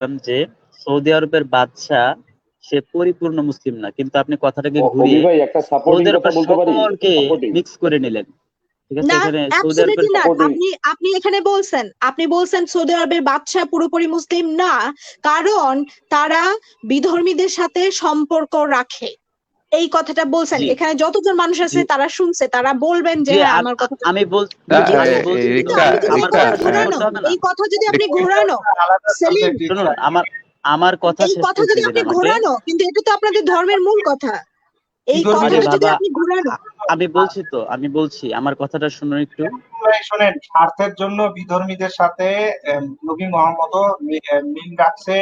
যে সৌদি আরবের বাদশা সে পরিপূর্ণ মুসলিম না, কিন্তু আপনি কথাটাকে ঘুরিয়ে অভি ভাই একটা সাপোর্টিং ওদের কথা উপর বলতে পারি? সকলকে সাপোর্টিং মিক্স করে নিলেন। ঠিক আছে, না, এখানে সৌদি আরবের অ্যাবসলিউটলি না। সাপোর্টিং আপনি আপনি এখানে বলছেন, সৌদি আরবের বাদশা পুরোপুরি মুসলিম না, কারণ তারা বিধর্মীদের সাথে সম্পর্ক রাখে। এই কথাটা বলছেন, জি এখানে যতজন মানুষ জি আছে তারা শুনছে, তারা বলবেন যে জি হ্যাঁ আমার কথাটা আমি ঠিক। বল কিন্তু আমি বলছি কিন্তু শুনুন, আপনি যদি এই আমার কথা কথা শেষ ঘোরানো, করতে হবে না। এই কথা যদি আপনি এটা ঘোরানো, আলাদা সেলিম, সাবজেক্ট। শুনুন, আমার কথা এই শেষ কথা করতে যদি দিন আপনি আমাকে। ঘোরানো, কিন্তু এটা তো আপনাদের ধর্মের মূল কথা, এই আরে কথাটা যদি বাবা, আপনি ঘোরানো। আমি বলছি তো, আমি বলছি, আমার কথাটা শুনুন একটু। শোনেন, স্বার্থের জন্য বিধর্মীদের সাথে নবী মোহাম্মদও মিল রাখছে,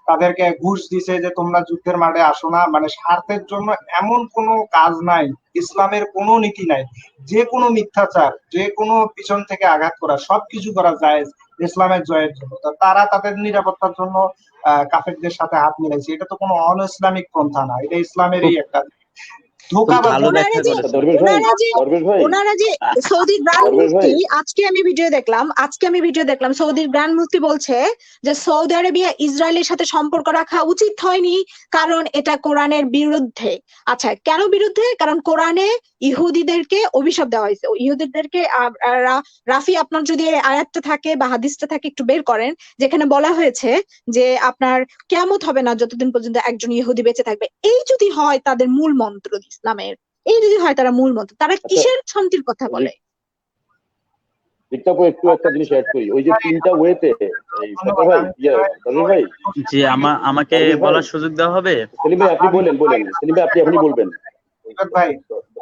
তাদেরকে ঘুষ দিছে যে তোমরা যুদ্ধের মাঠে আসো না। মানে স্বার্থের জন্য এমন কোনো কাজ নাই, ইসলামের কোনো নীতি নাই। যে কোনো মিথ্যাচার, যে কোনো পিছন থেকে আঘাত করা, সবকিছু করা জায়েজ ইসলামের জয়ের জন্য। তো তারা তাদের নিরাপত্তার জন্য কাফেরদের সাথে হাত মিলাইছে। এটা তো কোনো অন ইসলামিক পন্থা না, এটা ইসলামেরই খুব একটা খুব ধোঁকাবাজ। ভালো ওনারা ব্যাখ্যা যে করেছেন। দরবেশ ভাই, ওনারা যে দরবেশ ভাই, ওনারা যে আহ, সৌদির গ্র্যান্ড দরবেশ ভাই, মুফতি, আজকে আমি ভিডিও দেখলাম সৌদির গ্র্যান্ড মুফতি বলছে যে সৌদি আরবিয়া ইসরায়েলের সাথে সম্পর্ক রাখা উচিত হয়নি, কারণ এটা কোরআনের বিরুদ্ধে। আচ্ছা, কেন বিরুদ্ধে? কারণ কোরআনে ইহুদিদেরকে অভিশাপ দেওয়া হয়েছে। ইহুদিদেরকে রাফি, আপনার যদি এই আয়াতটা থাকে বা হাদিসটা থাকে একটু বের করেন, যেখানে বলা হয়েছে যে আপনার কিয়ামত হবে না যতদিন পর্যন্ত একজন ইহুদি বেঁচে থাকবে। এই যদি হয় তাদের মূল মন্ত্র ইসলামের, এই যদি হয় তারা মূল মন্ত্র, তারা আচ্ছা কিসের শান্তির কথা ওই যে বলে? দীক্ষাপু একটু একটা জিনিস অ্যাড করি, ওই যে তিনটা ওয়েতে, এই সত্য ধন্যবাদ। ভাই, আমি দরবেশ ভাই, জি, আমাকে দরবেশ ভাই, বলার সুযোগ দেওয়া হবে। সেলিম ভাই আপনি বলেন, সেলিম ভাই আপনি এখনই বলবেন। রিফাত ভাই,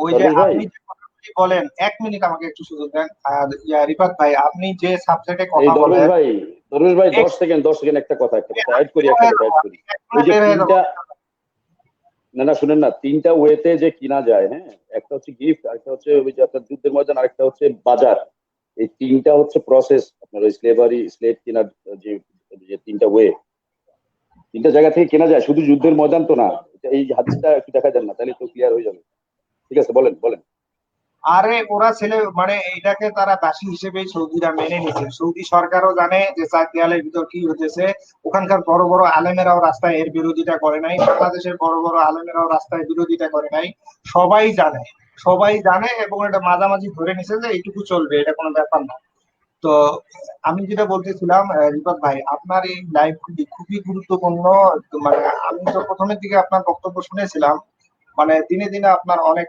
ওই যে দরবেশ ভাই, আপনি যে কথাগুলি বলেন, 1 মিনিট আমাকে একটু সুযোগ দেন। আর রিফাত ভাই, আপনি যে সাবজেক্টে এই কথা দরবেশ বলেন, ভাই, দরবেশ ভাই এক 10 সেকেন্ড একটা কথা অ্যাড করি, বের একটা হয়ে কথা যাবো, অ্যাড করি। ওই এখনো যে বের হয়ে যাবো। তিনটা, না না শুনেন না, তিনটা ওয়েতে যে কিনা যায়, হ্যাঁ, একটা হচ্ছে গিফট, আরেকটা হচ্ছে ওই যে আপনার যুদ্ধের ময়দান, আরেকটা হচ্ছে বাজার। এই তিনটা হচ্ছে প্রসেস আপনার ওই স্লেভ কেনার, যে যে তিনটা ওয়ে, তিনটা জায়গা থেকে কেনা যায়, শুধু যুদ্ধের ময়দান তো না। এই হাদিসটা একটু দেখা যান না, তাহলে তো ক্লিয়ার হয়ে যাবে। ঠিক আছে, বলেন বলেন। আরে ওরা ছেলে মানে এটাকে তারা দাসী হিসেবেই সৌদিরা মেনে নিছে। সৌদি সরকারও জানে যে চার দেয়ালের ভিতর কি হতেছে। ওখানকার বড় বড় আলেমেরাও রাস্তায় এর বিরোধিতা করে নাই, বাংলাদেশের বড় বড় আলেমেরাও রাস্তায় বিরোধিতা করে নাই। সবাই জানে, সবাই জানে, এবং এটা মাঝামাঝি ধরে নিছে যে এইটুকু চলবে, এটা কোনো ব্যাপার না। তো আমি যেটা বলতেছিলাম, রিপাত ভাই, আপনার এই লাইভগুলি খুবই গুরুত্বপূর্ণ। তো মানে আমি তো প্রথমের দিকে আপনার বক্তব্য শুনেছিলাম, মানে দিনে দিনে আপনার অনেক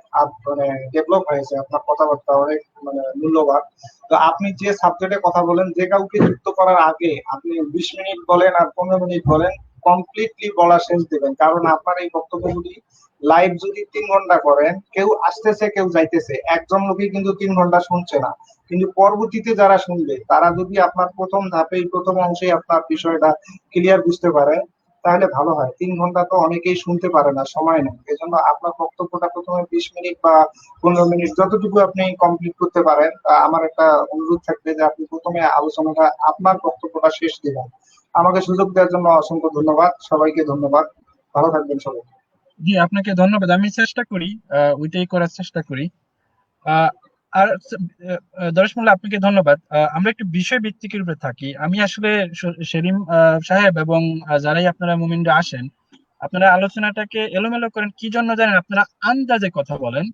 মানে ডেভেলপ হয়েছে, আপনার কথাবার্তা অনেক মানে মূল্যবান। তো আপনি যে সাবজেক্টে কথা বলেন, যে কাউকে যুক্ত করার আগে আপনি 20 মিনিট বলেন আর 15 মিনিট বলেন, কমপ্লিটলি বলা শেষ দেবেন। কারণ আপনার এই বক্তব্যগুলি লাইভ যদি 3 ঘন্টা করেন, কেউ আসতেছে কেউ যাইতেছে, একজন লোকই কিন্তু 3 ঘন্টা শুনছে না। কিন্তু পরবর্তীতে যারা শুনবে তারা যদি আপনার প্রথম ধাপেই প্রথম অংশেই আপনার বিষয়টা ক্লিয়ার বুঝতে পারে, তাহলে ভালো হয়। 3 ঘন্টা তো অনেকেই শুনতে পারে না, সময় নেই। এজন্য আপনার বক্তব্যটা প্রথমে 20 মিনিট বা 15 মিনিট যতটুকু আপনি কমপ্লিট করতে পারেন। আমার একটা অনুরোধ থাকবে যে আপনি প্রথমে আলোচনাটা, আপনার বক্তব্যটা শেষ দিবেন। আমাকে সুযোগ দেওয়ার জন্য অসংখ্য ধন্যবাদ, সবাইকে ধন্যবাদ। ভালো থাকবেন সবাই। জি, আপনাকে ধন্যবাদ। আমি চেষ্টা করি, ওইটাই করার চেষ্টা করি। আহ, আর দর্শক মহলে আপনাকে ধন্যবাদ। আমরা একটু বিষয় ভিত্তিকের উপরে থাকি। আমি আসলে সেলিম সাহেব এবং যারাই আপনারা মুমিনরা আসেন, আপনারা আলোচনাটাকে এলোমেলো করেন কি জন্য জানেন? আপনারা আন্দাজে কথা বলেন।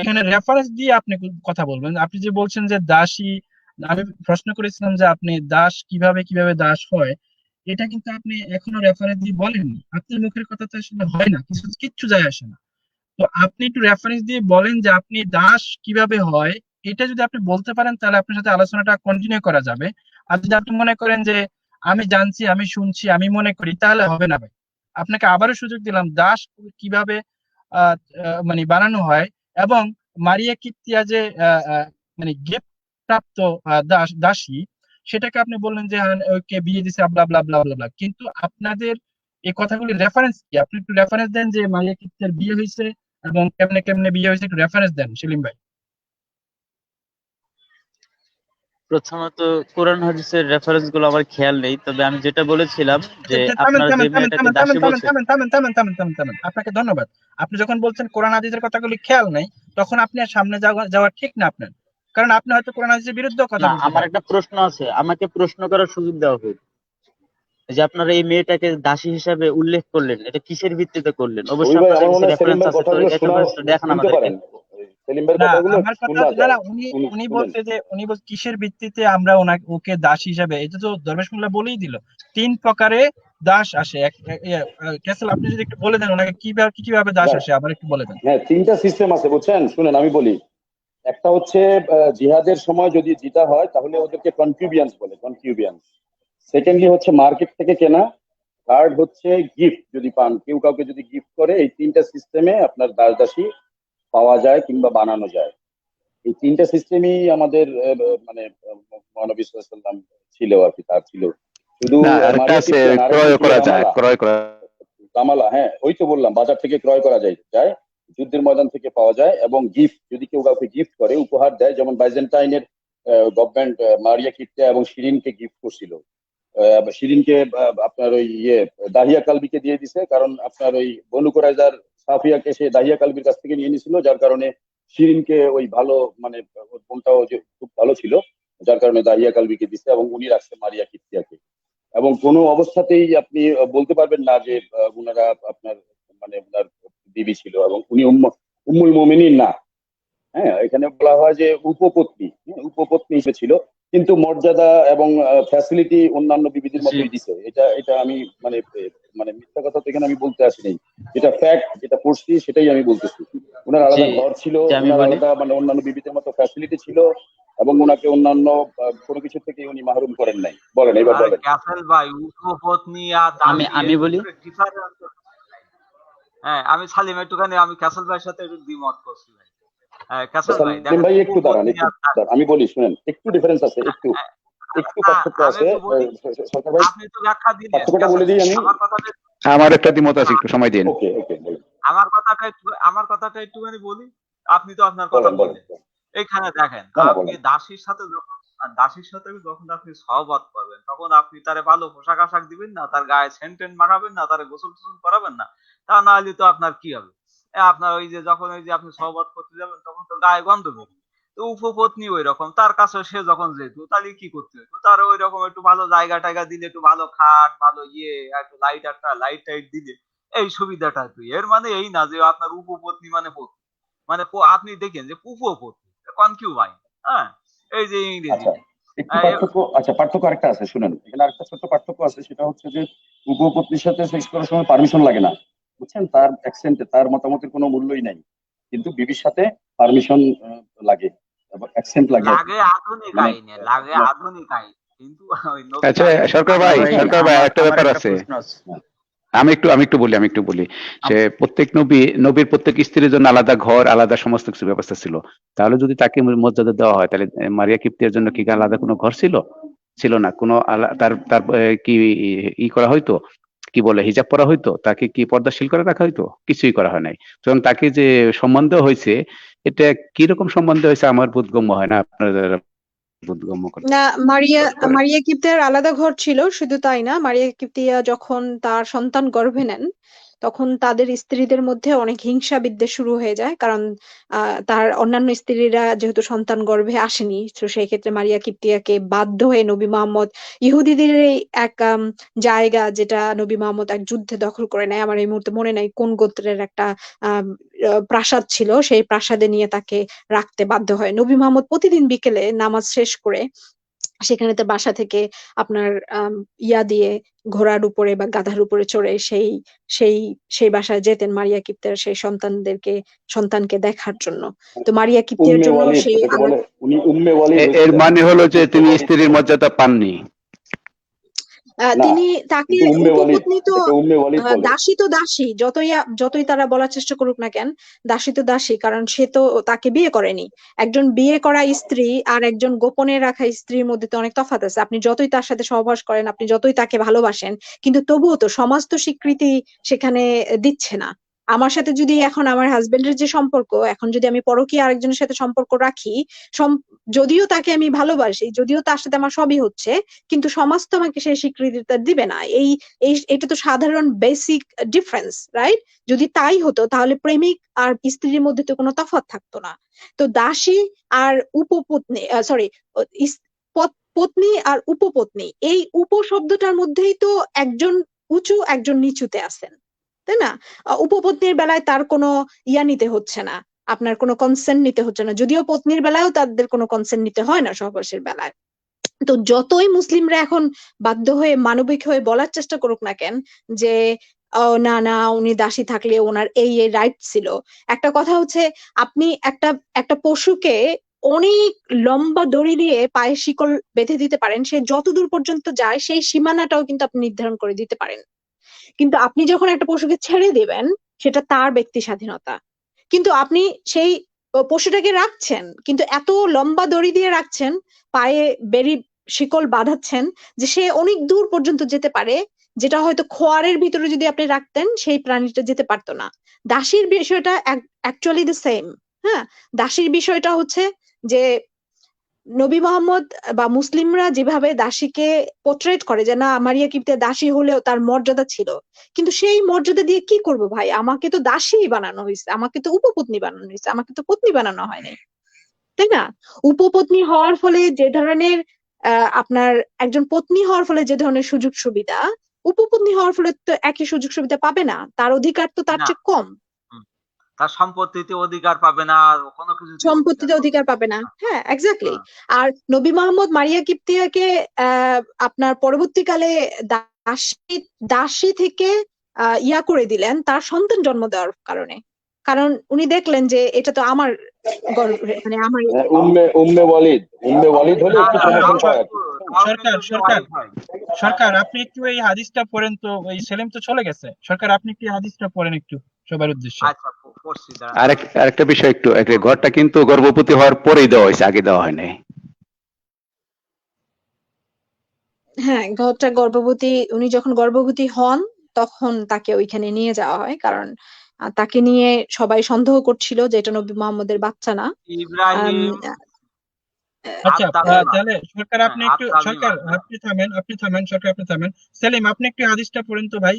এখানে রেফারেন্স দিয়ে আপনি কথা বলবেন। আপনি যে বলছেন যে দাসী, আমি প্রশ্ন করেছিলাম যে আপনি দাস কিভাবে কিভাবে দাস হয়, এটা কিন্তু আপনি এখনো রেফারেন্স দিয়ে বলেননি। আপনার মুখের কথা তো আসলে হয় না, কিচ্ছু যায় আসে না। তো আপনি একটু রেফারেন্স দিয়ে বলেন যে আপনি দাস কিভাবে হয়। এটা যদি আপনি বলতে পারেন তাহলে আপনার সাথে আলোচনাটা কন্টিনিউ করা যাবে। আর যদি আপনি মনে করেন যে আমি জানছি, আমি শুনছি, আমি মনে করি, তাহলে হবে না ভাই। আপনাকে আবারও সুযোগ দিলাম, দাস কিভাবে আহ আহ, মানে বানানো হয়, এবং মারিয়া কিত্তিয়া যে মানে গিফট প্রাপ্ত দাসী, সেটাকে আপনি বললেন যে হ্যাঁ, ওকে বিয়ে দিছে ব্লা ব্লা ব্লা ব্লা ব্লা। কিন্তু আপনাদের এই কথাগুলি রেফারেন্স কি? আপনি একটু রেফারেন্স দেন যে মারিয়া কিত্তিয়ার বিয়ে হয়েছে এবং কেমনে কেমনে বিয়ে হয়েছে, একটু রেফারেন্স দেন সেলিম ভাই। প্রথমত কোরআন হাদিসের রেফারেন্স গুলো আমার খেয়াল নেই, তবে আমি যেটা বলেছিলাম যে থামেন আপনারা যে থামেন থামেন মেয়েটাকে থামেন থামেন দাসী থামেন বলছেন। থামেন থামেন থামেন থামেন থামেন থামেন। আপনাকে ধন্যবাদ। আপনি যখন বলছেন কোরআন হাদিসের কথাগুলি খেয়াল নেই, তখন আপনি আর সামনে যাওয়া যাওয়া ঠিক না আপনার। কারণ আপনি হয়তো কোরআন হাদিসের বিরুদ্ধেও কথা না, বলতে আমার পারেন। একটা প্রশ্ন আছে, আমাকে প্রশ্ন করার সুযোগ দেওয়া হোক। যে আপনারা এই মেয়েটাকে দাসী হিসাবে উল্লেখ করলেন, এটা কিসের ভিত্তিতে করলেন? রবি অবশ্যই ভাই, আপনাদের আমার মনে কাছে হয় সেলিম রেফারেন্স ভাই আছে, তো কথাগুলো শোনা, রেফারেন্সটা দেখান শুনতে আমাদেরকে। পারেন। সেলিম ভাইয়ের না কথাগুলো আমার কথা, শোনা না যায়, না উনি উনি শুনেন। বলছে যে উনি বলছে কিসের ভিত্তিতে আমরা ওকে দাস হিসাবে, এটা তো দরবেশ মোল্লা বলেই দিল 3 প্রকারে দাস আসে। ক্যাসেল আপনি যদি একটু বলে দেন ওনাকে কিভাবে দাস Right. আসে আবার একটু বলে দেন। হ্যাঁ, 3টা সিস্টেম আছে বুঝছেন, শুনেন আমি বলি। একটা হচ্ছে জিহাদের সময় যদি জিতা হয় তাহলে ওদেরকে কনকিউবিয়ান্স বলে, কনকিউবিয়ান্স। সেকেন্ডলি হচ্ছে মার্কেট থেকে কেনা। থার্ড হচ্ছে গিফট, যদি পান, কেউ কাউকে যদি গিফট করে। এই 3টা সিস্টেমে আপনার দাস দাসী পাওয়া যায় কিংবা বানানো যায়। এই 3টা সিস্টেমই আমাদের মানে মহানবী সাল্লাল্লাহু আলাইহি ওয়াসাল্লাম ছিল আর কি, তার ছিল। শুধু না আরেকটা মারিয়া আছে, কিপ্তিয়ান, আরেকজন ক্রয় ছিল করা যায়, রামালা। ক্রয় করা। রামালা, হ্যাঁ ওই তো বললাম, বাজার থেকে ক্রয় করা যায়, যুদ্ধের ময়দান থেকে পাওয়া যায়। এবং গিফট, যদি কেউ কাউকে গিফট করে, উপহার দেয়, যেমন বাইজেন্টাইনের গভর্নমেন্ট মারিয়া কিপ্তিয়া এবং শিরিনকে গিফট করছিল। শিরিনকে আপনার ওই দাহিয়া কালবিকে দিয়ে দিছে, কারণ আপনার ওই বনু কুরাইজার সাফিয়াকে সে দাহিয়া কালবির কাছ থেকে নিয়ে নিয়েছিল, যার কারণে শিরিনকে ওই ভালো, মানে ওর বোনটাও যে খুব ভালো ছিল, যার কারণে দাহিয়া কালবিকে দিছে, এবং উনি রাখছে মারিয়া কিপ্তিয়াকে। এবং কোনো অবস্থাতেই আপনি বলতে পারবেন না যে উনারা আপনার, মানে উনার বিবি ছিল, এবং উনি উম্মুল মুমিনিন না। হ্যাঁ, এখানে বলা হয় যে উপপত্নী, উপপত্নী হিসেবে ছিল, কিন্তু মর্যাদা এবং ফ্যাসিলিটি অন্যান্য বিবিদের জি মতোই দিছে। এটা আমি মানে মানে মিথ্যা কথা তো এখানে আমি বলতে আসিনি, যেটা ফ্যাক্ট, যেটা পড়ছি সেটাই আমি বলতেছি। ওনার জি আলাদা ঘর ছিল, যে আমি ওনার বলি, আলাদা মানে অন্যান্য বিবিদের মতো ফ্যাসিলিটি ছিল, এবং ওনাকে অন্যান্য কোনো কিছু থেকে উনি মাহরুম করেন নাই। বলেন, এবার আরে বলেন। ক্যাসেল ভাই, উপপত্নী আর আমি দাসী আমি এর বলি, ভিতরে ডিফারেন্স। হ্যাঁ, আমি সালিম একটুখানি, আমি ক্যাসেল ভাইয়ের সাথে একটু দ্বিমত করছি ভাই। ক্যাসেল ভাই সালিম দেখেন, ভাই একটু দাঁড়ান, উপপত্নী একটু আর দাসী, দাঁড়ান, আমি বলি শুনেন, একটু ডিফারেন্স আছে, একটু একটু পার্থক্য আমি আছে। একটু বলি, সরকার ভাই, আপনি তো ব্যাখ্যা দিলেন পার্থক্যটা ক্যাসেল বলে দিই ভাই, আমি। আমার কথাটা, আমার একটা দ্বিমত আছে, একটু সময় দিন। ওকে ওকে, বলেন আমার কথাটা একটুখানি বলি। আপনি তো আপনার কথা বলেন বলেন। বললেন। এখানে দেখেন, না না, আপনি বলেন। দাসীর সাথে যখন আপনি সহবত করবেন, তখন আপনি তারে ভালো পোশাক আশাক দিবেন না, তার গায়ে সেন্ট মাখাবেন না, তারে গোসল টোসল করাবেন না। তা না হলে তো আপনার কি হবে? আপনার ওই যে যখন ওই যে আপনি সহবত করতে যাবেন, তখন তো গায়ে গন্ধ বেরোবে। তো উপপত্নী ওই রকম, তার কাছে সে যখন যেত, তাহলে কি করতে হতো? তার ওই রকম একটু ভালো জায়গা টায়গা দিলে, একটু ভালো খাট, ভালো একটু লাইট টাইট দিলে এই সুবিধাটা তুই। এর মানে এই না যে আপনার উপপত্নী মানে পত্নী। মানে আপনি দেখেন যে উপপত্নী, কনকিউবাইন, হ্যাঁ, এই যে আচ্ছা, ইংরেজিতে। একটু পার্থক্য, আচ্ছা পার্থক্য আরেকটা আছে, শুনেন, এখানে আরেকটা ছোট্ট পার্থক্য আছে। সেটা হচ্ছে যে উপপত্নীর সাথে সেক্স করার সময় পারমিশন লাগে না, বুঝছেন? তার অ্যাকসেন্টে, তার মতামতের কোনো মূল্যই নাই। কিন্তু বিবির সাথে পারমিশন লাগে, অ্যাকসেন্ট লাগে আর কি। লাগে আধুনিক মানে আইনে, লাগে আধুনিক আইন, কিন্তু ওই নবীর আচ্ছা আইনে সরকার লাগে ভাই, না। ভাই সরকার ভাই, একটা আমার ব্যাপার একটা আছে। প্রশ্ন আছে। আমি একটু বলি যে প্রত্যেক নবীর প্রত্যেক স্ত্রীর জন্য আলাদা ঘর, আলাদা সমস্ত কিছু ব্যবস্থা ছিল। তাহলে যদি তাকে মর্যাদা দেওয়া হয়, তাহলে মারিয়া কিপ্তিয়ার জন্য কি আলাদা কোনো ঘর ছিল? ছিল না। কোনো তার তার কি করা হয়তো, কি বলে, হিজাব পরা হয়তো? তাকে কি পর্দাশীল করে রাখা হয়তো? কিছুই করা হয় নাই। সুতরাং তাকে যে সম্মান দেওয়া হয়েছে, এটা কিরকম সম্মান দেওয়া হয়েছে আমার বোধগম্য হয় না। আপনারা বোধগম্য করেন। না, মারিয়া কিপ্তিয়ার আলাদা ঘর ছিল। শুধু তাই না, মারিয়া কিপ্তিয়া যখন তার সন্তান গর্ভে নেন, তখন তাদের স্ত্রীদের মধ্যে অনেক হিংসা বিদ্বেষ শুরু হয়ে যায়। কারণ তার অন্যান্য স্ত্রীরা যেহেতু সন্তান গর্ভে আসেনি, তো সেই ক্ষেত্রে মারিয়া কিপ্তিয়াকে বাধ্য হয়ে নবী মোহাম্মদ, ইহুদিদের এক জায়গা যেটা নবী মোহাম্মদ এক যুদ্ধে দখল করে নেয়, আমার এই মুহূর্তে মনে নাই কোন গোত্রের একটা প্রাসাদ ছিল, সেই প্রাসাদে নিয়ে তাকে রাখতে বাধ্য হয়। নবী মোহাম্মদ প্রতিদিন বিকেলে নামাজ শেষ করে সেখানে তার বাসা থেকে আপনার ইয়া দিয়ে, ঘোড়ার উপরে বা গাধার উপরে চড়ে সেই সেই সেই বাসায় যেতেন মারিয়া কিপ্তিয়ার সেই সন্তানকে দেখার জন্য। তো মারিয়া কিপ্তিয়ার উম্মে জন্য ওয়ালিদ, সেই এটাকে বলে, উনি উম্মে ওয়ালিদ এর হয়েছিলেন। মানে হলো যে উম্মে তিনি ওয়ালিদ স্ত্রীর মর্যাদা পাননি। না, তিনি তাকে কিন্তু উম্মে ওয়ালিদ, উপপত্নী তো, এটাকে উম্মে ওয়ালিদ বলে। দাসী তো দাসী, যতই তারা বলার চেষ্টা করুক না কেন, দাসী তো দাসী, কারণ সে তো তাকে বিয়ে করেনি। একজন বিয়ে করা স্ত্রী আর একজন গোপনে রাখা স্ত্রীর মধ্যে তো অনেক তফাৎ আছে। আপনি যতই তার সাথে সহবাস করেন, আপনি যতই তাকে ভালোবাসেন, কিন্তু তবুও তো সমাজ তো স্বীকৃতি সেখানে দিচ্ছে না। আমার সাথে যদি এখন আমার হাজবেন্ডের যে সম্পর্ক, এখন যদি আমি পরকীয়া আরেকজনের সাথে সম্পর্ক রাখি, যদিও তাকে আমি ভালোবাসি, যদিও তার সাথে আমার সবই হচ্ছে, কিন্তু সমাজ তো আমাকে সেই স্বীকৃতিটা দিবে না। এটা তো সাধারণ বেসিক ডিফারেন্স, রাইট? যদি তাই হতো তাহলে প্রেমিক আর স্ত্রীর মধ্যে তো কোনো তফাৎ থাকতো না। তো দাসী আর উপপত্নী, সরি, পত্নী আর উপপত্নী, এই উপশব্দটার মধ্যেই তো একজন উঁচু একজন নিচুতে আছেন, তাই না? উপপত্নীর বেলায় তার কোনো নিতে হচ্ছে না, আপনার কোনো কনসেন্ট নিতে হচ্ছে না, যদিও পত্নীর বেলায়ও তাদের কোনো কনসেন্ট নিতে হয় না সহবাসের বেলায়। তো যতই মুসলিমরা এখন বাধ্য হয়ে মানবিক হয়ে বলার চেষ্টা করুক না কেন যে না না উনি দাসী থাকলে ওনার এই রাইট ছিল, একটা কথা হচ্ছে আপনি একটা পশুকে অনেক লম্বা দড়ি দিয়ে পায়ে শিকল বেঁধে দিতে পারেন, সে যতদূর পর্যন্ত যায় সেই সীমানাটাও কিন্তু আপনি নির্ধারণ করে দিতে পারেন, কিন্তু আপনি যখন একটা পশুকে ছেড়ে দিবেন সেটা তার ব্যক্তি স্বাধীনতা। কিন্তু আপনি সেই পশুটাকে রাখছেন, কিন্তু এত লম্বা দড়ি দিয়ে রাখছেন, পায়ে বেড়ি শিকল বাঁধাচ্ছেন যে সে অনেক দূর পর্যন্ত যেতে পারে, যেটা হয়তো খোয়ারের ভিতরে যদি আপনি রাখতেন সেই প্রাণীটা যেতে পারতো না। দাসীর বিষয়টা অ্যাকচুয়ালি দ্য সেম। হ্যাঁ, দাসীর বিষয়টা হচ্ছে যে নবী মোহাম্মদ বা মুসলিমরা যেভাবে দাসীকে পোর্ট্রেট করে যে না মারিয়া কিপ্তিয়া দাসী হলেও তার মর্যাদা ছিল, কিন্তু সেই মর্যাদা দিয়ে কি করবো ভাই, আমাকে তো দাসী বানানো হয়েছে, আমাকে তো উপপত্নী বানানো হয়েছে, আমাকে তো পত্নী বানানো হয়নি, তাই না? উপপত্নী হওয়ার ফলে যে ধরনের আপনার একজন পত্নী হওয়ার ফলে যে ধরনের সুযোগ সুবিধা, উপপত্নী হওয়ার ফলে তো একই সুযোগ সুবিধা পাবে না, তার অধিকার তো তার না, চেয়ে কম, তার সম্পত্তিতে অধিকার পাবে না, আর কোনো কিছুতে সম্পত্তিতে অধিকার পাবে না। হ্যাঁ, এক্স্যাক্টলি। হ্যাঁ। আর নবী মোহাম্মদ মারিয়া কিপ্তিয়াকে আপনার পরবর্তীকালে দাসী দাসী থেকে করে দিলেন তার সন্তান জন্ম দেওয়ার কারণে, কারণ উনি দেখলেন যে এটা তো আমার মানে আমার উম্মে ওয়ালিদ হলে না, একটু না, সমস্যা তাও পায়। কিন্তু তাও সরকার কিন্তু সরকার ওয়ালিদ হয়। সরকার আপনি একটু এই হাদিসটা পড়েন তো, ওই সেলিম তো চলে গেছে, সরকার আপনি একটু এই হাদিসটা পড়েন একটু সবার উদ্দেশ্যে। আচ্ছা, পড়ছি, দাঁড়ান। আরেকটা বিষয় একটু, ঘরটা কিন্তু গর্ভবতী হওয়ার পরেই দেওয়া হয়েছে, আগে দেওয়া হয়নি। হ্যাঁ, ঘরটা গর্ভবতী, উনি যখন গর্ভবতী হন তখন তাকে ওইখানে নিয়ে যাওয়া হয়, কারণ তাকে নিয়ে সবাই সন্দেহ করছিল যে এটা নবী মোহাম্মদের বাচ্চা না। ইব্রাহিম আচ্ছা, আত্মাভিমান। তাহলে সরকার হ্যাঁ, আপনি একটু, সরকার আত্মাভিমান। আপনি থামেন, সরকার আপনি থামেন। সেলিম আপনি একটু হাদিসটা পড়েন তো ভাই,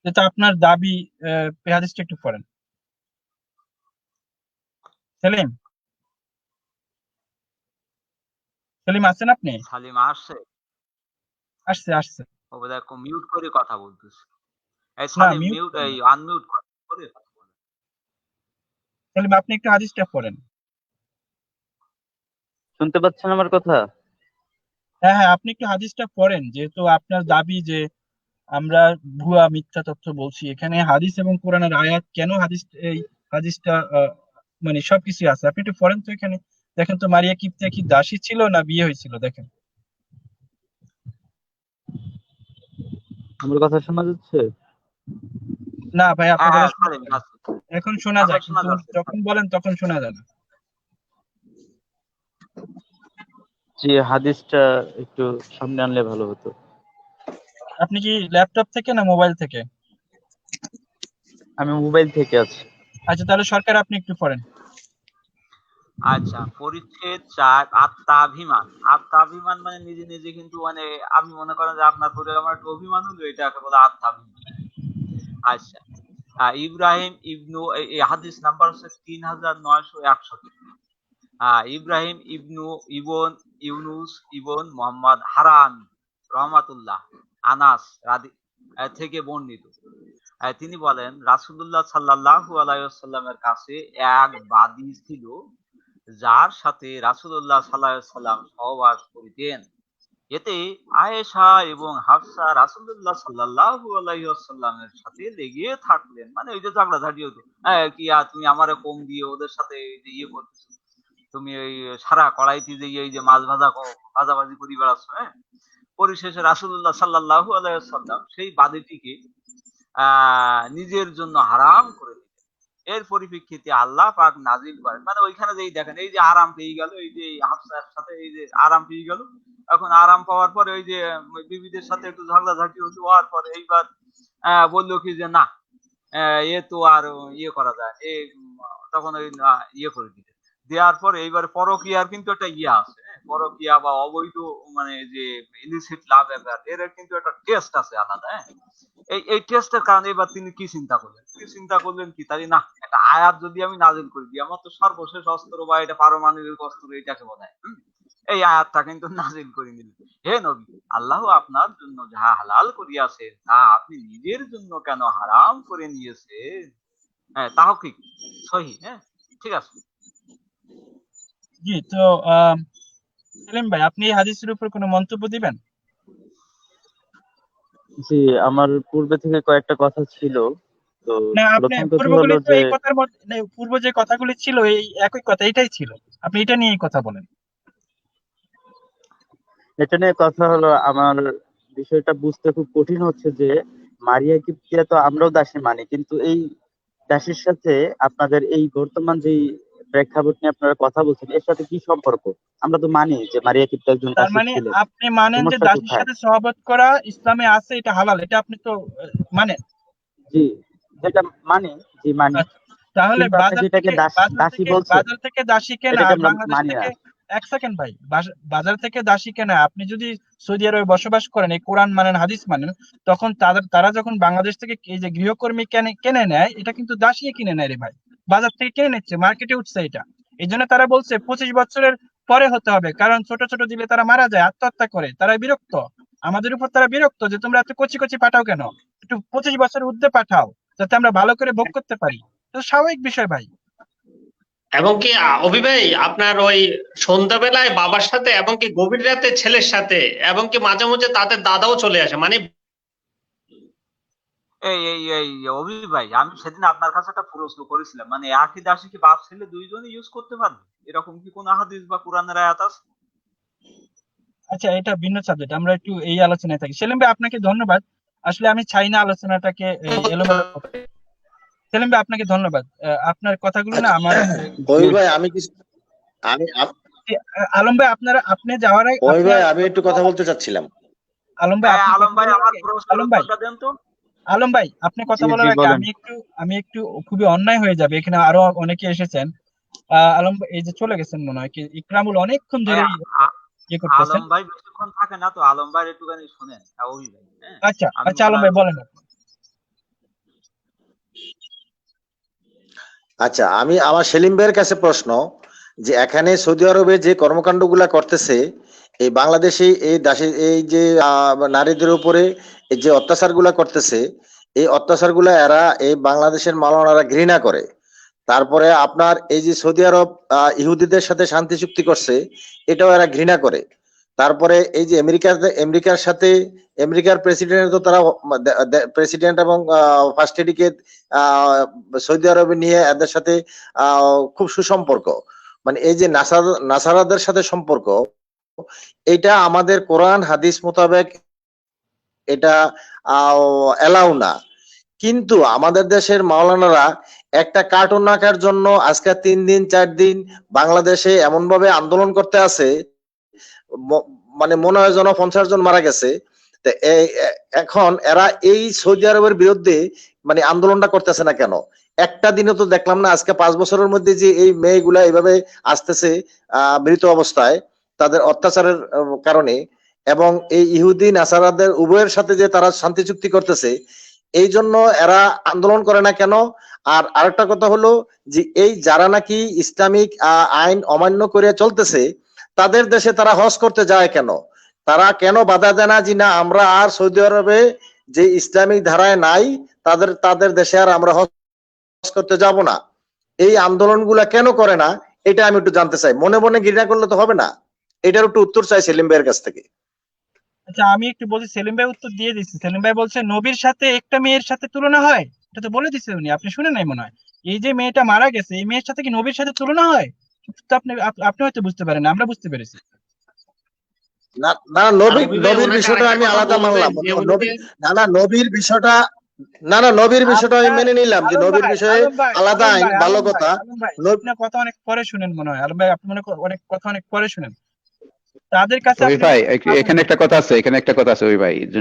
যেটা আপনার দাবি, এই হাদিসটা একটু পড়েন। সেলিম, সেলিম আছেন আপনি? সালিম আসছে? আসছে আসছে। ও বোধহয় মিউট করে কথা বলতেছে। এই না সালিম মিউট মিউট, করেন এই না। আনমিউট করে কথা বলে। সেলিম আপনি একটু হাদিসটা পড়েন। শুনতে পাচ্ছেন আমার কথা? হ্যাঁ হ্যাঁ, আপনি একটু হাদিসটা পড়েন, যেহেতু আপনার দাবি যে আমরা ভুয়া মিথ্যা তথ্য বলছি, এখানে হাদিস এবং কোরআনের আয়াত কেন এই হাদিসটা মানে সবকিছু আছে, আপনি একটু পড়েন তো। এখানে দেখেন তো মারিয়া কিপ্তিয়া কি দাসী ছিল না বিয়ে হয়েছিল, দেখেন। আমার কথা শোনা যাচ্ছে? না ভাই, আপনার হ্যাঁ, কথা হ্যাঁ, শোনা সালিম যায় না। যাচ্ছে, এখন শোনা এখন যায়, শোনা কিন্তু যাচ্ছে। যখন বলেন তখন শোনা যায় না। যে হাদিসটা একটু সামনে আনলে ভালো হতো। আপনি কি ল্যাপটপ থেকে না মোবাইল থেকে? আমি মোবাইল থেকে আছি। আচ্ছা, তাহলে সরকার আপনি একটু পড়েন। আচ্ছা, পরিচ্ছেদ 4, আত্মাভিমান। আত্মাভিমান মানে নিজে নিজে, কিন্তু মানে আমি মনে করেন যে আপনার পরে আমার একটু অভিমান হলো, এটাকে বলে আত্মাভিমান। আচ্ছা, ইব্রাহিম ইবনু, এই হাদিস নাম্বার হচ্ছে 3961। ইব্রাহিম ইবন ইউনুস ইবন মোহাম্মদ হারান রহমাতুল্লাহ আনাস থেকে বর্ণিত। তিনি বলেন রাসূলুল্লাহ সাল্লাল্লাহু আলাইহি ওয়াসাল্লামের কাছে এক বাদী ছিল, যার সাথে রাসূলুল্লাহ সাল্লাল্লাহু আলাইহি ওয়াসাল্লাম সহবাস করিতেন। এতে আয়েশা এবং হাফসা রাসূলুল্লাহ সাল্লাল্লাহু আলাইহি ওয়াসাল্লামের সাথে লেগে থাকলেন। মানে ওই যে ঝগড়াঝাটি হতো, কি তুমি আমারে কম দিয়ে ওদের সাথে এই যে করতেছো, তুমি ওই সারা কড়াইতে যে এই যে মাছ ভাজাভাজি করে বেড়াচ্ছ। হ্যাঁ, পরিশেষে রাসূলুল্লাহ সাল্লাল্লাহু আলাইহি ওয়াসাল্লাম সেই বাদীটিকে নিজের জন্য হারাম করে দিলেন। এর পরিপ্রেক্ষিতে আল্লাহ পাক নাজিল করেন, মানে ওইখানে যেই দেখেন এই যে আরাম পেয়ে গেল, এই যে হাফসার সাথে এই যে আরাম পেয়ে গেল, এখন আরাম পাওয়ার পরে ওই যে বিবিদের সাথে একটু ঝগড়াঝাটি হওয়ার পরে এইবার বললো কি যে না, এ তো আর করা যায়, তখন ওই করে দিতে দেওয়ার পরে এইবার পরকীয়ার কিন্তু একটা আছে, পরকীয়া বা অবৈধ মানে যে ইলিসিট লাভ অ্যাফেয়ার, এর কিন্তু একটা টেস্ট আছে আলাদা। এই টেস্টের কারণে এবার তিনি কি চিন্তা করলেন কি তাই না, একটা আয়াত যদি আমি নাজিল করে দিই, আমার তো সর্বশেষ অস্ত্র বা এটা পারমাণবিক অস্ত্র এটাকে বলা হয়, এই আয়াতটা কিন্তু নাযিল করে দিলেন, হে নবী, আল্লাহ আপনার জন্য যাহা হালাল করিয়াছেন তা আপনি নিজের জন্য কেন হারাম করে নিয়েছেন। হ্যাঁ, তাহকিক সহি। হ্যাঁ, ঠিক আছে। জি, তো সেলিম ভাই, আপনি এই হাদিসের উপর কোনো মন্তব্য দিবেন? জি, আমার পূর্বে থেকে কয়েকটা কথা ছিল। তো না, আপনি প্রথম কথা পূর্বগুলি হলো তো যে এই কথার মধ্যে, না, পূর্ব যে কথাগুলি ছিল এই একই কথা, এটাই ছিল। আপনি এটা নিয়েই কথা বলেন। এটা নিয়ে কথা হলো, আমার বিষয়টা বুঝতে খুব কঠিন হচ্ছে যে মারিয়া কিপ্টিয়া তো আমরাও দাসী মানি, কিন্তু এই দাসীর সাথে আপনাদের এই বর্তমান যেই প্রেক্ষাপট নিয়ে আপনারা কথা বলছেন এর সাথে কি সম্পর্ক? আমরা তো মানি যে মারিয়া কিপ্টিয়া একজন তার দাসী মানে ছিলেন। আপনি মানেন যে সমস্যা দাসীর কোথায়? সাথে সহবত করা ইসলামে আছে, এটা হালাল, এটা আপনি তো মানেন। জি, যেটা মানি, জি মানি, আচ্ছা, তাহলে কিন্তু আপনি যেটাকে দাসী বলছেন বাজার থেকে দাসী কেনা এটাকে আর আমরা বাংলাদেশ মানি না। থেকে, এক সেকেন্ড ভাই, বাজার থেকে দাসী কেনা, আপনি যদি সৌদি আরবে বসবাস করেন, এই কোরআন মানেন, হাদিস মানেন, তখন তারা যখন বাংলাদেশ থেকে এই যে গৃহকর্মী কিনে নেয়, এটা কিন্তু দাসী কিনে নেয় রে ভাই, বাজার থেকে কিনে নিচ্ছে, মার্কেটে উঠছে এটা। এই জন্য তারা বলছে 25 বছরের পরে হতে হবে, কারণ ছোট ছোট দিলে তারা মারা যায়, আত্মহত্যা করে, তারা বিরক্ত, আমাদের উপর তারা বিরক্ত যে তোমরা এত কচি কচি পাঠাও কেন, একটু 25 বছরের ঊর্ধ্বে পাঠাও, যাতে আমরা ভালো করে ভোগ করতে পারি। তো স্বাভাবিক বিষয় ভাই। এবং কি অভি ভাই, আপনার ওই সন্ধ্যাবেলায় বাবার সাথে এবং কি গভীর রাতে ছেলের সাথে এবং কি মাঝে মাঝে তাদের দাদাও চলে আসে, মানে এই এই এই অভি ভাই, আমি সেদিন আপনার কাছে একটা প্রশ্ন করেছিলাম, মানে একই দাসী কি বাপ ছেলে দুইজনই ইউজ করতে পারবে? এরকম কি কোন হাদিস বা কোরআনের আয়াত আছে? আচ্ছা, এটা ভিন্ন সাবজেক্ট, আমরা একটু এই আলোচনায় থাকি। সেলিম ভাই, আপনাকে ধন্যবাদ। আসলে আমি চাই না আলোচনাটাকে এলোমেলো করতে। সেলিম ভাই, আপনাকে ধন্যবাদ। আপনার কথাগুলো না আমার ওই ভাই আমি কিছু আমি আপ- আলম ভাই, আপনি যাওয়ার আগে ওই ভাই আমি একটু কথা বলতে চাচ্ছিলাম। আলম ভাই, আপনি আলম কথা ভাই, বলার আমার আগে, প্রশ্নের আলম ভাই, উত্তরটা দেন তো। আলম ভাই, আপনি কথা জি বলার জি আগে বলেন। আমি একটু খুবই অন্যায় হয়ে যাবে, এখানে আরো অনেকে এসেছেন। আলম ভাই এই যে চলে গেছেন মনে হয়, কি ইকরামুল অনেকক্ষণ ধরে ইয়ে করতেছেন। আলম ভাই বেশিক্ষণ থাকে না তো, আলম ভাই একটুখানি শুনেন। অভি ভাই, হ্যাঁ, আচ্ছা আমি আচ্ছা, আলম বলার ভাই বলেন আপনি। আচ্ছা, আমি আমার সেলিম ভাইয়ের কাছে প্রশ্ন, যে এখানে সৌদি আরবে যে কর্মকাণ্ডগুলা করতেছে, এই বাংলাদেশে এই দাসী এই যে নারীদের উপরে এই যে অত্যাচারগুলা করতেছে, এই অত্যাচারগুলা এরা এই বাংলাদেশের মাওলানারা ঘৃণা করে। তারপরে আপনার এই যে সৌদি আরব ইহুদিদের সাথে শান্তি চুক্তি করছে, এটাও এরা ঘৃণা করে। তারপরে এই যে আমেরিকার সাথে আমেরিকার প্রেসিডেন্ট, তো তারা প্রেসিডেন্ট এবং ফার্স্ট লেডিকে সৌদি আরবে নিয়ে এদের সাথে খুব সুসম্পর্ক, মানে এই যে নাসারাদের সাথে সম্পর্ক, এটা আমাদের কোরআন হাদিস মোতাবেক এটা এলাও না। কিন্তু আমাদের দেশের মাওলানারা একটা কার্টুন আঁকার জন্য আজকে 3 দিন 4 দিন বাংলাদেশে এমন ভাবে আন্দোলন করতে আছে, মানে মনে হয় যেন 50 জন মারা গেছে। এখন এরা এই সৌদি আরবের বিরুদ্ধে মানে আন্দোলনটা করতেছে না কেন? একটা দিনও তো দেখলাম না। আজকে 5 বছরের মধ্যে যে এই মেয়েগুলা এইভাবে আসতেছে মৃত অবস্থায় তাদের অত্যাচারের কারণে, এবং এই ইহুদি নাসারাদের উভয়ের সাথে যে তারা শান্তি চুক্তি করতেছে, এই জন্য এরা আন্দোলন করে না কেন? আর আরেকটা কথা হলো যে এই যারা নাকি ইসলামিক আইন অমান্য করে চলতেছে, তাদের দেশে তারা হজ করতে যায় কেন? তারা কেন বাধা দেয় না যে না আমরা আর সৌদি আরবে যে ইসলামিক ধারায় নাই, তাদের দেশে আর আমরা হজ করতে যাব না? এই আন্দোলনগুলা কেন করে না? এটা আমি একটু জানতে চাই। মনে মনে ঘৃণা করলে তো হবে না, এটার একটু উত্তর চাই সেলিম ভাইয়ের কাছ থেকে। আচ্ছা, আমি একটু বলছি, সেলিম ভাই উত্তর দিয়ে দিচ্ছি। সেলিম ভাই বলছে নবীর সাথে একটা মেয়ের সাথে তুলনা হয়, এটা তো বলে দিচ্ছে উনি, আপনি শুনে নাই মনে হয়। এই যে মেয়েটা মারা গেছে, এই মেয়ের সাথে কি নবীর সাথে তুলনা হয়? তো আপনি হয়তো বুঝতে পারেন না, আমরা বুঝতে পেরেছি। না না, নবীর বিষয়টা আমি আলাদা মানলাম। নবীর বিষয়টা নবীর বিষয়টা আমি মেনে নিলাম যে নবীর বিষয়ে আলাদা আইন, ভালো কথা। আপনার কথা অনেক পরে শুনেন মনে হয় আলম ভাই, আপনি মনে করেন অনেক কথা অনেক পরে শুনেন তাদের কাছে। ওই ভাই এখানে একটা কথা আছে ওই ভাই, যে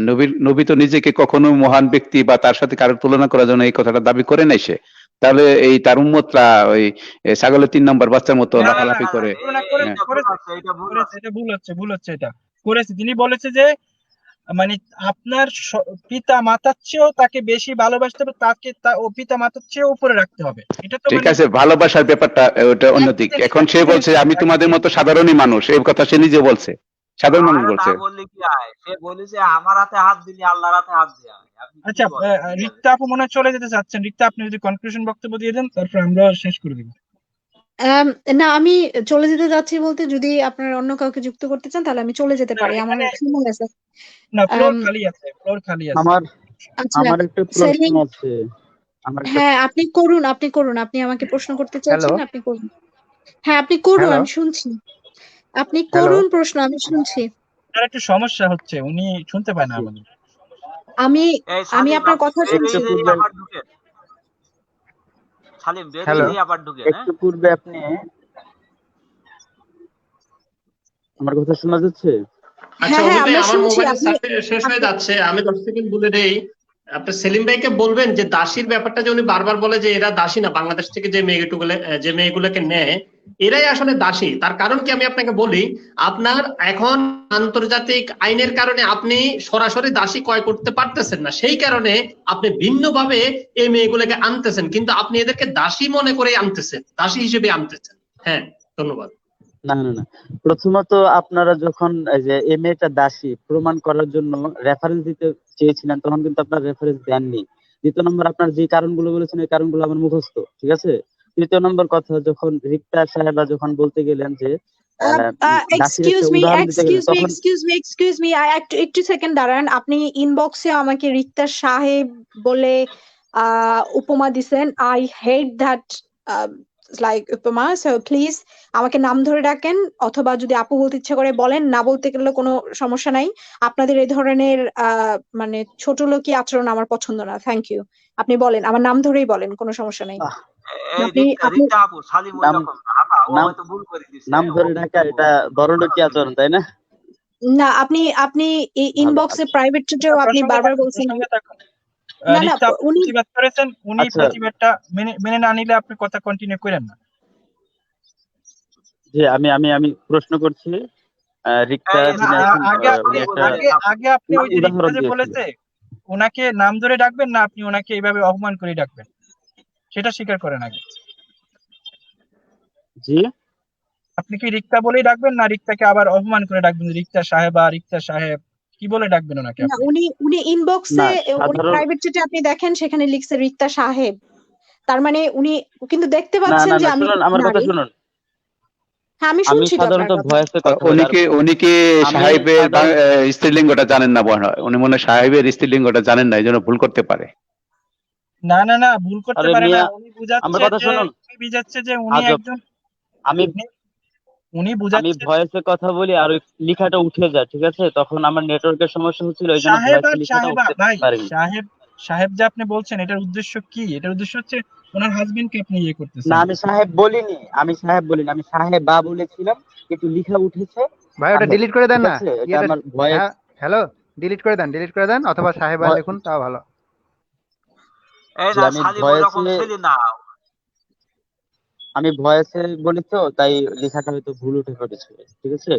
নবী তো নিজেকে কখনো মহান ব্যক্তি বা তার সাথে কারোর তুলনা করার জন্য এই কথাটা দাবি করে নাই সে। তাহলে এই তার উম্মতরা ওই ছাগলের 3 নম্বর বাচ্চার মতো লাফালাফি করে। এটা ভুল হচ্ছে, এটা করেছে। তিনি বলেছে যে মানে আপনার পিতা মাতার চেয়েও তাকে বেশি ভালোবাসতে হবে, তাকে ও পিতা মাতার চেয়েও উপরে রাখতে হবে, এটা তো ঠিক মানে আছে, ভালোবাসার ব্যাপারটা ওটা অন্যদিক। এখন সে বলছে আমি তোমাদের মতো সাধারণই মানুষ, এই কথা সে নিজে বলছে, সাধারণ মানুষ আরে তা বলছে। বললে কি হয়, সে বলেছে আমার হাতে হাত দিলে আল্লাহর হাতে হাত দেওয়া হয়। আপনি কি আচ্ছা, বলেন? রিক্তা আপু মনে হয় চলে যেতে চাচ্ছেন। রিক্তা, আপনি যদি কনক্লুশন বক্তব্য দিয়ে দেন, তারপর আমরা শেষ করে দিব। না, আমি চলে যেতে যাচ্ছি বলতে, যদি আপনারা অন্য কাউকে যুক্ত করতে চান তাহলে আমি চলে যেতে না, পারি, আমার এখানে সময় আছে। না, ফ্লোর আম, খালি আছে, ফ্লোর খালি আছে। আমার আচ্ছা, আমার একটা প্রশ্ন সেলিম, আছে। আমার একটা হ্যাঁ আপনি করুন, আপনি আমাকে প্রশ্ন করতে হ্যালো চাইছেন, আপনি করুন। হ্যাঁ আপনি করুন, হ্যালো আমি শুনছি। আপনি হ্যালো করুন প্রশ্ন, আমি শুনছি। তার একটু সমস্যা হচ্ছে, উনি শুনতে পায় না আমাদের। আমি এই আমি সালিম, আপনার আপনি কথা শুনছি। একটু বেরিয়ে পূর্বে আবার ঢুকেন। সালিম, বেরিয়ে হ্যালো আবার ঢুকেন। হ্যাঁ, একটু পূর্বে আপনি, আমার কথা শোনা যাচ্ছে? আচ্ছা হ্যাঁ হ্যাঁ, অভি ভাই, আমরা আমার শুনছি। মোবাইলের আপনি চার্জ শেষ হয়ে আপনি যাচ্ছে, আমি 10 সেকেন্ড বলে দেই। আপনি সেলিম ভাইকে বলবেন যে দাসীর ব্যাপারটা যে উনি বারবার বলে যে এরা দাসী না, বাংলাদেশ থেকে যে মেয়েগুলোকে নেয় এরাই আসলে দাসী। তার কারণ কি আমি আপনাকে বলি, আপনার এখন আন্তর্জাতিক আইনের কারণে আপনি সরাসরি দাসী ক্রয় করতে পারতেছেন না, সেই কারণে আপনি ভিন্নভাবে এই মেয়েগুলোকে আনতেছেন, কিন্তু আপনি এদেরকে দাসী মনে করে আনতেছেন, দাসী হিসেবে আনতেছেন। হ্যাঁ, ধন্যবাদ। না না না, প্রথমত আপনারা যখন এই যে এই মেয়েটা দাসী প্রমাণ করার জন্য রেফারেন্স দিতে চেয়েছিলেন, তখন কিন্তু আপনার রেফারেন্স দেননি। দ্বিতীয় নম্বর, আপনার যে কারণগুলো বলেছেন এই কারণগুলো আমার মুখস্থ, ঠিক আছে। তৃতীয় নম্বর কথা, যখন রিক্তা সাহেবা যখন বলতে গেলেন যে দাসীর একটা উদাহরণ দিতে গেলেন, তখন এক্সকিউজ মি, একটু সেকেন্ড দাঁড়ান। আপনি ইনবক্সে আমাকে রিক্তা সাহেব বলে উপমা দিছেন। আই হেট দ্যাট লাইক উপমা, সো প্লিজ আমাকে নাম ধরে ডাকেন, অথবা যদি আপু বলতে ইচ্ছা করে বলেন, না বলতে গেলে কোনো সমস্যা নাই। আপনাদের এই ধরনের মানে ছোট লোকি আচরণ আমার পছন্দ না, থ্যাংক ইউ। আপনি বলেন, আমার নাম ধরেই বলেন, কোনো সমস্যা নাই। আহ, এই আপনি রিক্তা আপনি রিক্তা আপু, সালিম ওই নাম রকম না। আপা, ও নাম হয়তো ভুল করে দিছে। নাম ও ধরে ডাকা কিন্তু এটা বড় লোকি আচরণ, তাই না? না, আপনি ভালো, ইনবক্সে আচ্ছা প্রাইভেট চ্যাটেও আপনি প্রসঙ্গে বারবার থাকুন, বলছেন। প্রসঙ্গে থাকুন। না না, রিক্তা আপু উনি প্রতিবাদ করেছেন, উনি আচ্ছা। প্রতিবাদটা মেনে না নিলে আপনি কথা কন্টিনিউ করেন না। জি, আমি আমি আমি প্রশ্ন করছি। রিক্তা এই না, যিনি সালিম, আছেন, আগে আপনি উনি সালিম একটা বলছে আগে আপনি ওই যে রিক্তা উদাহরণ যে দিয়েছিল। বলেছে ওনাকে নাম ধরে ডাকবেন, না আপনি ওনাকে এইভাবে অপমান করে ডাকবেন, সেটা স্বীকার করেন আগে। জি, আপনি কি রিক্তা বলেই ডাকবেন, না রিক্তাকে আবার অপমান করে ডাকবেন, রিক্তা সাহেবা, রিক্তা সাহেব, কি বলে ডাকবেন ওনাকে না, আপনি? উনি ইনবক্সে, না উনি সাধারণ, প্রাইভেট চ্যাটে আপনি দেখেন, সেখানে লিখছে রিক্তা সাহেব। তার মানে উনি কিন্তু দেখতে না পাচ্ছেন না যে না, আমি শুনুন আমার কথা নারী। শুনুন। হ্যাঁ, আমি আমি শুনছি তো আপনার সাধারণত কথা। ভয়েসে কথা বলি, আর উনি কি আমি সাহেবের সাধারণ, স্ত্রীলিঙ্গটা জানেন না মনে হয়, উনি মনে হয় সাহেবের স্ত্রীলিঙ্গটা জানেন না, এই জন্য ভুল করতে পারে। না না না, ভুল করতে আরে পারে না। মিয়া, উনি আমার বুঝাচ্ছে কথা যে শুনুন। উনি আজব, একজন, আমি উনি উনি আমি বুঝাচ্ছে ভয়েসে কথা বলি আর ওই লেখাটা উঠে যায়, ঠিক আছে। তখন আমার নেটওয়ার্কের সমস্যা হচ্ছিল, ওই জন্য সাহেব ভয়েসে আর লেখাটা সাহেবা। উঠতে ভাই, পারিনি। সাহেব সাহেব যে আপনি বলছেন, এটার উদ্দেশ্য কি? এটার উদ্দেশ্য হচ্ছে ওনার হাজবেন্ডকে আপনি ইয়ে না, করতেছেন। আমি সাহেব বলিনি, আমি সাহেবা বলেছিলাম, কিন্তু লেখা উঠেছে ভাই, ওটা সাহেব, ডিলিট করে দেন ঠিক না, আছে। এটা ইয়েটা। আমার ভয়েস, হ্যাঁ, হ্যালো, ডিলিট করে দেন, অথবা সাহেবা লিখুন, তাও ভালো। এই যে না, আমি সালিম ওই রকম ভয়েসে ছেলে না। বলি তো, তাই লেখাটা হয়তো ভুল উঠে পড়েছে, ঠিক আছে।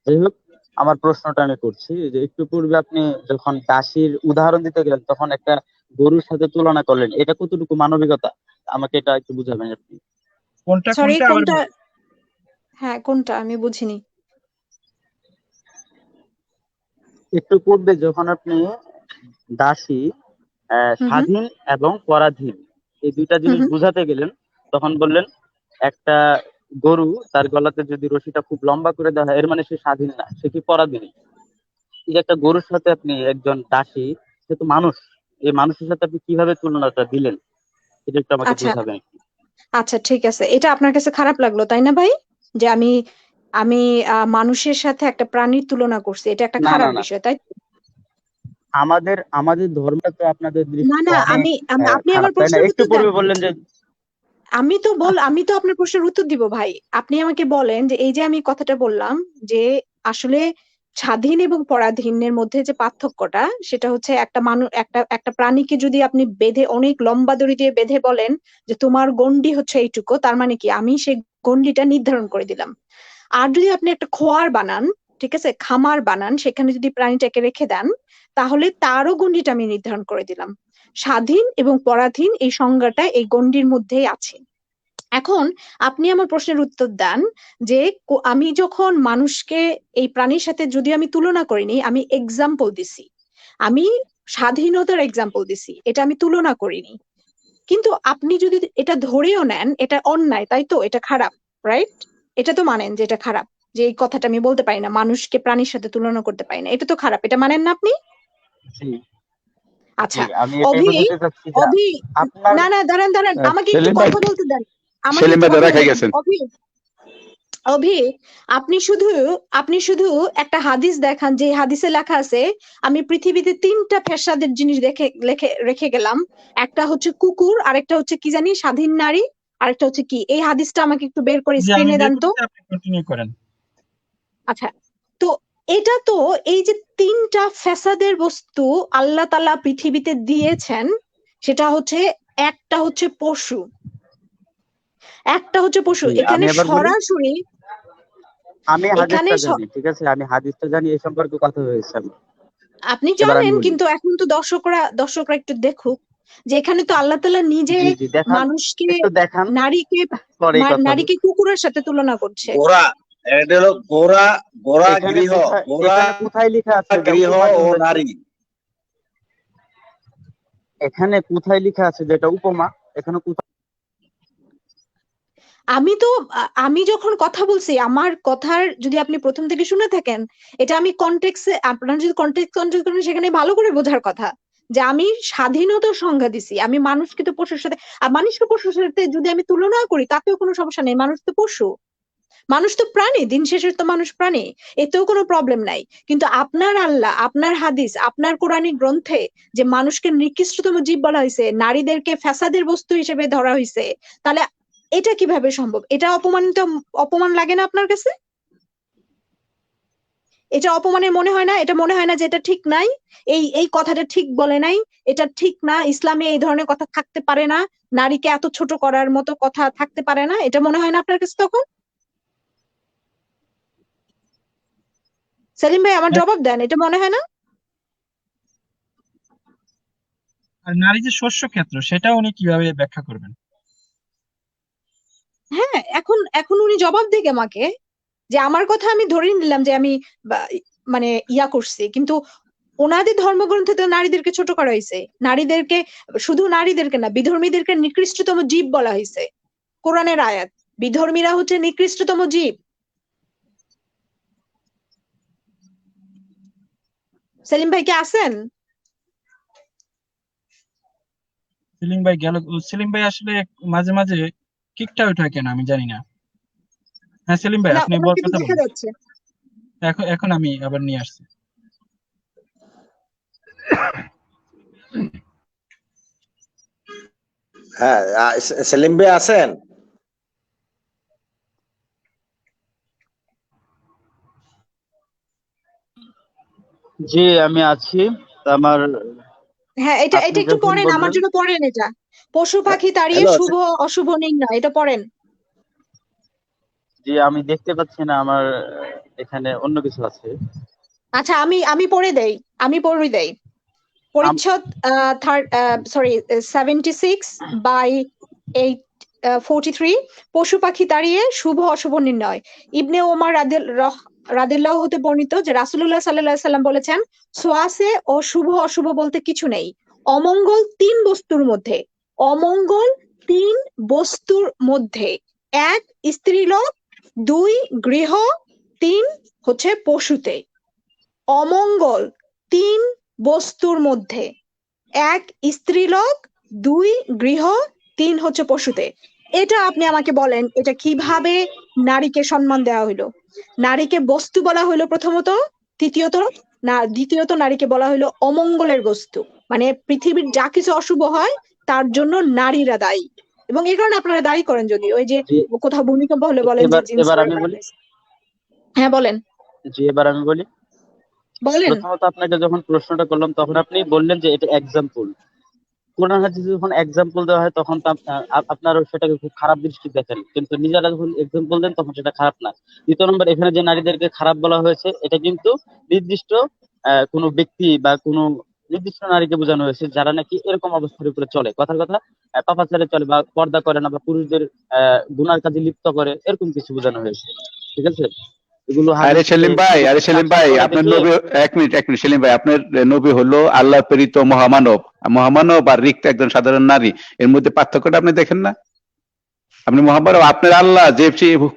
যাই হোক, আমার প্রশ্নটা আমি করছি যে একটু পূর্বে আপনি যখন দাসীর উদাহরণ দিতে গেলেন, তখন একটা গরুর সাথে তুলনা করলেন, এটা কতটুকু মানবিকতা? আমাকে এটা একটু বুঝাবেন আপনি। কোনটা সরি, কোনটা আবার কোনটা? বলুন। হ্যাঁ, কোনটা আমি বুঝিনি। একটু পূর্বে যখন আপনি দাসী, হুম হুম স্বাধীন এবং পরাধীন, এই দুইটা হুম জিনিস হুম। বুঝাতে গেলেন, তখন বললেন একটা গরু, তার গলাতে যদি রশিটা খুব লম্বা করে দেওয়া হয়, এর মানে সে স্বাধীন না, সে কি পরাধীন? এই যে একটা গরুর সাথে আপনি একজন দাসী, সে তো মানুষ, এই মানুষের সাথে আপনি কিভাবে তুলনাটা দিলেন, এটা একটু আমাকে আচ্ছা বোঝাবেন। আচ্ছা, ঠিক আছে। এটা আপনার কাছে খারাপ লাগলো, তাই না ভাই? যে আমি আমি মানুষের সাথে একটা প্রাণীর তুলনা করছি, এটা একটা না না খারাপ না, বিষয়, তাই তো? আমাদের আমাদের ধর্ম তো আপনাদের না দৃষ্টিতে না, অনেক আপনি খারাপ, আমার তাই না? প্রশ্নের একটু উত্তর দেন। পূর্বে বললেন যে আমি তো আপনার প্রশ্নের উত্তর দিব ভাই। আপনি আমাকে বলেন যে এই যে আমি কথাটা বললাম, যে আসলে স্বাধীন এবং পরাধীনের মধ্যে যে পার্থক্যটা, সেটা হচ্ছে একটা মানুষ, একটা প্রাণীকে যদি আপনি বেঁধে, অনেক লম্বা দড়ি দিয়ে বেঁধে বলেন যে তোমার গণ্ডি হচ্ছে এইটুকু, তার মানে কি আমি সেই গণ্ডিটা নির্ধারণ করে দিলাম। আর যদি আপনি একটা খোয়ার বানান, ঠিক আছে, খামার বানান, সেখানে যদি প্রাণীটাকে রেখে দেন, তাহলে তারও গণ্ডিটা আমি নির্ধারণ করে দিলাম। স্বাধীন এবং পরাধীন এই সংজ্ঞাটা এই গণ্ডির মধ্যেই আছে। এখন আপনি আমার প্রশ্নের উত্তর দেন যে আমি যখন মানুষকে এই প্রাণীর সাথে যদি আমি তুলনা করিনি, আমি এক্সাম্পল দিছি, আমি স্বাধীনতার এক্সাম্পল দিছি, এটা আমি তুলনা করিনি। কিন্তু আপনি যদি এটা ধরেও নেন এটা অন্যায়, তাই তো, এটা খারাপ, রাইট? এটা তো মানেন যে এটা খারাপ, যে এই কথাটা আমি বলতে পারি না, মানুষকে প্রাণীর সাথে তুলনা করতে পারি না, এটা তো খারাপ, এটা মানেন না আপনি? জি আচ্ছা, জি, আমি এটাই অভি বুঝতে চাচ্ছি যে অভি আপনার না না, দাঁড়ান দাঁড়ান, আমাকে একটু সেলিম ভাই, কথা বলতে দেন, আমাকে সেলিম একটু ভাই ধরা কথা খাই বলতে গেছেন। দেন। অভি অভি আপনি শুধু একটা হাদিস দেখান, যে হাদিসে লেখা আছে আমি পৃথিবীতে 3টা ফ্যাসাদের জিনিস রেখে গেলাম, একটা হচ্ছে কুকুর, আরেকটা হচ্ছে কি জানি স্বাধীন নারী, আরেকটা হচ্ছে কি, এই হাদিসটা আমাকে একটু বের করে যে আমি স্ক্রিনে বের দেন তো। করতেছি, আপনি কন্টিনিউ করেন। আচ্ছা, তো এটা তো এই যে 3টা ফ্যাসাদের বস্তু আল্লাহ তাআলা পৃথিবীতে দিয়েছেন, সেটা হচ্ছে একটা হচ্ছে পশু, একটা হচ্ছে পশু, জি, এখানে আমি এবার বলি, সরাসরি আমি এখানে হাদিসটা জানি, ঠিক আছে, আমি হাদিসটা জানি, এই সম্পর্কে কথা হয়েছে। আপনি এবার আমি জানেন, বলি। কিন্তু এখন তো দর্শকরা একটু দেখুক যে এখানে তো আল্লাহ তাআলা নিজে জি জি, দেখান, মানুষকে, একটু দেখান, নারীকে পরে কথা হবে। নারীকে কুকুরের সাথে তুলনা করছে। গোরা, এটা হলো গোরা, গোরা এখানে গৃহ, কোথায়, গোরা এখানে কোথায় লেখা আছে এটা গৃহ উপমা ও দিন দেখি? নারী। এখানে কোথায় লেখা আছে যেটা উপমা? এখানে কোথায়? আমি যখন কথা বলছি, আমার কথার যদি আপনি প্রথম থেকে শুনে থাকেন, এটা আমি কনটেক্সে, আপনারা যদি কনটেক্সট করেন সেখানে ভালো করে বোঝার কথা যে আমি স্বাধীনতার সংজ্ঞা দিছি। আমি মানুষকে তো পশুর সাথে, আর মানুষকে পশুর সাথে যদি আমি তুলনা করি তাতেও কোনো সমস্যা নেই, মানুষ তো পশু, মানুষ তো প্রাণী, দিন শেষে তো মানুষ প্রাণী, এতেও কোনো প্রবলেম নাই। কিন্তু আপনার আল্লাহ, আপনার হাদিস, আপনার কোরআনিক গ্রন্থে যে মানুষকে নিকৃষ্টতম জীব বলা হয়েছে, নারীদেরকে ফ্যাসাদের বস্তু হিসেবে ধরা হয়েছে, তাহলে এটা কিভাবে সম্ভব? এটা অপমান লাগে না আপনার কাছে? এটা অপমানের মনে হয় না? এটা মনে হয় না যে এটা ঠিক নাই, এই কথাটা ঠিক বলে নাই, এটা ঠিক না, ইসলামে এই ধরনের কথা থাকতে পারে না, নারীকে এত ছোট করার মতো কথা থাকতে পারে না, এটা মনে হয় না আপনার কাছে তখন? সেলিম ভাই, আমার জবাব দেন, এটা মনে হয় না? আর নারী যে শস্য ক্ষেত্র, সেটা উনি কিভাবে ব্যাখ্যা করবেন? হ্যাঁ, এখন উনি জবাব দিক আমাকে, যে আমার কথা আমি ধরে নিলাম যে আমি মানে ইয়া করছি, কিন্তু ওনাদের ধর্মগ্রন্থে তো নারীদেরকে ছোট করা হয়েছে, নারীদেরকে, শুধু নারীদেরকে না, বিধর্মীদেরকে নিকৃষ্টতম জীব বলা হয়েছে। কোরআনের আয়াত, বিধর্মীরা হচ্ছে নিকৃষ্টতম জীব। সেলিম ভাই কি আছেন? সেলিম ভাই গেল। সেলিম ভাই আসলে মাঝে মাঝে কিকটা ওঠে কেন আমি জানি না। হ্যাঁ সেলিম ভাই, না, আপনি ওনাকে তো কথা দেখা বলুন। যাচ্ছে। এখন আমি আবার নিয়ে আসছি। হ্যাঁ, সেলিম ভাই আছেন? জি, আমি আছি। আমার, হ্যাঁ, এটা আপনি একটু যখন পড়েন, আমার বললেন, জন্য পড়েন এটা, পশু পাখি তাড়িয়ে হ্যালো, শুভ অশুভ নির্ণয়, এটা পড়েন। জি আমি দেখতে পাচ্ছি না, আমার এখানে অন্য কিছু আছে। আচ্ছা, আমি পড়ে দেই। পরিচ্ছদ 76/43, পশু পাখি তাড়িয়ে শুভ অশুভ নির্ণয়। ইবনে ওমর রাদিয়াল্লাহু হতে বর্ণিত যে রাসূলুল্লাহ সাল্লাল্লাহু আলাইহি সাল্লাম বলেছেন, সোয়াসে ও শুভ অশুভ বলতে কিছু নেই। অমঙ্গল 3 বস্তুর মধ্যে, অমঙ্গল 3 বস্তুর মধ্যে, 1 স্ত্রীলোক, 2 গৃহ, 3 হচ্ছে পশুতে। অমঙ্গল 3 বস্তুর মধ্যে, 1 স্ত্রীলোক, 2 গৃহ, 3 হচ্ছে পশুতে। এটা আপনি আমাকে বলেন, এটা কিভাবে নারীকে সম্মান দেওয়া হইলো? নারীকে বস্তু বলা হইলো প্রথমত, দ্বিতীয়ত নারীকে বলা হইলো অমঙ্গলের বস্তু, মানে পৃথিবীর যা কিছু অশুভ হয় তার জন্য নারীরা দায়ী। এবং এই কারণে আপনারা দায়ী করেন, যদি ওই যে জি, কোথাও ভূমিকম্প হলে বলেন যে জিন্স এবার পরে আমি বলি। বাংলাদেশ। হ্যাঁ বলেন জি, এবার আমি বলি। বলেন। প্রথমত আপনাকে যখন প্রশ্নটা করলাম তখন আপনি বললেন যে এটা এক্সাম্পল। কোরআন হাদিসে যখন এক্সাম্পল দেওয়া হয় তখন তো আপনারা সেটাকে খুব খারাপ দৃষ্টি দেখেন, কিন্তু নিজেরা যখন এক্সাম্পল দেন তখন সেটা খারাপ না। দ্বিতীয় নম্বর, এখানে যে নারীদেরকে খারাপ বলা হয়েছে এটা কিন্তু নির্দিষ্ট কোনো ব্যক্তি বা কোনো নির্দিষ্ট নারীকে বোঝানো হয়েছে যারা নাকি এরকম অবস্থার উপরে চলে, কথার কথা পাপাচারে চলে বা পর্দা করে না বা পুরুষদের গুনার কাজে লিপ্ত করে, এরকম কিছু বোঝানো হয়েছে। ঠিক আছে, এগুলো আরে হাদিস সেলিম ভাই, আরে সেলিম ভাই, করে আপনার দেখে নবী, এক মিনিট সেলিম ভাই, আপনার নবী হলো আল্লাহ প্রেরিত মহামানব। মহামানব আর রিক্ত একজন সাধারণ নারী, এর মধ্যে পার্থক্যটা আপনি দেখেন না? আপনি মহামানব, আপনার আল্লাহ যে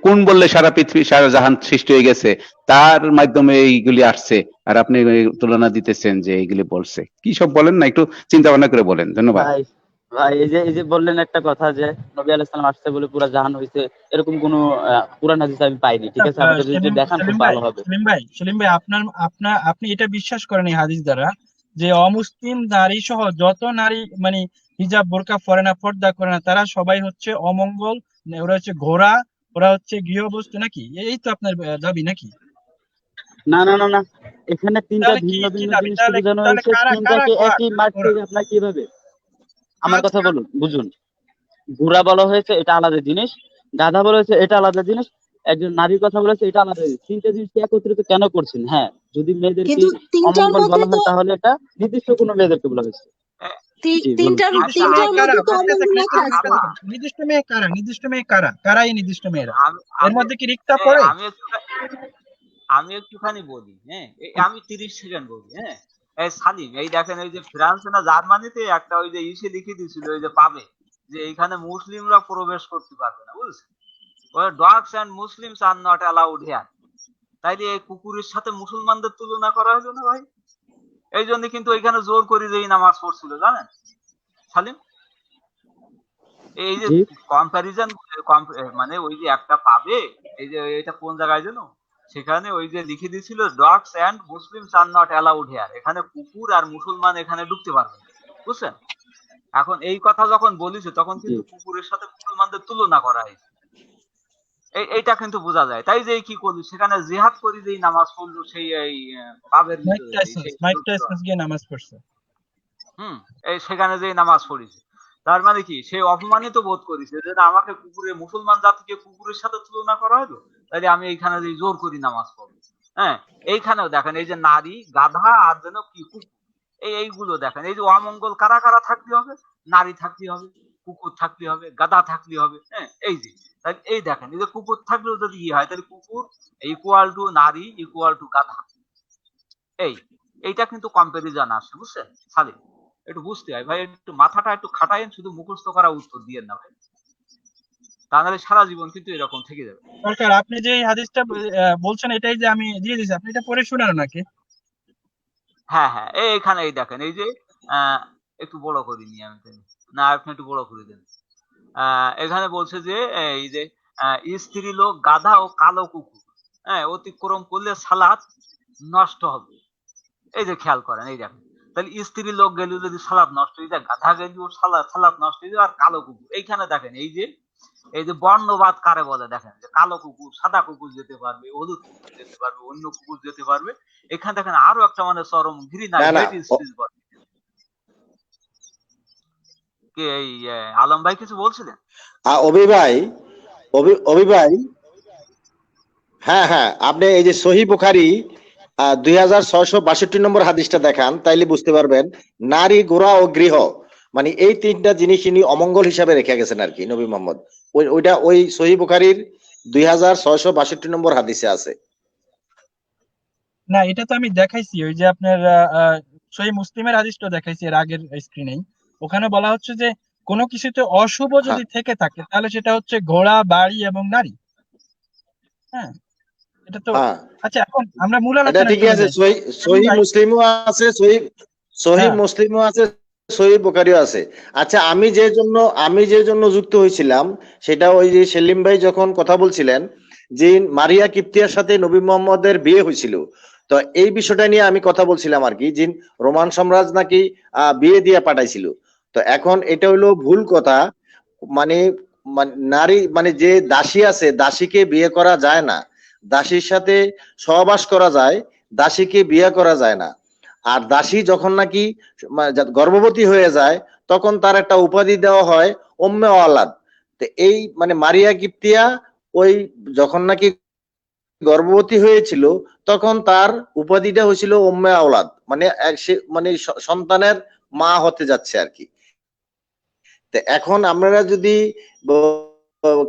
কোন বললে সারা পৃথিবী সারা জাহান সৃষ্টি হয়ে গেছে, তার মাধ্যমে এইগুলি আসছে, আর আপনি এই তুলনা দিতেছেন যে এইগুলি বলছে। কি সব বলেন না, একটু চিন্তা ভাবনা করে বলেন। ধন্যবাদ। ভাই ভাই এই যে বললেন একটা কথা যে নবী আলাইহিস সালাম আসছে বলে পুরা জাহান হইছে, এরকম কোনো কোরআন হাদিস আমি পাইনি। ঠিক আছে, আমাকে যদি দেখান খুব ভালো হবে। সেলিম ভাই, আপনি এটা বিশ্বাস করেন এই হাদিস দ্বারা যে অমুসলিম নারী সহ যত নারী মানে হিজাব বোরকা পরে না, পর্দা করে না, তারা সবাই হচ্ছে অমঙ্গল, ওরা হচ্ছে ঘোড়া, ওরা হচ্ছে গৃহবস্তু, নাকি? এই তো আপনার দাবি নাকি? না না না না, এখানে তিনটা তাহলে ভিন্ন ভিন্ন দাবি? জিনিস তাহলে বোঝানো তাহলে হয়েছে, কারা কারা তিনটাকে একই মাঠ ঘোড়া? থেকে আপনার কিভাবে? আমার কথা আচ্ছা, বলুন, বুঝুন। ঘোড়া বলা হয়েছে, এটা আলাদা জিনিস। গাধা বলা হয়েছে, এটা আলাদা জিনিস। একজন নারীর কথা বলেছে, এটা আলাদা জিনিস। তিনটা জিনিসকে একত্রিত কেন করছেন? হ্যাঁ, যদি মেয়েদেরকে কিন্তু তিনটার অমঙ্গল মধ্যে বলা তো হয় তাহলে এটা নির্দিষ্ট কোনো মেয়েদেরকে বলা হয়েছে। জি বলুন। তিনটার নির্দিষ্ট আচ্ছা, মেয়ে মধ্যে কারা? তো একটা অমঙ্গল সেকেন্ড, লেখা আছে। নির্দিষ্ট মেয়ে কারা? নির্দিষ্ট মেয়ে কারা? কারা এই নির্দিষ্ট মেয়েরা? আমি এর আমি মধ্যে কি রিক্তা এই পড়ে? আমি একটুখানি বলি, হ্যাঁ, আমি 30 সেকেন্ড বলি, হ্যাঁ। এই সালিম, এই দেখেন, এই যে ফ্রান্স না জার্মানিতে একটা ওই যে ইসে লিখে দিয়েছিল, ওই যে পাবে যে এইখানে মুসলিমরা প্রবেশ করতে পারবে না, বুঝছেন? ওই dogs and Muslims are not allowed here. তাইলে এই কুকুরের সাথে মুসলমানদের তুলনা করা হলো না ভাই? এই জন্য কিন্তু ওইখানে জোর করে যে নামাজ পড়ছিল, জানেন সালিম? এই যে জি কম্পারিজন, মানে ওই যে একটা পাবে, এই যে এটা কোন জায়গায় যেন, সেখানে ওই যে লিখে দিয়েছিল dogs and Muslims are not allowed here, এখানে কুকুর আর মুসলমান এখানে ঢুকতে পারবে না, বুঝছেন? এখন এই কথা যখন বলিছে তখন জি কিন্তু কুকুরের সাথে মুসলমানদের তুলনা করা হয়েছে, এইটা কিন্তু বোঝা যায়। তাই যে কি করলো, সেখানে জিহাদ করি যেই নামাজ পড়লো, সেই এই পাবের ভিতরে মাইক টাইসন গিয়ে নামাজ পড়ছে। এই সেখানে যে নামাজ পড়েছে, তার মানে কি সে অপমানিত বোধ করেছে যে না, আমাকে কুকুরের, মুসলমান জাতিকে কুকুরের সাথে তুলনা করা হলো, তাহলে আমি এইখানে যে জোর করি নামাজ পড়বো। হ্যাঁ, এইখানেও দেখেন, এই যে নারী, গাধা আর যেন কি কুকুর, এইগুলো দেখেন, এই যে অমঙ্গল কারা কারা থাকতে হবে, নারী থাকতে হবে, কুকুর থাকতে হবে, গাধা থাকতে হবে। হ্যাঁ, এই যে তাহলে এই দেখেন, এই যে কুকুর থাকলেও যদি কি হয়, তাহলে কুকুর ইকুয়াল টু নারী ইকুয়াল টু গাধা। এইটা কিন্তু কম্পারিজন আসে, বুঝছেন সালিম? একটু বুঝতে হয় ভাই, একটু মাথাটা একটু খাটায়েন, শুধু মুখস্থ করা উত্তর দিয়েন না ভাই, তা নাহলে সারা জীবন কিন্তু এরকম থেকে যাবে। সরকার, আপনি যে এই হাদিসটা বলছেন, এটাই যে আমি দিয়ে দিয়েছি, আপনি এটা পড়ে শুনান নাকি? হ্যাঁ হ্যাঁ, এইখানে এই দেখেন, এই যে একটু বড় করিনি আমি, না আপনি একটু বড় করে দেন। এখানে বলছে যে এই যে স্ত্রী লোক, গাধা ও কালো কুকুর, হ্যাঁ, অতিক্রম করলে সালাত নষ্ট হবে। এই যে খেয়াল করেন, এই দেখেন, তাহলে স্ত্রী লোক গেলে যদি সালাদ নষ্ট হয়ে যায়, গাধা গেলেও সালাদ নষ্ট হয়ে যায়, আর কালো কুকুর, এইখানে দেখেন, এই যে বর্ণবাদ কারে বলে, দেখেন যে কালো কুকুর, সাদা কুকুর যেতে পারবে, হলুদ কুকুর যেতে পারবে, অন্য কুকুর যেতে পারবে। এখানে দেখেন আরো একটা মানে চরম ঘৃণা, না না হেট স্পিচ বলে। কি এই আলম ভাই কিছু বলছিলেন? অভি ভাই, অভি ভাই, হ্যাঁ হ্যাঁ, আপনি এই যে সহি বুখারী 2662 নম্বর হাদিসটা দেখান, তাইলে বুঝতে পারবেন নারী, ঘোড়া ও গৃহ, মানে এই তিনটা জিনিস ইনি অমঙ্গল হিসাবে রেখে গেছেন আর কি নবী মোহাম্মদ। ওইটা ওই সহি বুখারীর 2662 নম্বর হাদিসে আছে। না, এটা তো আমি দেখাইছি, ওই যে আপনার সহিহ মুসলিমের হাদিসটা দেখাইছি এর আগের স্ক্রিনেই। ওখানে বলা হচ্ছে যে কোনো কিছুতে অশুভ যদি থেকে থাকে তাহলে সেটা হচ্ছে ঘোড়া, বাড়ি এবং নারী। হ্যাঁ, এটা তো আচ্ছা, এখন আমরা মূল এটা আলোচনায় ঠিকই চলে আছে, যাই। সহি মুসলিমও আছে, সহি মুসলিমও আছে, সহি বুখারীও আছে। আচ্ছা, আমি যে জন্য যুক্ত হয়েছিলাম সেটা ওই যে সেলিম ভাই যখন কথা বলছিলেন যে মারিয়া কিপ্তিয়ার সাথে নবী মুহাম্মদের বিয়ে হয়েছিল, তো এই বিষয়টা নিয়ে আমি কথা বলছিলাম আর কি, যে রোমান সাম্রাজ্য নাকি বিয়ে দিয়ে পাঠাইছিল। তো এখন এটা হলো ভুল কথা, মানে নারী মানে যে দাসী আছে, দাসীকে বিয়ে করা যায় না, দাসীর সাথে সহবাস করা যায়, দাসীকে বিয়ে করা যায় না। আর দাসী যখন নাকি গর্ভবতী হয়ে যায় তখন তার একটা উপাধি দেওয়া হয় উম্মে ওয়ালাদ। তো এই মানে মারিয়া কিপ্তিয়া ওই যখন নাকি গর্ভবতী হয়েছিল তখন তার উপাধিটা হয়েছিল উম্মে আওলাদ, মানে মানে সন্তানের মা হতে যাচ্ছে আর কি। তো এখন আমরা যদি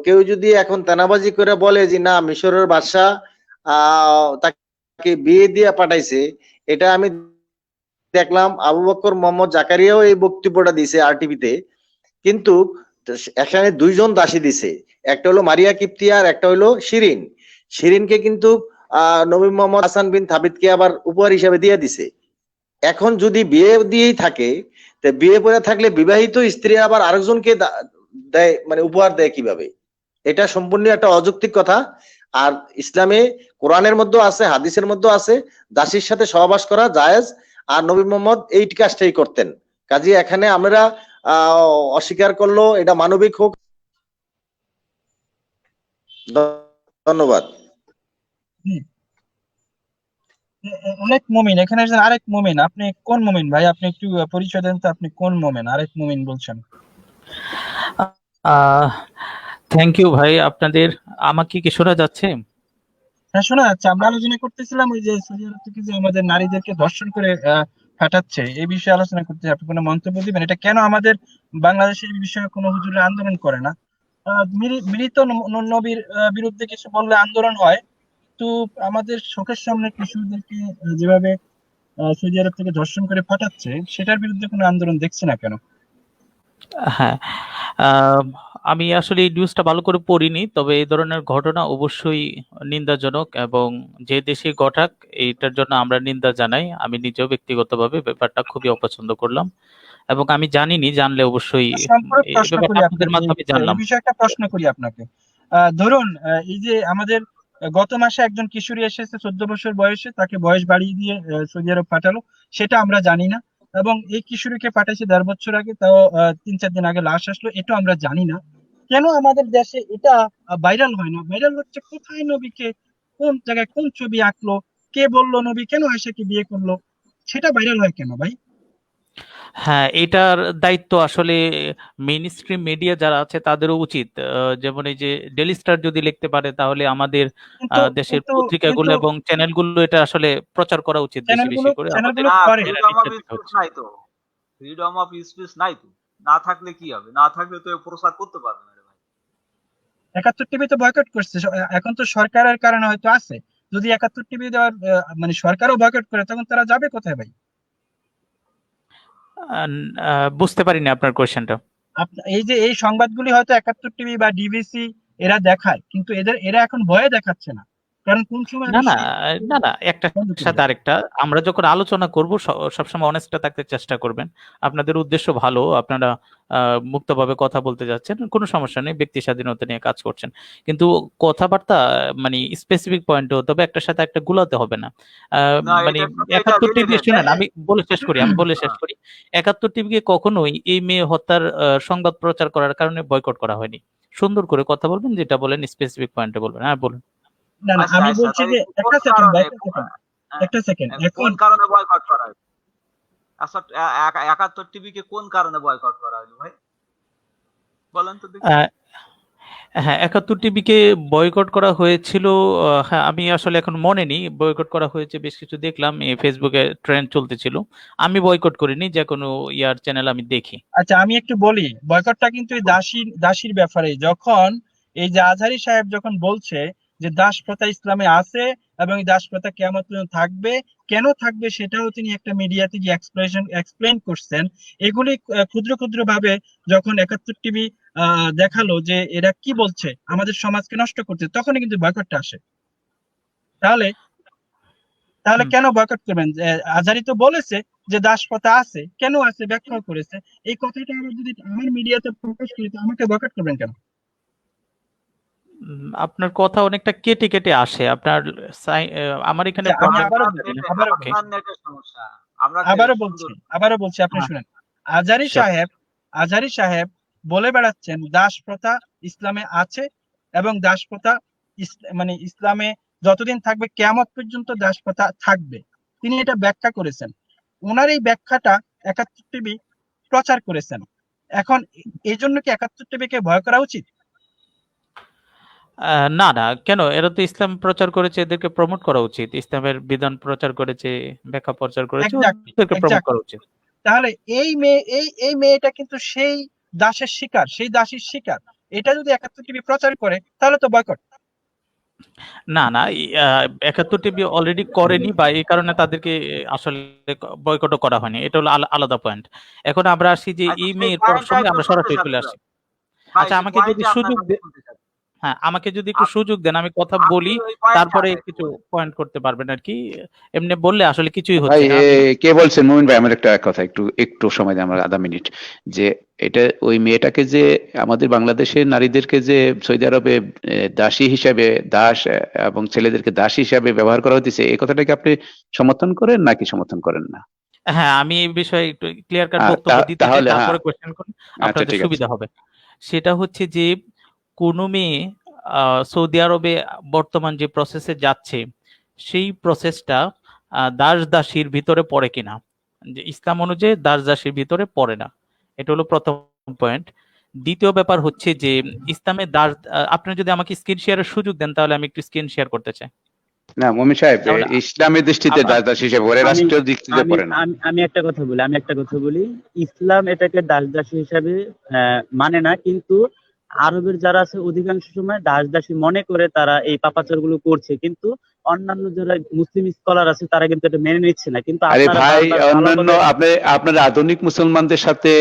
কেউ যদি এখন তেনাবাজি করে বলে যে না মিশরের বাদশাহ তাকে বিয়ে দিয়ে পাঠাইছে, এটা আমি দেখলাম আবু বকর মোহাম্মদ জাকারিয়াও এই বক্তব্যটা দিছে আরটিভিতে, কিন্তু এখানে দুইজন দাসী দিছে, একটা হলো মারিয়া কিপ্তিয়া আর একটা হলো শিরিন। শিরিনকে কিন্তু নবী মোহাম্মদ হাসান বিন থাবিতকে আবার উপহার হিসেবে দিয়ে দিছে। এখন যদি বিয়ে দিয়েই থাকে, বিয়ে করে থাকলে বিবাহিত স্ত্রী আবার আরেকজনকে দেয়, মানে উপহার দেয় কিভাবে? এটা সম্পূর্ণ একটা অযৌক্তিক কথা। আর ইসলামে কোরআনের মধ্যে আছে, হাদিসের মধ্যে আছে দাসীর সাথে সহবাস করা জায়েজ, আর নবী মোহাম্মদ এই কাজটাই করতেন। কাজে এখানে আমরা অস্বীকার করলো এটা মানবিক হোক। ধন্যবাদ। অনেক মুমিন এখানে একজন আরেক মুমিন, আপনি কোন মুমিন ভাই? আপনি একটু পরিচয় দেন তো, আপনি কোন মুমিন? আরেক মুমিন বলছেন। থ্যাংক ইউ ভাই। আপনাদের আমাকে কি শোনা যাচ্ছে? হ্যাঁ শোনা যাচ্ছে। আমরা আলোচনা করতেছিলাম ওই যে সৌদি আরব থেকে যে আমাদের নারীদেরকে ধর্ষণ করে ফাটাচ্ছে, এই বিষয়ে আলোচনা করতে। আপনি কোনো মন্তব্য দিবেন? এটা কেন আমাদের বাংলাদেশে এই বিষয়ে কোনো হুজুরা আন্দোলন করে না? মৃত নবীর বিরুদ্ধে কিছু বললে আন্দোলন হয়, তো আমাদের চোখের সামনে কিশোরদেরকে যেভাবে সৌদি আরব থেকে ধর্ষণ করে ফাটাচ্ছে, সেটার বিরুদ্ধে কোনো আন্দোলন দেখছি না কেন? হ্যাঁ, আমি আসলে এই নিউজটা ভালো করে পড়িনি, তবে এই ধরনের ঘটনা অবশ্যই নিন্দাজনক এবং যে দেশে ঘটাক এইটার জন্য আমরা নিন্দা জানাই। আমি নিজেও ব্যক্তিগতভাবে ব্যাপারটা খুবই অপছন্দ করলাম এবং আমি জানিনি, জানলে অবশ্যই এই ব্যাপারটা আপনাদের মাধ্যমে জানলাম। এই বিষয়ে একটা প্রশ্ন করি আপনাকে। ধরুন এই যে আমাদের গত মাসে একজন কিশোরী এসেছে 14 বছর বয়সে, তাকে বয়স বাড়িয়ে দিয়ে সৌদি আরব পাঠালো, সেটা আমরা জানি না। এবং এই কিশোরীকে পাঠাইছে 1.5 বছর আগে, তাও 3-4 দিন আগে লাশ আসলো, এটাও আমরা জানি না। কেন আমাদের দেশে এটা ভাইরাল হয় না? ভাইরাল হচ্ছে কোথায় নবীকে, কোন জায়গায় কোন ছবি আঁকলো, কে বললো নবী কেন আয়েশাকে বিয়ে করলো, সেটা ভাইরাল হয় কেন ভাই? হ্যাঁ, এটার দায়িত্ব আসলে মেইন স্ট্রিম মিডিয়া যারা আছে তাদেরও উচিত। যেমন এই যে ডেইলি স্টার যদি লিখতে পারে, তাহলে আমাদের দেশের পত্রিকাগুলো এবং চ্যানেলগুলো এটা আসলে প্রচার করা উচিত বেশি বেশি করে। চ্যানেলগুলো করে। ফ্রিডম অফ স্পিচ নাই তো, না থাকলে কি হবে? না থাকলে তো প্রচার করতে পারবে না রে ভাই। 71 টিভি তো বয়কট করছে, এখন তো সরকারের কারণে হয়তো আছে। যদি 71 টিভি দেওয়ার মানে সরকারও বয়কট করে, তখন তারা যাবে কোথায় ভাই? বুঝতে পারিনি আপনার কোয়েশ্চেনটা। এই যে এই সংবাদগুলি হয়তো 71 টিভি বা ডিবিসি এরা দেখায়, কিন্তু এরা এখন ভয়ে দেখাচ্ছে না, কারণ কোন সময় না না না না, একটা সাথে আরেকটা আমরা যখন আলোচনা করব সবসময় অনেস্ট থাকতে চেষ্টা করবেন। আপনাদের উদ্দেশ্য ভালো, আপনারা মুক্তভাবে কথা বলতে যাচ্ছেন, কোনো সমস্যা নেই, ব্যক্তি স্বাধীনতা নিয়ে কাজ করছেন, কিন্তু কথাবার্তা মানে স্পেসিফিক পয়েন্টে হতে হবে, একটার সাথে একটা গুলাতে হবে না। মানে 71 টিভি শুনেন, আমি বলে শেষ করি 71 টিভিকে কখনোই এই মেয়ে হত্যার সংবাদ প্রচার করার কারণে বয়কট করা হয়নি। সুন্দর করে কথা বলবেন, যেটা বলেন স্পেসিফিক পয়েন্টে বলবেন। হ্যাঁ বলুন। না না, আমি বলছি যে একটা সেকেন্ড কোন কারণে বয়কট করা হলো? আচ্ছা 71 টিভিকে কোন কারণে বয়কট করা হলো ভাই বলেন তো দেখি। হ্যাঁ, 71 টিভিকে বয়কট করা হয়েছিল। হ্যাঁ, আমি আসলে এখন মনে নেই বয়কট করা হয়েছে, বেশ কিছু দেখলাম ফেসবুকে ট্রেন্ড চলতেছিল। আমি বয়কট করিনি, যে কোনো ইয়ার চ্যানেল আমি দেখি। আচ্ছা আমি একটু বলি, বয়কটটা কিন্তু এই দাসীর ব্যাপারে। যখন এই যে আজহারী সাহেব যখন বলছে যে দাস প্রথা ইসলামে আছে এবং এই দাস প্রথা কিয়ামত পর্যন্ত থাকবে, কেন থাকবে সেটাও তিনি একটা মিডিয়াতে গিয়ে এক্সপ্লেইন করছেন। এগুলি ক্ষুদ্র ক্ষুদ্র ভাবে যখন 71 টিভি দেখালো যে এরা কি বলছে, আমাদের সমাজকে নষ্ট করছে, তখনই কিন্তু বয়কটটা আসে। তাহলে কেন বয়কট করবেন? আজহারী তো বলেছে যে দাস প্রথা আছে, কেন আছে ব্যাখ্যা করেছে। এই কথাটা আমরা যদি আমার মিডিয়াতে প্রকাশ করি, তো আমাকে বয়কট করবেন কেন? আপনার কথা অনেকটা কেটে কেটে আসে। আপনার আমার এখানে আবারও বলছি আপনি শুনেন। আজহারী সাহেব বলে বেড়াচ্ছেন দাস প্রথা ইসলামে আছে এবং দাস প্রথা মানে ইসলামে যতদিন থাকবে কিয়ামত পর্যন্ত দাস প্রথা থাকবে। তিনি এটা ব্যাখ্যা করেছেন। ওনার এই ব্যাখ্যাটা 71 টিভি প্রচার করেছেন। এখন এই জন্য কি ৭১ টিভিকে ভয় করা উচিত? না না, কেন? এরা তো ইসলাম প্রচার করেছে, এদেরকে প্রমোট করা উচিত। ইসলামের বিধান প্রচার করেছে, ব্যাখ্যা প্রচার করেছে, এক্স্যাক্টলি, ওদেরকে প্রমোট করা উচিত। তাহলে এই মেয়েটা কিন্তু সেই দাসের শিকার, সেই দাসীর শিকার। এটা যদি ৭১ টিভি প্রচার করে তাহলে তো বয়কট। না না, ৭১ টিভি অলরেডি করেনি, বা এই কারণে তাদেরকে আসলে বয়কটও করা হয়নি। এটা হলো আলাদা পয়েন্ট। এখন আমরা আসি যে এই মেয়ের প্রসঙ্গে আমরা সরাসরি চলে আসি। আচ্ছা, আমাকে যদি সুযোগ হ্যাঁ, আমাকে যদি একটু সুযোগ দেন, আমি কথা বলি, তারপরে কিছু পয়েন্ট করতে পারবেন আর কি। এমনি বললে আসলে কিছুই ভাই হচ্ছে না। কে বলছেন? মুমিন ভাই, আমার একটা কথা, একটু সময় দেন, আমার আধা মিনিট। যে এটা ওই মেয়েটাকে যে আমাদের বাংলাদেশের নারীদেরকে যে সৌদি আরবে দাসী হিসাবে, দাস এবং ছেলেদেরকে দাস হিসাবে ব্যবহার করা হতেছে, এই কথাটাকে আপনি সমর্থন করেন নাকি সমর্থন করেন না? হ্যাঁ, আমি এই বিষয়ে একটু ক্লিয়ার কাট বক্তব্য দিতে চাই, তাহলে হ্যাঁ, তারপরে কোশ্চেন করুন, আচ্ছা আপনাদের ঠিক আছে। সুবিধা হবে। সেটা হচ্ছে যে কোনো মেয়ে সৌদি আরবে বর্তমান যে প্রসেসে যাচ্ছে, সেই প্রসেসটা দাস দাসীর ভিতরে পড়ে কিনা, যে ইসলাম অনুযায়ী দাস দাসীর ভিতরে পড়ে না। এটা হলো প্রথম পয়েন্ট। দ্বিতীয় ব্যাপার হচ্ছে যে ইসলামের দাস, আপনি যদি আমাকে স্ক্রিন শেয়ারের সুযোগ দেন তাহলে আমি একটু স্ক্রিন শেয়ার করতে চাই। না মুমিন সাহেব, তাহলে ইসলামের দৃষ্টিতে দাস দাস হিসেবে পড়ে, রাষ্ট্রীয় দৃষ্টিতে পড়ে না। আমি একটা কথা বলি, ইসলাম এটাকে দাস দাসী হিসাবে মানে না, কিন্তু আরবের যারা আছে অধিকাংশ সময় দাস দাসী মনে করে তারা এই পাপাচার গুলো করছে, কিন্তু অন্যান্য যারা মুসলিম স্কলার আছে তারা কিন্তু এটা মেনে নিচ্ছে না। কিন্তু আরে আপনারা ভাই, বারবার অন্যান্য আপনার আধুনিক মুসলমানদের সাথে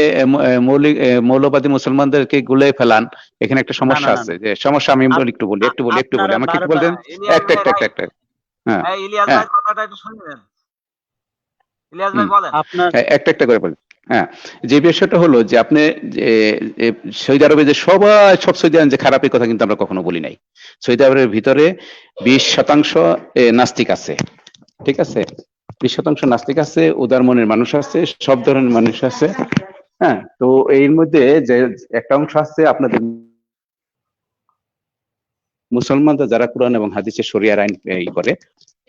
মৌলবাদী মুসলমানদেরকে গুলে ফেলান, এখানে একটা সমস্যা আছে। যে সমস্যা আমি একটু বলি আমাকে একটু বলতেন। একটা হ্যাঁ ইলিয়াস হ্যাঁ ভাই কথাটা একটু শুনবেন। ইলিয়াস ভাই বলেন। আপনার একটা করে বলি। হ্যাঁ, যে বিষয়টা হলো যে আপনি যে সৌদি আরবে যে সব সৌদি আরব যে খারাপের কথা কিন্তু আমরা কখনো বলি নাই। সৌদি আরবের ভিতরে 20% নাস্তিক আছে, ঠিক আছে? 20% নাস্তিক আছে, উদার মনের মানুষ আছে, সব ধরনের মানুষ আছে। হ্যাঁ, তো এর মধ্যে যে একটা অংশ আছে আপনাদের মুসলমানরা, যারা কোরআন এবং হাদিসের শরিয়ার আইন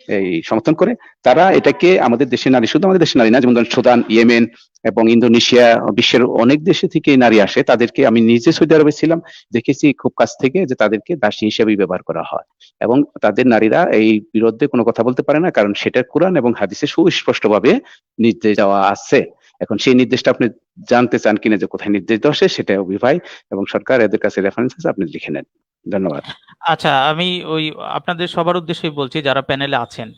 এই সমর্থন করে, তারা এটাকে আমাদের দেশের নারী, শুধু আমাদের দেশের নারী না, যেমন ধরেন সুদান, ইয়েমেন এবং ইন্দোনেশিয়া, বিশ্বের অনেক দেশে থেকে নারী আসে, তাদেরকে আমি নিজে সৌদি আরবে ছিলাম, দেখেছি খুব কাছ থেকে যে তাদেরকে দাসী হিসেবে ব্যবহার করা হয়, এবং তাদের নারীরা এই বিরুদ্ধে কোনো কথা বলতে পারে না, কারণ সেটা কোরআন এবং হাদিসে সুস্পষ্টভাবে নির্দেশ দেওয়া আছে। এখন সেই নির্দেশটা আপনি জানতে চান কিনা যে কোথায় নির্দেশ দেওয়া আছে, সেটা অভিভাই এবং সরকার এদের কাছে রেফারেন্স আছে, আপনি লিখে নেন। ধন্যবাদ। আচ্ছা, আমি ওই আপনাদের সবার উদ্দেশ্যেই বলছি যারা প্যানেলে আছেন,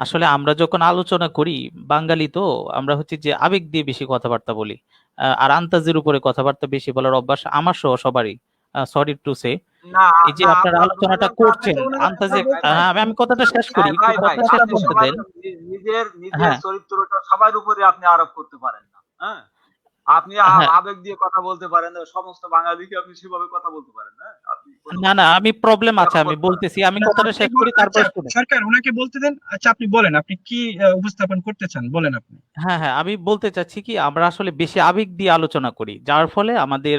আসলে আমরা যখন আলোচনা করি, বাঙালি তো আমরা হচ্ছে যে আবেগ দিয়ে বেশি কথাবার্তা বলি, আর আন্তাজের উপরে কথাবার্তা বেশি বলার অভ্যাস আমার সহ সবারই। সরি টু সে, না এই যে আপনারা আলোচনাটা করছেন আন্তাজে, আমি কথাটা শেষ করি, ভাই ভাই কথাটা শেষ আপনি করতে সবার দেন। নিজের হ্যাঁ চরিত্রটা সবার উপরে আপনি আরোপ করতে পারেন না। হ্যাঁ, আপনি হ্যাঁ, আবেগ দিয়ে কথা বলতে পারেন না, সমস্ত বাঙালিকে আপনি সেভাবে কথা বলতে পারেন না। আপনি না না, আমি প্রবলেম আছে, আমি বলতেছি, আমি কথাটা শেষ করি, তারপরে শুনুন। সরকার ওনাকে বলতে দেন। আচ্ছা, আপনি বলেন, আপনি কি উপস্থাপন করতে চান, বলেন আপনি। হ্যাঁ হ্যাঁ, আমি বলতে চাচ্ছি কি, আমরা আসলে বেশি আবেগ দিয়ে আলোচনা করি, যার ফলে আমাদের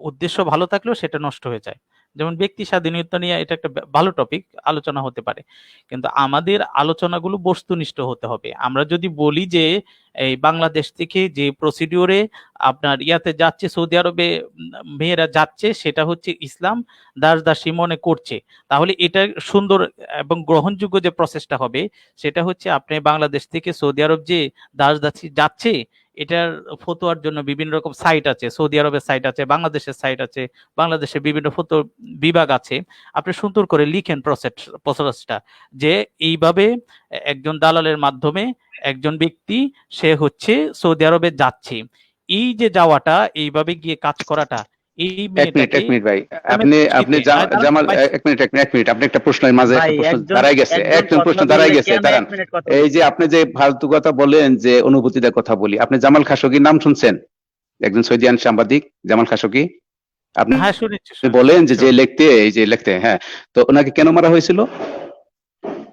উদ্দেশ্য ভালো থাকলেও সেটা নষ্ট হয়ে যায়। যেমন ব্যক্তি স্বাধীনতা নিয়ে এটা একটা ভালো টপিক, আলোচনা হতে পারে, কিন্তু আমাদের আলোচনাগুলো বস্তুনিষ্ঠ হতে হবে। আমরা যদি বলি যে এই বাংলাদেশ থেকে যে প্রসিডিওরে আপনার ইয়াতে যাচ্ছে, সৌদি আরবে মেয়েরা যাচ্ছে, সেটা হচ্ছে ইসলাম দাস দাসী মনে করছে, তাহলে এটা সুন্দর এবং গ্রহণযোগ্য যে প্রসেসটা হবে সেটা হচ্ছে আপনি বাংলাদেশ থেকে সৌদি আরব যে দাস দাসী যাচ্ছে, এটার ফতোয়ার জন্য বিভিন্ন রকম সাইট আছে, সৌদি আরবের সাইট আছে, বাংলাদেশের সাইট আছে, বাংলাদেশের বিভিন্ন ফতো বিভাগ আছে। আপনি সুন্দর করে লিখেন প্রসেসটা, যে এইভাবে একজন দালালের মাধ্যমে একজন ব্যক্তি সে হচ্ছে সৌদি আরবে যাচ্ছে, এই যে যাওয়াটা, এইভাবে গিয়ে কাজ করাটা, এই এক মিনিট মেয়েটাকে ভাই, ইসলামের আপনি দৃষ্টিতে জামাল, এক মিনিট, আপনি একটা প্রশ্নের মাঝে ভাই, একটা প্রশ্ন একজন দাঁড়াই গেছে, একজন প্রশ্ন কথা দাঁড়াই বললে গেছে, কেন দাঁড়ান। 1 মিনিট কথা এই যে বলছেন? আপনি যে ফালতু কথা বলেন, যে অনুভূতিটা কথা বলি, আপনি জামাল খাশোগির নাম শুনছেন? একজন সৌদিয়ান সাংবাদিক জামাল খাশোগি, আপনি হ্যাঁ শুনেছি বলেন যে লিখতে হ্যাঁ, তো ওনাকে কেন মারা হয়েছিল,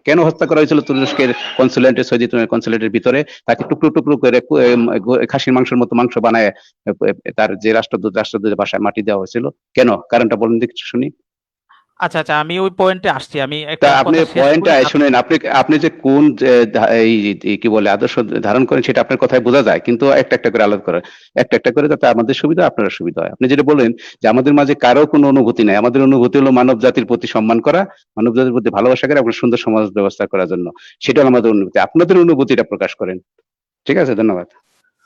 কেন হত্যা করা হয়েছিল? তুরস্কের কনসুলেটের, সৌদি কনসুলেটের ভিতরে তাকে টুকরো টুকরো করে খাসির মাংসের মতো মাংস বানায় তার যে রাষ্ট্রদূতের বাসায় মাটি দেওয়া হয়েছিল। কেন? কারণটা বলেন দেখি শুনি। আচ্ছা আচ্ছা, আমি ওই পয়েন্টে আসছি। আমি তা একটা আপনি কথা শেষ পয়েন্টে করি। শুনেন, আপনি যে কোন এই কি বলে আদর্শ ধারণ করেন সেটা আপনার কথায় বোঝা যায়, কিন্তু একটা একটা করে আলাদা করে, একটা একটা করে যাতে আমাদের সুবিধা আপনারা সুবিধা হয়। আপনি যেটা বলেন যে আমাদের মাঝে কারো কোনো অনুভূতি নাই, আমাদের অনুভূতি হলো মানব জাতির প্রতি সম্মান করা, মানব জাতির প্রতি ভালোবাসা করে আপনার সুন্দর সমাজ ব্যবস্থা করার জন্য, সেটা হলো আমাদের অনুভূতি। আপনাদের অনুভূতিটা প্রকাশ করেন। ঠিক আছে, ধন্যবাদ।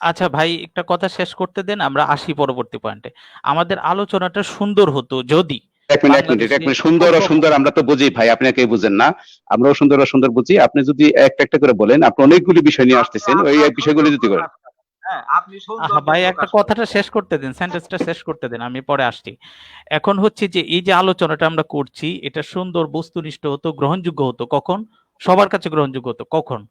আচ্ছা ভাই, একটা কথা শেষ করতে দেন, আমরা আসি পরবর্তী পয়েন্টে। আমাদের আলোচনাটা সুন্দর হতো যদি এক মিনিট বাংলাদেশে সুন্দর সব অসুন্দর আমরা তো বুঝি ভাই, আপনি কে বুঝেন না? আমরাও সুন্দর অসুন্দর বুঝি। আপনি যদি একটা একটা করে বলেন, আপনি অনেকগুলি বিষয় নিয়ে আসতেছেন, ওই আপনার বিষয়গুলি যদি সৌন্দর্য করেন। প্রকাশ করেন। হ্যাঁ, আপনি আহা সৌন্দর্য ভাই, একটা প্রকাশ করেন। কথাটা শেষ করতে দিন, সেন্টেন্সটা শেষ করতে দিন, আমি পরে আসছি। এখন হচ্ছে যে এই যে আলোচনাটা আমরা করছি, এটা সুন্দর বস্তুনিষ্ঠ হতো, গ্রহণযোগ্য হতো কখন? সবার কাছে গ্রহণযোগ্য হতো কখন?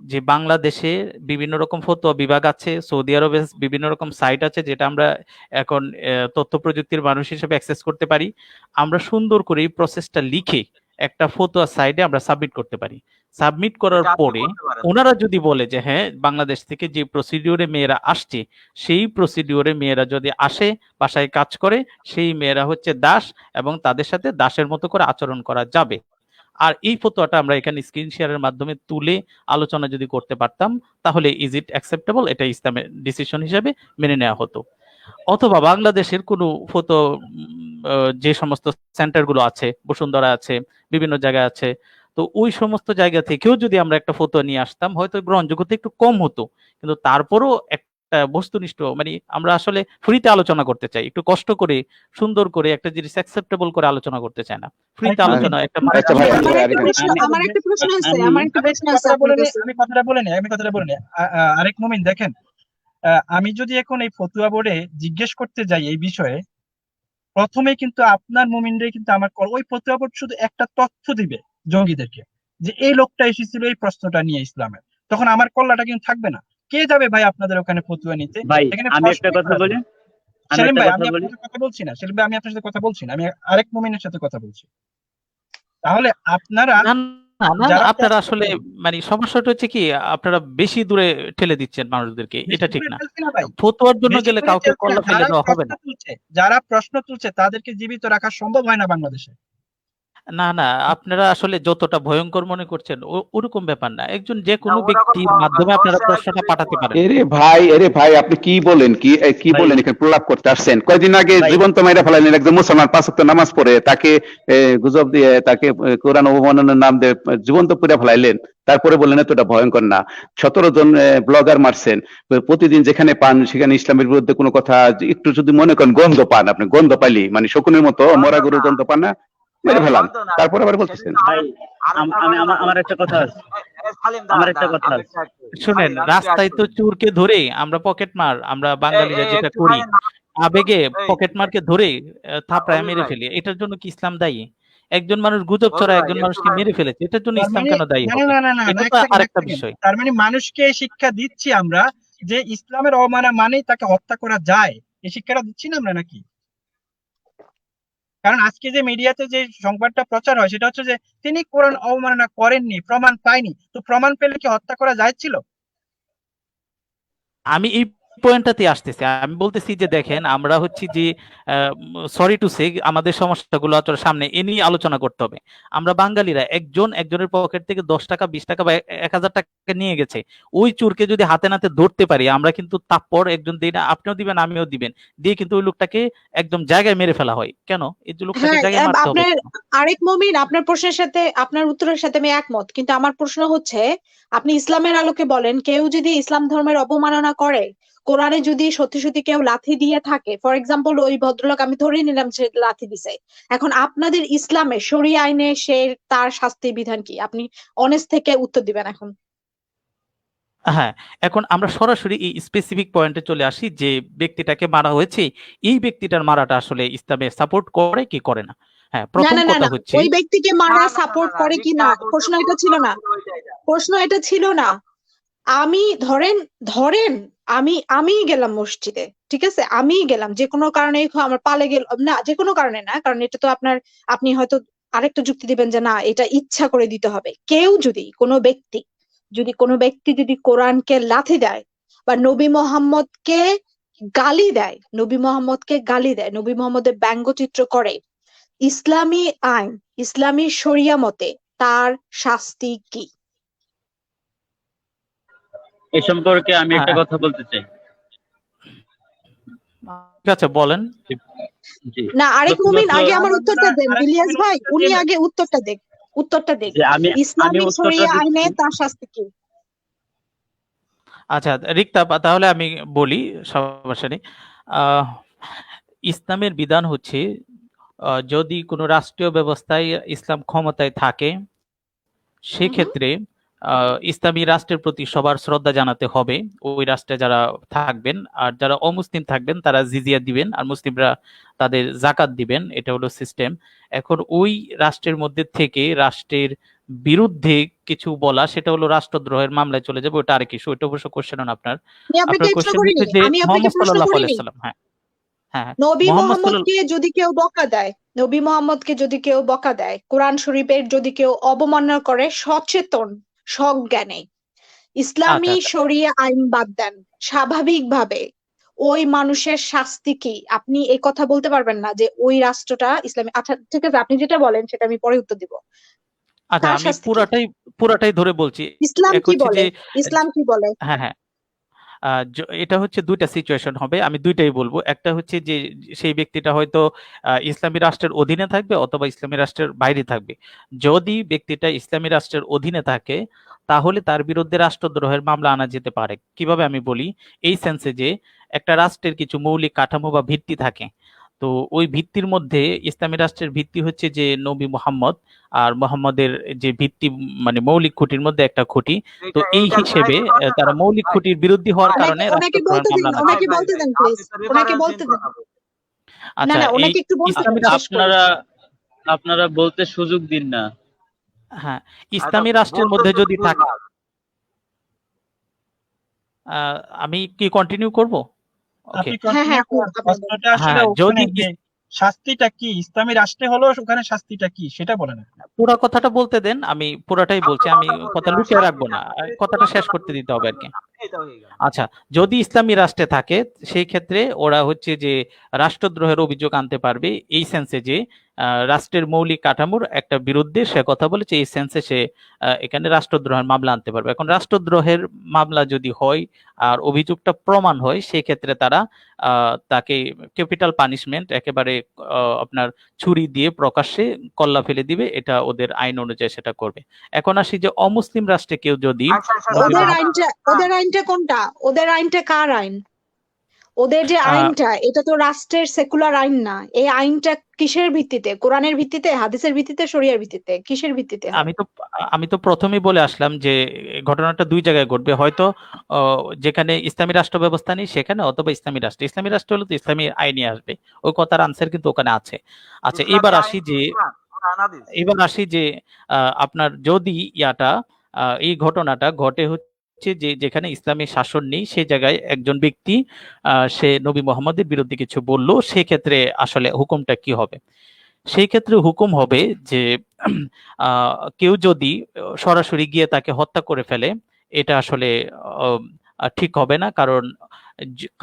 যে বাংলাদেশে বিভিন্ন রকম ফতোয়া বিভাগ আছে, সৌদি আরবে বিভিন্ন রকম সাইট আছে, যেটা আমরা এখন তথ্য প্রযুক্তির মানুষ হিসেবে অ্যাক্সেস করতে পারি। আমরা সুন্দর করে এই প্রসেসটা লিখে একটা ফতোয়া সাইটে আমরা সাবমিট করতে পারি। সাবমিট করার এটা আপনি পরে করতে পারেন। ওনারা যদি বলে যে হ্যাঁ, বাংলাদেশ থেকে যে প্রসিডিওরে মেয়েরা আসছে, সেই প্রসিডিওরে মেয়েরা যদি আসে, বাসায় কাজ করে, সেই মেয়েরা হচ্ছে দাস, এবং তাদের সাথে দাসের মতো করে আচরণ করা যাবে। আর এই ফতোয়াটা আমরা এখানে স্ক্রিন শেয়ারের মাধ্যমে তুলে আলোচনা যদি করতে পারতাম, তাহলে ইজ ইট অ্যাকসেপ্টেবল, এটা ইসলামের ডিসিশন হিসেবে মেনে নেওয়া হতো। অথবা বাংলাদেশের কোনো ফতো যে সমস্ত সেন্টারগুলো আছে, বসুন্ধরা আছে, বিভিন্ন জায়গায় আছে, তো ওই সমস্ত জায়গা থেকেও যদি আমরা একটা ফতোয়া নিয়ে আসতাম, হয়তো গ্রহণযোগ্যতা একটু কম হতো, কিন্তু তারপরও একটা বস্তুনিষ্ঠ, মানে আমরা আসলে ফ্রিতে আলোচনা করতে চাই, একটু কষ্ট করে সুন্দর করে একটা জিনিস অ্যাকসেপ্টেবল করে আলোচনা করতে চাই না। ফ্রিতে আলোচনা একটা আচ্ছা ভাই, আমার একটা প্রশ্ন আছে, আমি আমার একটা প্রশ্ন আছে কথাটা বলে আপনার নিই, কাছে। আমি কথাটা বলে নিই, আরেক মুমিন দেখেন, আমি যদি এখন এই ফতুয়া বোর্ডে জিজ্ঞেস করতে যাই এই বিষয়ে, প্রথমে কিন্তু আপনার মুমিনরাই কিন্তু ওই ফতুয়া বোর্ড শুধু একটা তথ্য দিবে জঙ্গিদেরকে, যে এই লোকটা এসেছিল এই প্রশ্নটা নিয়ে ইসলামের, তখন আমার কল্লাটা কিন্তু থাকবে না। কে যাবে ভাই আপনাদের ওখানে ফতুয়া নিতে? ভাই এখানে আমি একটা প্রশ্নই কথা করা বলি, যাবে না। আমি সেলিম একটা ভাই, কথা আমি বলি। আপনার সাথে কথা বলছি না, সেলিম ভাই, আমি আপনার সাথে কথা বলছি না, আমি আরেক মুমিনের সাথে কথা বলছি। তাহলে আপনারা না না না, যারা আপনারা আসলে মানে সমস্যাটা হচ্ছে কি, আপনারা বেশি দূরে ঠেলে দিচ্ছেন মানুষদেরকে, বেশি এটা ঠিক দূরে না। ঠেলছি না ভাই, ফতোয়ার জন্য বেশি গেলে দূরে কাউকে ঠেলছি না। কল্লা ফেলে দেওয়া হবে না। যারা প্রশ্ন তুলছে তাদেরকে জীবিত রাখা সম্ভব হয় না বাংলাদেশে। না না, আপনারা আসলে যতটা ভয়ঙ্কর মনে করছেন ওরকম ব্যাপার না, একজন যে কোনো ওরকম ব্যক্তির মাধ্যমে আপনারা প্রশ্নটা পাঠাতে পারেন। এরে ভাই আপনি কি বলেন, কি ভাই, বলেন, এখানে প্রলাপ করতে আসছেন? কয়দিন আগে ভাই, জীবন্ত মাইরা ফেলাইলেন একজন মুসলমান, 5 ওয়াক্ত নামাজ পড়ে, তাকে গুজব দিয়ে, তাকে কোরআন অবমাননার নাম দিয়ে জীবন্ত পুড়ে ফেলাইলেন, তারপরে বললেন এতটা ভয়ঙ্কর না। 17 জন ব্লগার মারছেন, প্রতিদিন যেখানে পান সেখানে ইসলামের বিরুদ্ধে কোনো কথা একটু যদি মনে করেন, গন্ধ পান, আপনি গন্ধ পাইলি মানে শকুনের মতো মরা গরুর গন্ধ পান না, মেরে ফেলান, তারপরে আবার বলতেছেন। ভাই আমার একটা কথা আছে, আমার একটা কথা আছে। শুনেন, রাস্তায় তো চোরকে ধরে আমরা পকেট মার, আমরা বাঙালিরা যেটা করি, আবেগে পকেট মারকে ধরে থাপড়ায় মেরে ফেলি, এটার জন্য কি ইসলাম দায়ী? একজন মানুষ গুজব ছড়া একজন মানুষকে মেরে ফেলেছে, এটার জন্য তার ইসলাম মানে কেন দায়ী না হবে? না না না না, এটা এক তো সেকেন্ড, এক আরেকটা সেকেন্ড। বিষয়। তার মানে মানুষকে শিক্ষা দিচ্ছি আমরা যে ইসলামের অবমাননা মানেই তাকে হত্যা করা যায়, এই শিক্ষাটা দিচ্ছি না আমরা নাকি? কারণ আজকে যে মিডিয়াতে যে সংবাদটা প্রচার হয় সেটা হচ্ছে যে তিনি কোরআন অবমাননা করেননি, প্রমাণ পায়নি, তো প্রমাণ পেলে কি হত্যা করা যায় ছিল? আমি এই পয়েন্টটাতে আসতেছি, আমি বলতেছি যে দেখেন, আমরা হচ্ছি যে সরি টু সে, আমাদের সমস্যাগুলো আসলে সামনে এ নিয়ে আলোচনা করতে হবে। আমরা বাঙালিরা একজনের পকেট থেকে 10 টাকা 20 টাকা বা 1000 টাকা নিয়ে গেছে, ওই চোরকে যদি হাতে নাতে ধরতে পারি, আমরা কিন্তু তারপর একজন দিই না, আপনিও দিবেন আমিও দিবেন, দিয়ে কিন্তু ওই লোকটাকে একদম জায়গায় মেরে ফেলা হয়। কেন এই যে লোকটাকে হ্যাঁ, জায়গায় মারতে হবে? আপনার আরেক মুমিন, আপনার প্রশ্নের সাথে আপনার উত্তরের সাথে আমি একমত, কিন্তু আমার প্রশ্ন হচ্ছে, আপনি ইসলামের আলোকে বলেন, কেউ যদি ইসলাম ধর্মের অবমাননা করে, কোরআনে যদি সত্যি সত্যি কেউ লাথি দিয়ে থাকে, ফর এক্সাম্পল ওই ভদ্রলোক আমি ধরে নিলাম সে লাথি দিছে, এখন আপনাদের ইসলামে শরিয়া আইনে তার শাস্তির বিধান কি? আপনি অনেস্ট থেকে উত্তর দিবেন এখন। হ্যাঁ, এখন আমরা সরাসরি এই স্পেসিফিক পয়েন্টে চলে আসি যে ব্যক্তিটাকে মারা হয়েছে, এই ব্যক্তিটার মারাটা আসলে ইসলামে সাপোর্ট করে কি করে না। হ্যাঁ, না প্রথম না না কথা না, হচ্ছে ওই ব্যক্তিকে মারা সাপোর্ট করে কি না, প্রশ্ন এটা ছিল না, প্রশ্ন এটা ছিল না। আমি ধরেন ধরেন আমি আমি গেলাম মসজিদে, ঠিক আছে, আমি গেলাম যে কোনো কারণে, আমার পালে গেল না, যে কোনো কারণে না, কারণ এটা তো আপনি হয়তো আরেকটা যুক্তি দিবেন যে না এটা ইচ্ছা করে দিতে হবে। কেউ যদি কোনো ব্যক্তি যদি কোরআনকে লাথি দেয় বা নবী মোহাম্মদকে গালি দেয়, নবী মোহাম্মদের ব্যঙ্গচিত্র করে, ইসলামী আইন, ইসলামী শরিয়া মতে তার শাস্তি কি? এ সম্পর্কে আমি একটা হ্যাঁ, কথা বলতে চাই। ঠিক আছে বলেন। জি, না, আরেক মুমিন প্রথমত আগে আমার উত্তরটা দেন। আরেক ইলিয়াস মুমিন ভাই, উত্তরটা উনি দিলেন। আগে উত্তরটা দেখ। যে আমি ইসলামী উত্তরটা শরিয়া আইনে দিচ্ছি। তার শাস্তি কি? আচ্ছা রিক্তা, তাহলে আমি বলি, সমস্যা নেই। আহ, ইসলামের বিধান হচ্ছে যদি কোনো রাষ্ট্রীয় ব্যবস্থায় ইসলাম ক্ষমতায় থাকে সেক্ষেত্রে ইসলামী রাষ্ট্রের প্রতি সবার শ্রদ্ধা জানাতে হবে। ওই রাষ্ট্রে যারা থাকবেন আর যারা অমুসলিম থাকবেন তারা জিজিয়া দিবেন, আর মুসলিমরা তাদের জাকাত দিবেন। এটা হলো সিস্টেম। এখন ওই রাষ্ট্রের মধ্যে থেকে রাষ্ট্রের বিরুদ্ধে কিছু বলা, সেটা হলো রাষ্ট্রদ্রোহের মামলায় চলে যাবে। ওটা আরেক ইস্যু, ওটা অবশ্য কোশ্চেন আপনার। আমি আপনাকে আপনার প্রশ্ন কোশ্চেন করিনি, হচ্ছে যে আমি আপনাকে মোহাম্মদ প্রশ্ন সাল্লাল্লাহু করিনি। আলাইহি সাল্লাম, হ্যাঁ হ্যাঁ হ্যাঁ, নবী মোহাম্মদ সাল্লাল্লাহু মোহাম্মদকে যদি কেউ বকা দেয়, নবী মোহাম্মদকে যদি কেউ বকা দেয়, কোরআন শরীফের যদি কেউ অবমাননা করে সচেতন সজ্ঞানে, ইসলামী আচ্ছা, শরিয়া আইন বাদ দেন, স্বাভাবিকভাবে ওই মানুষের শাস্তি কি? আপনি এই কথা বলতে পারবেন না যে ওই রাষ্ট্রটা ইসলামী। আচ্ছা ঠিক আছে, আপনি যেটা বলেন সেটা আমি পরে উত্তর দিব। আচ্ছা তার আমি শাস্তি কি? পুরাটাই ধরে বলছি। ইসলাম এক কি হচ্ছে বলে? যে ইসলাম কি বলে? হ্যাঁ হ্যাঁ, এটা হচ্ছে দুইটা সিচুয়েশন হবে, আমি দুইটাই বলবো। একটা হচ্ছে যে সেই ব্যক্তিটা হয়তো ইসলামী রাষ্ট্রের অধীনে থাকবে অথবা ইসলামী রাষ্ট্রের বাইরে থাকবে। যদি ব্যক্তিটা ইসলামী রাষ্ট্রের অধীনে থাকে তাহলে তার বিরুদ্ধে রাষ্ট্রদ্রোহের মামলা আনা যেতে পারে। কিভাবে আমি বলি, এই সেন্সে যে একটা রাষ্ট্রের কিছু মৌলিক কাঠামো বা ভিত্তি থাকে, তো ওই ভিত্তির মধ্যে ইসলামী রাষ্ট্রের ভিত্তি হচ্ছে যে নবী মুহাম্মদ, আর মুহাম্মদের যে ভিত্তি মানে মৌলিক খুঁটির মধ্যে একটা খুঁটি। তো এই হিসেবে তারা মৌলিক খুঁটির বিরোধী হওয়ার কারণে ওনাকে রাষ্ট্রদ্রোহের বলতে দিন, মামলা আনা ওনাকে যাবে। বলতে দেন প্লিজ, ওনাকে বলতে দেন। না আচ্ছা না, এই ওনাকে একটু বলতে দেন, ইসলামী শেষ রাষ্ট্র, করুন। আপনারা বলতে সুযোগ দিন না। হ্যাঁ, ইসলামী রাষ্ট্রের মধ্যে যদি থাকে, আমি কি কন্টিনিউ করব? ওকে, আপনি হ্যাঁ হ্যাঁ, কন্টিনিউ করেন। আপনি বলেন। প্রশ্নটা আসলে হ্যাঁ যদি ওখানে যে শাস্তিটা কি, ইসলামী রাষ্ট্রে হলো ওখানে শাস্তিটা কি সেটা বলেন আপনি। পুরো কথাটা বলতে দেন, আমি পুরাটাই বলছি, আমি কথা লুকিয়ে রাখবো না, কথাটা শেষ করতে দিতে হবে আর কি। আচ্ছা, যদি ইসলামী রাষ্ট্রে থাকে সেই ক্ষেত্রে ওরা হচ্ছে যে রাষ্ট্রদ্রোহের অভিযোগ আনতে পারবে, এই সেন্সে যে রাষ্ট্রের মৌলিক কাঠামোর একটা বিরুদ্ধে সে কথা বলেছে, এই সেন্সে সে এখানে রাষ্ট্রদ্রোহের মামলা আনতে পারবে। এখন রাষ্ট্রদ্রোহের মামলা যদি হয় আর অভিযোগটা প্রমাণ হয় সেক্ষেত্রে তারা তাকে ক্যাপিটাল পানিশমেন্ট একেবারে আপনার ছুরি দিয়ে প্রকাশ্যে কল্লা ফেলে দিবে, এটা ওদের আইন অনুযায়ী সেটা করবে। এখন আসি যে অমুসলিম রাষ্ট্রে কেউ যদি ওদের আইনটা কোনটা? ওদের আইনটা কার আইন? ওদের যে আইনটা, এটা তো রাষ্ট্রের সেকুলার আইন না। এই আইনটা কিসের ভিত্তিতে? কোরআনের ভিত্তিতে, হাদিসের ভিত্তিতে, শরিয়ার ভিত্তিতে? কিসের ভিত্তিতে হয়? আমি তো প্রথমেই বলে আসলাম যে ঘটনাটা দুই জায়গায় ঘটবে, হয়তো যেখানে ইসলামী রাষ্ট্র ব্যবস্থা নেই সেখানে, অথবা ইসলামী রাষ্ট্র হলে তো ইসলামী আইনে আসবে। ওই কথার আনসার কিন্তু ওখানে আছে। আচ্ছা এবার আসি যে আপনার যদি এই ঘটনাটা ঘটে হচ্ছে যে যেখানে ইসলামী শাসন নেই সেই জায়গায় একজন ব্যক্তি সে নবী মুহাম্মদের বিরুদ্ধে কিছু বললো, সেক্ষেত্রে আসলে হুকুমটা কি হবে? সেই ক্ষেত্রে হুকুম হবে যে কেউ যদি সরাসরি গিয়ে তাকে হত্যা করে ফেলে, এটা আসলে ঠিক হবে না। কারণ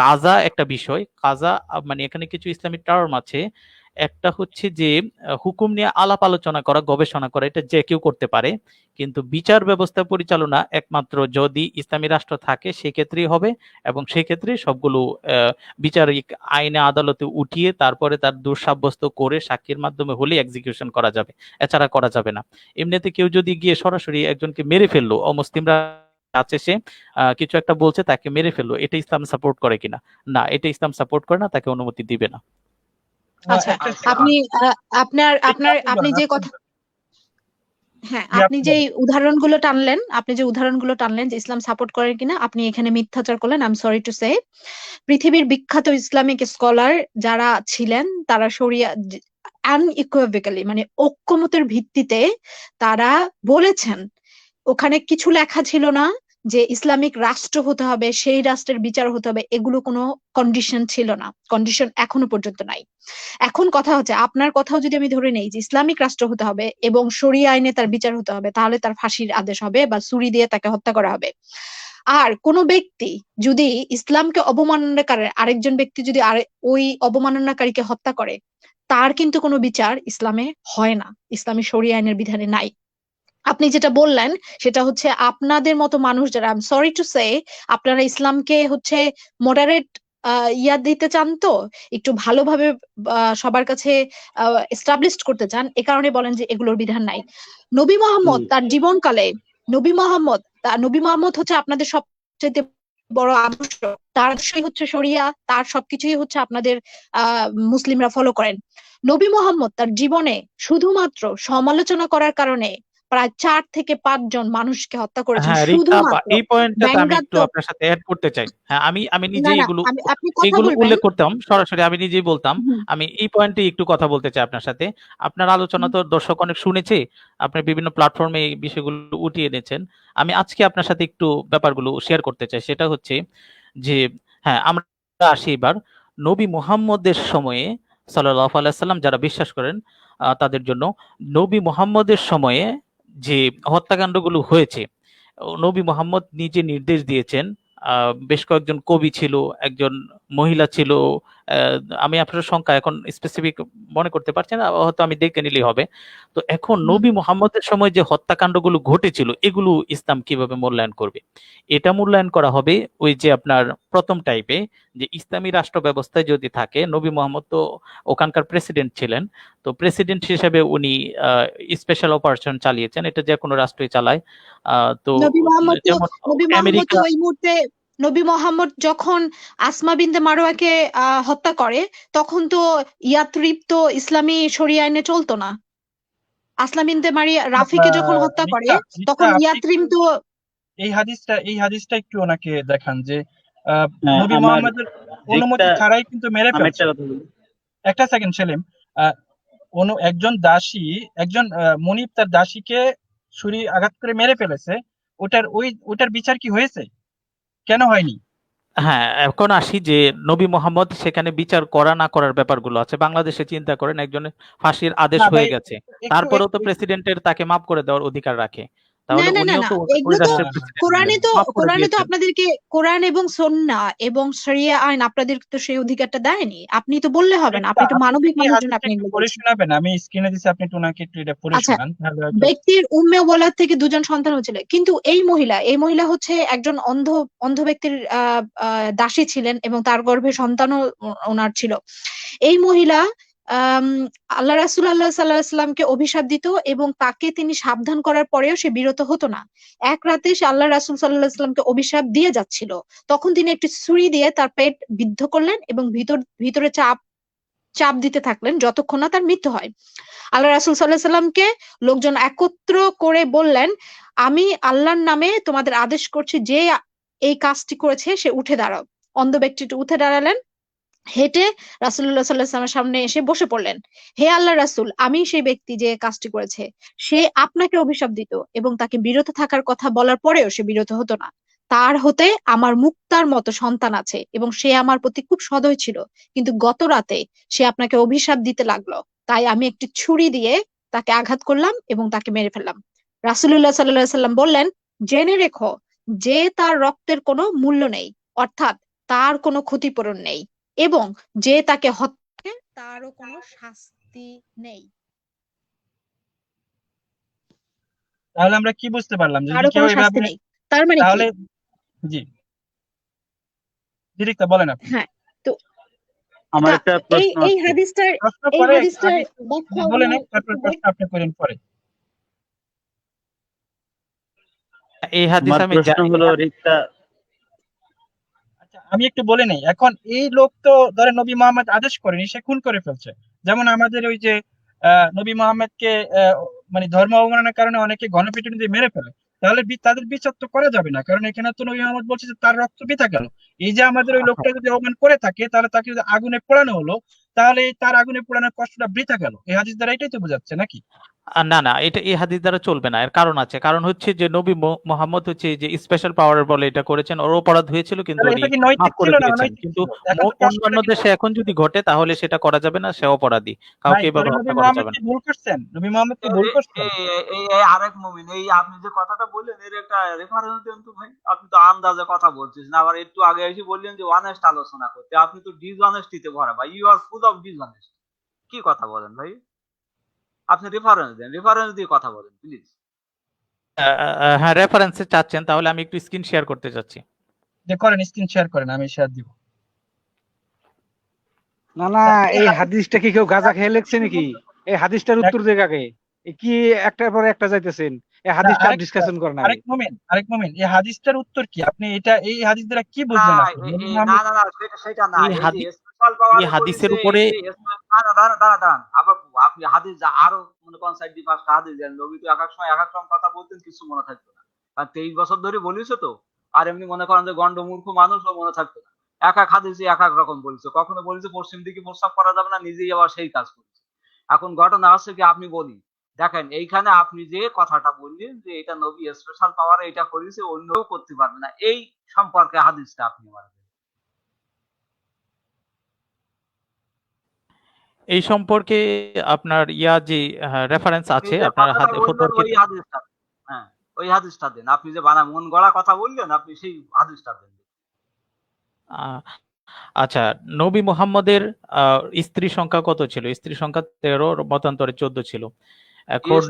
কাজা একটা বিষয়, কাজা মানে এখানে কিছু ইসলামিক টার্ম আছে। একটা হচ্ছে যে হুকুম নিয়ে আলাপ আলোচনা করা, গবেষণা করা, এটা যে কেউ করতে পারে, কিন্তু বিচার ব্যবস্থা পরিচালনা একমাত্র যদি ইসলামী রাষ্ট্র থাকে সেক্ষেত্রেই হবে, এবং সেক্ষেত্রে সবগুলো বিচারিক আইনে আদালতে উঠিয়ে তারপরে তার দোষ সাব্যস্ত করে সাক্ষীর মাধ্যমে হলে এক্সিকিউশন করা যাবে, এছাড়া করা যাবে না। এমনিতে কেউ যদি গিয়ে সরাসরি একজনকে মেরে ফেললো, অমুসলিমরা আছে সে কিছু একটা বলছে তাকে মেরে ফেললো, এটা ইসলাম সাপোর্ট করে কিনা? না, এটা ইসলাম সাপোর্ট করে না, তাকে অনুমতি দিবে না। আচ্ছা, আপনি যে কথা, হ্যাঁ, আপনি যে উদাহরণগুলো টানলেন যে ইসলাম সাপোর্ট করে কিনা, আপনি এখানে মিথ্যাচার করলেন। I am sorry to say, পৃথিবীর বিখ্যাত ইসলামিক স্কলার যারা ছিলেন তারা শরিয়া আনইকুইভোক্যালি মানে ঐক্যমতের ভিত্তিতে তারা বলেছেন, ওখানে কিছু লেখা ছিল না যে ইসলামিক রাষ্ট্র হতে হবে, সেই রাষ্ট্রের বিচার হতে হবে, এগুলো কোনো কন্ডিশন ছিল না, কন্ডিশন এখনো পর্যন্ত নাই। এখন কথা হচ্ছে, আপনার কথাও যদি আমি ধরে নেই যে ইসলামিক রাষ্ট্র হতে হবে এবং শরিয়া আইনে তার বিচার হতে হবে, তাহলে তার ফাঁসির আদেশ হবে বা ছুরি দিয়ে তাকে হত্যা করা হবে। আর কোন ব্যক্তি যদি ইসলামকে অবমাননা করে, আরেকজন ব্যক্তি যদি ওই অবমাননাকারীকে হত্যা করে, তার কিন্তু কোনো বিচার ইসলামে হয় না, ইসলামী শরিয়া আইনের বিধানে নাই। আপনি যেটা বললেন সেটা হচ্ছে আপনাদের মতো মানুষ যারা, I am sorry to say, আপনারা ইসলামকে হচ্ছে মডারেট ইয়া দিতে চান, তো একটু ভালোভাবে সবার কাছে এস্টাবলিশড করতে চান, এ কারণে বলেন যে এগুলোর বিধান নাই। নবী মোহাম্মদ তার জীবনকালে, নবী মোহাম্মদ হচ্ছে আপনাদের সবচেয়ে বড় আদর্শ, তার আদর্শই হচ্ছে শরিয়া, তার সবকিছুই হচ্ছে আপনাদের মুসলিমরা ফলো করেন। নবী মোহাম্মদ তার জীবনে শুধুমাত্র সমালোচনা করার কারণে প্রায় 4 থেকে 5 জন মানুষকে হত্যা করেছেন, হ্যাঁ রিক্তা আপা, শুধুমাত্র এই পয়েন্টটাতে আমি একটু ব্যঙ্গাত্মক। আপনার সাথে অ্যাড করতে চাই। হ্যাঁ, আমি না নিজেই না, এগুলো আপনি কথা বলবেন। উল্লেখ করতাম সরাসরি, আমি নিজেই বলতাম। হুম, আমি এই পয়েন্টে একটু কথা বলতে চাই আপনার সাথে। আপনার আলোচনা হুম। তো দর্শক অনেক শুনেছে, আপনি বিভিন্ন প্ল্যাটফর্মে এই বিষয়গুলো উঠিয়ে এনেছেন। আমি আজকে আপনার সাথে একটু ব্যাপারগুলো শেয়ার করতে চাই। সেটা হচ্ছে যে হ্যাঁ, আমরা আসি এবার নবী মুহাম্মদের সময়ে সাল্লাল্লাহু আলাইহি সাল্লাম যারা বিশ্বাস করেন তাদের জন্য নবী মুহাম্মদের সময়ে যে হত্যাকাণ্ডগুলো হয়েছে, নবী মুহাম্মদ নিজে নির্দেশ দিয়েছেন। বেশ কয়েকজন কবি ছিল, একজন মহিলা ছিল, আমি আপনার সংখ্যা এখন স্পেসিফিক মনে করতে পারছি না, হয়তো আমি দেখে নিলেই হবে। তো এখন নবী মুহাম্মদের সময় যে হত্যাকাণ্ডগুলো ঘটেছিল এগুলো ইসলাম কিভাবে মূল্যায়ন করবে? এটা মূল্যায়ন করা হবে ওই যে আপনার প্রথম টাইপে, যে ইসলামী রাষ্ট্র ব্যবস্থায় যদি থাকে, নবী মুহাম্মদ তো ওখানকার প্রেসিডেন্ট ছিলেন, তো প্রেসিডেন্ট হিসেবে উনি স্পেশাল অপারেশন চালিয়েছেন, এটা যে কোনো রাষ্ট্রই চালায়। তো নবী যেমন মোহাম্মদ আমেরিকা, ওই মুহূর্তে, নবী মোহাম্মদ যখন আসমা বিনতে মারওয়াকে হত্যা করে, তখন তো ইয়াথরিব তো ইসলামী শরিয়া আইনে চলতো না। আসলা বিনতে মারিয়া রাফিকে যখন হত্যা করে, রিক্তা তখন আপনি ইয়াথরিব তো এই হাদিসটা একটু ওনাকে দেখান যে হ্যাঁ, নবী আমার মোহাম্মদের অনুমতি রিক্তা, ছাড়াই কিন্তু মেরে আমি একটা ফেলছে। কথা বলি। একটা সেকেন্ড সেলিম, আহ, একজন দাসী, একজন মনিব তার দাসীকে ছুরি আঘাত করে মেরে ফেলেছে, ওটার বিচার কি হয়েছে? কেন হয়নি? হ্যাঁ এখন আসি যে নবী মোহাম্মদ সেখানে বিচার করা না করার ব্যাপারগুলো আছে। বাংলাদেশে চিন্তা করেন একজনের ফাঁসির আদেশ না ভাই, হয়ে গেছে, একটু তারপরেও তো প্রেসিডেন্টের তাকে মাফ করে দেওয়ার অধিকার রাখে, না তাহলে না না উনিও না, তো ওই এগুলো তো রাষ্ট্রের প্রেসিডেন্ট কোরআনে ছিলেন, তো মাফ করে কোরআনে তো দিয়েছেন। আপনাদেরকে, কোরআন এবং সুন্নাহ এবং শরিয়া আইন আপনাদের তো সেই অধিকারটা দেয়নি। আপনি তো বললে হবে না, আপনি রিক্তা একটু আপনি মানবিক কি মানুষজন, হাদিসটা আপনি একটু এগুলো পড়ে বলছেন। শোনাবেন? আমি স্ক্রিনে দিচ্ছি, আপনি একটু ওনাকে একটু এটা পড়ে আচ্ছা, শোনান, তাহলে হয়তো। ব্যক্তির উম্মে ওয়ালাদ থেকে 2 জন সন্তান হয়েছিল, কিন্তু এই মহিলা হচ্ছে একজন অন্ধ ব্যক্তির দাসী ছিলেন এবং তার গর্ভে সন্তানও ওনার ছিল। এই মহিলা আম, আল্লাহ রাসূল সাল্লাল্লাহু আলাইহি সাল্লামকে অভিশাপ দিত এবং তাকে তিনি সাবধান করার পরেও সে বিরত হতো না। এক রাতে সে আল্লাহ রাসূল সাল্লাল্লাহু আলাইহি সাল্লামকে অভিশাপ দিয়ে যাচ্ছিল, তখন তিনি একটি ছুরি দিয়ে তার পেট বিদ্ধ করলেন এবং ভিতরে চাপ দিতে থাকলেন যতক্ষণ না তার মৃত্যু হয়। আল্লাহ রাসূল সাল্লাল্লাহু আলাইহি সাল্লামকে লোকজন একত্র করে বললেন, আমি আল্লাহর নামে তোমাদের আদেশ করছি, যে এই কাজটি করেছে সে উঠে দাঁড়াও। অন্ধ ব্যক্তিটি উঠে দাঁড়ালেন, হেঁটে রাসূলুল্লাহ সাল্লাল্লাহু আলাইহি ওয়াসাল্লামের সামনে এসে বসে পড়লেন। হে আল্লাহ রাসূল, আমি সেই ব্যক্তি যে কাজটি করেছে। সে আপনাকে অভিশাপ দিত এবং তাকে বিরত থাকার কথা বলার পরেও সে বিরত হতো না। তার হতে আমার মুক্তার মতো সন্তান আছে এবং সে আমার প্রতি খুব সদয় ছিল, কিন্তু গত রাতে সে আপনাকে অভিশাপ দিতে লাগলো, তাই আমি একটি ছুরি দিয়ে তাকে আঘাত করলাম এবং তাকে মেরে ফেললাম। রাসূলুল্লাহ সাল্লাল্লাহু আলাইহি ওয়াসাল্লাম বললেন, জেনে রেখো যে তার রক্তের কোনো মূল্য নেই, অর্থাৎ তার কোনো ক্ষতিপূরণ নেই, এবং যে তাকে হত্যা করে তারও কোনো শাস্তি নেই। তাহলে আমরা কি বুঝতে পারলাম? যদি তারও কেউ কোনো শাস্তি এভাবে, নেই, তার মানে কি? তাহলে জি রিক্তা বলেন আপনি। হ্যাঁ, তো আমার একটা এই প্রশ্ন এই আছে। হাদিসটার প্রশ্ন এই পরে হাদিসটার আগে ব্যাখ্যা বলে আমার নেন, তারপর একটু প্রশ্ন আপনি করেন পরে। এই হাদিস আমার আমি প্রশ্ন জানি হলো না। রিক্তা, আচ্ছা আমি একটু বলে নেই, এখন এই লোক তো ধরেন নবী মোহাম্মদ আদেশ করেনি, সে খুন করে ফেলছে। যেমন আমাদের ওই যে নবী মোহাম্মদকে মানে ধর্ম অবমাননার কারণে অনেকে গণপিটুনি দিয়ে মেরে ফেলে, তাহলে তাদের বিচার তো করা যাবে না, কারণ এখানে তো নবী মোহাম্মদ বলছে যে তার রক্ত বৃথা গেল। এই যে আমাদের ওই লোকটা যদি অবমান করে থাকে, তাহলে তাকে যদি আগুনে পোড়ানো হলো, তাহলে তার আগুনে পোড়ানোর কষ্টটা বৃথা গেল। এই হাদিস দ্বারা এটাই তো বোঝাচ্ছে নাকি? না না, এটা এই হাদিস দ্বারা চলবে না, এর কারণ আছে। কারণ হচ্ছে যে নবী মোহাম্মদ হচ্ছে যে স্পেশাল পাওয়ার বলে এটা করেছেন, ওর অপরাধ হয়েছিল কিন্তু তাহলে উনি এটা কি মাফ নৈতিক করে ছিল না দিয়েছেন। অনৈতিক কিন্তু ছিল? দেখা তো অন্যান্য কষ্টটা কি দেশে এখন যদি ঘটে তাহলে সেটা করা যাবে না, সে অপরাধী, ভাই, কাউকে এভাবে তাহলে নবী হত্যা করা মোহাম্মদ যাবে কি না। ভুল করছেন? নবী মোহাম্মদ কি ভুল করছেন? এই আরেক মুমিন, এই আপনি যে কথাটা বললেন এর একটা রেফারেন্স দেন তো ভাই। আপনি তো আন্দাজে কথা বলছেন, আবার একটু আগে এসে বললেন যে অনেস্ট আলোচনা করতে। আপনি তো ডিসঅনেস্টিতে ভরা ভাই, you are full of dishonest. কি কথা বলেন ভাই? আপনি রেফারেন্স দেন, রেফারেন্স দিয়ে কথা বলেন প্লিজ। হ্যাঁ, রেফারেন্সে চাচ্ছেন, তাহলে আমি একটু স্ক্রিন শেয়ার করতে চাচ্ছি। যে করেন, স্ক্রিন শেয়ার করেন, আমি শেয়ার দিব। না না, এই হাদিসটা কি কেউ গাঁজা খেয়ে লিখছে নাকি? এই হাদিসটার উত্তর দিয়ে কাকে? কি একটার পর একটা যাইতেছেন? এই হাদিসটা ডিসকাশন করেন আগে। আরেক মোমেন, এই হাদিসটার উত্তর কি? আপনি এই হাদিস দ্বারা কি না বুঝলেন আপনি? না না না, সেটা না। এই এই যে স্পেশাল পাওয়ার এই হাদিসের উপরে দাঁড়ান আবার আপনি হাদিস আরো মনে করেন 4-5টা হাদিস দেন, নবী তো এক এক সময় এক এক রকম কথা বলতেন, কিছু মনে থাকতো না। আর 23 বছর ধরে বলিস তো, আর এমনি মনে করেন যে গন্ডমূর্খ মানুষও মনে থাকতো না। এক এক হাদিসে এক এক রকম বলছে, কখনো বলছে পশ্চিম দিকে প্রস্তাব করা যাবে না, নিজেই আবার সেই কাজ করছে। এখন ঘটনা আছে কি, আপনি বলি দেখেন এইখানে আপনি যে কথাটা বললেন যে এটা নবী স্পেশাল পাওয়ারে এটা করেছে, অন্য কেউ করতে পারবে না, এই সম্পর্কে হাদিসটা আপনি আমার এই সম্পর্কে আপনার যে রেফারেন্স আছে আপনার হাতে ওই হাদিসটা, হ্যাঁ ওই হাদিসটা দেন। আপনি যে বানা মন গড়া কথা বললেন, আপনি সেই হাদিসটা দেন। আচ্ছা, নবী মুহাম্মদের স্ত্রী সংখ্যা কত ছিল? স্ত্রী সংখ্যা 13, মতান্তরে 14 ছিল। এখন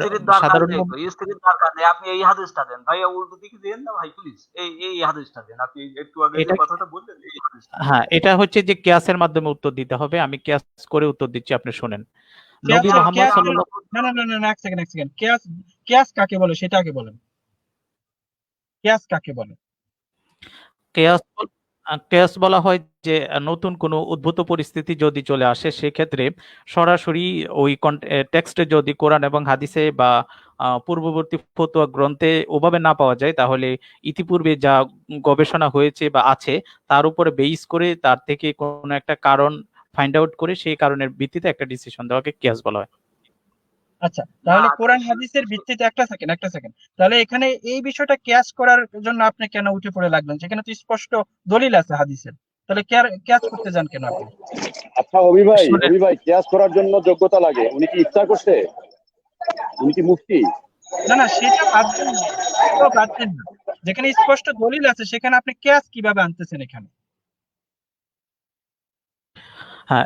সাধারণ স্ত্রীর দরকার নেই, আপনি এই হাদিসটা দেন ভাই, উল্টো দিকে দেন না ভাই প্লিজ, এই হাদিসটা দেন। আপনি একটু আগে যে কথাটা বললেন এই হাদিসটা। হ্যাঁ, এটা হচ্ছে যে কিয়াসের মাধ্যমে উত্তর দিতে হবে। আমি কিয়াস করে উত্তর দিচ্ছি, আপনি শুনেন। নবী মুহাম্মদ সাল্লাল্লাহু না, এক সেকেন্ড। কিয়াস কাকে বলে সেটা আগে বলেন। কিয়াস কাকে বলে? কিয়াস বলা হয় যে নতুন কোনো উদ্ভূত পরিস্থিতি যদি চলে আসে, সেক্ষেত্রে সরাসরি ওই টেক্সটে যদি কোরআন এবং হাদিসে বা পূর্ববর্তী ফতোয়া গ্রন্থে ওভাবে না পাওয়া যায়, তাহলে ইতিপূর্বে যা গবেষণা হয়েছে বা আছে তার উপরে বেস করে তার থেকে কোনো একটা কারণ ফাইন্ড আউট করে সেই কারণের ভিত্তিতে একটা ডিসিশন দেওয়াকে কিয়াস বলা হয়। আচ্ছা, তাহলে কোরআন হাদিসের ভিত্তিতে একটা সেকেন্ড। তাহলে এখানে এই বিষয়টা কিয়াস করার জন্য আপনি কেন উঠে পড়ে লাগলেন? সেখানে তো স্পষ্ট দলিল আছে হাদিসের, তাহলে কিয়াস করতে যান কেন আপনি? আচ্ছা অভি ভাই কিয়াস করার জন্য যোগ্যতা লাগে, উনি কি ইচ্ছা করছে? উনি কি মুফতি? না, সেটা বাদ দেন না। যেখানে স্পষ্ট দলিল আছে সেখানে আপনি কিয়াস কিভাবে আনতেছেন এখানে? হ্যাঁ,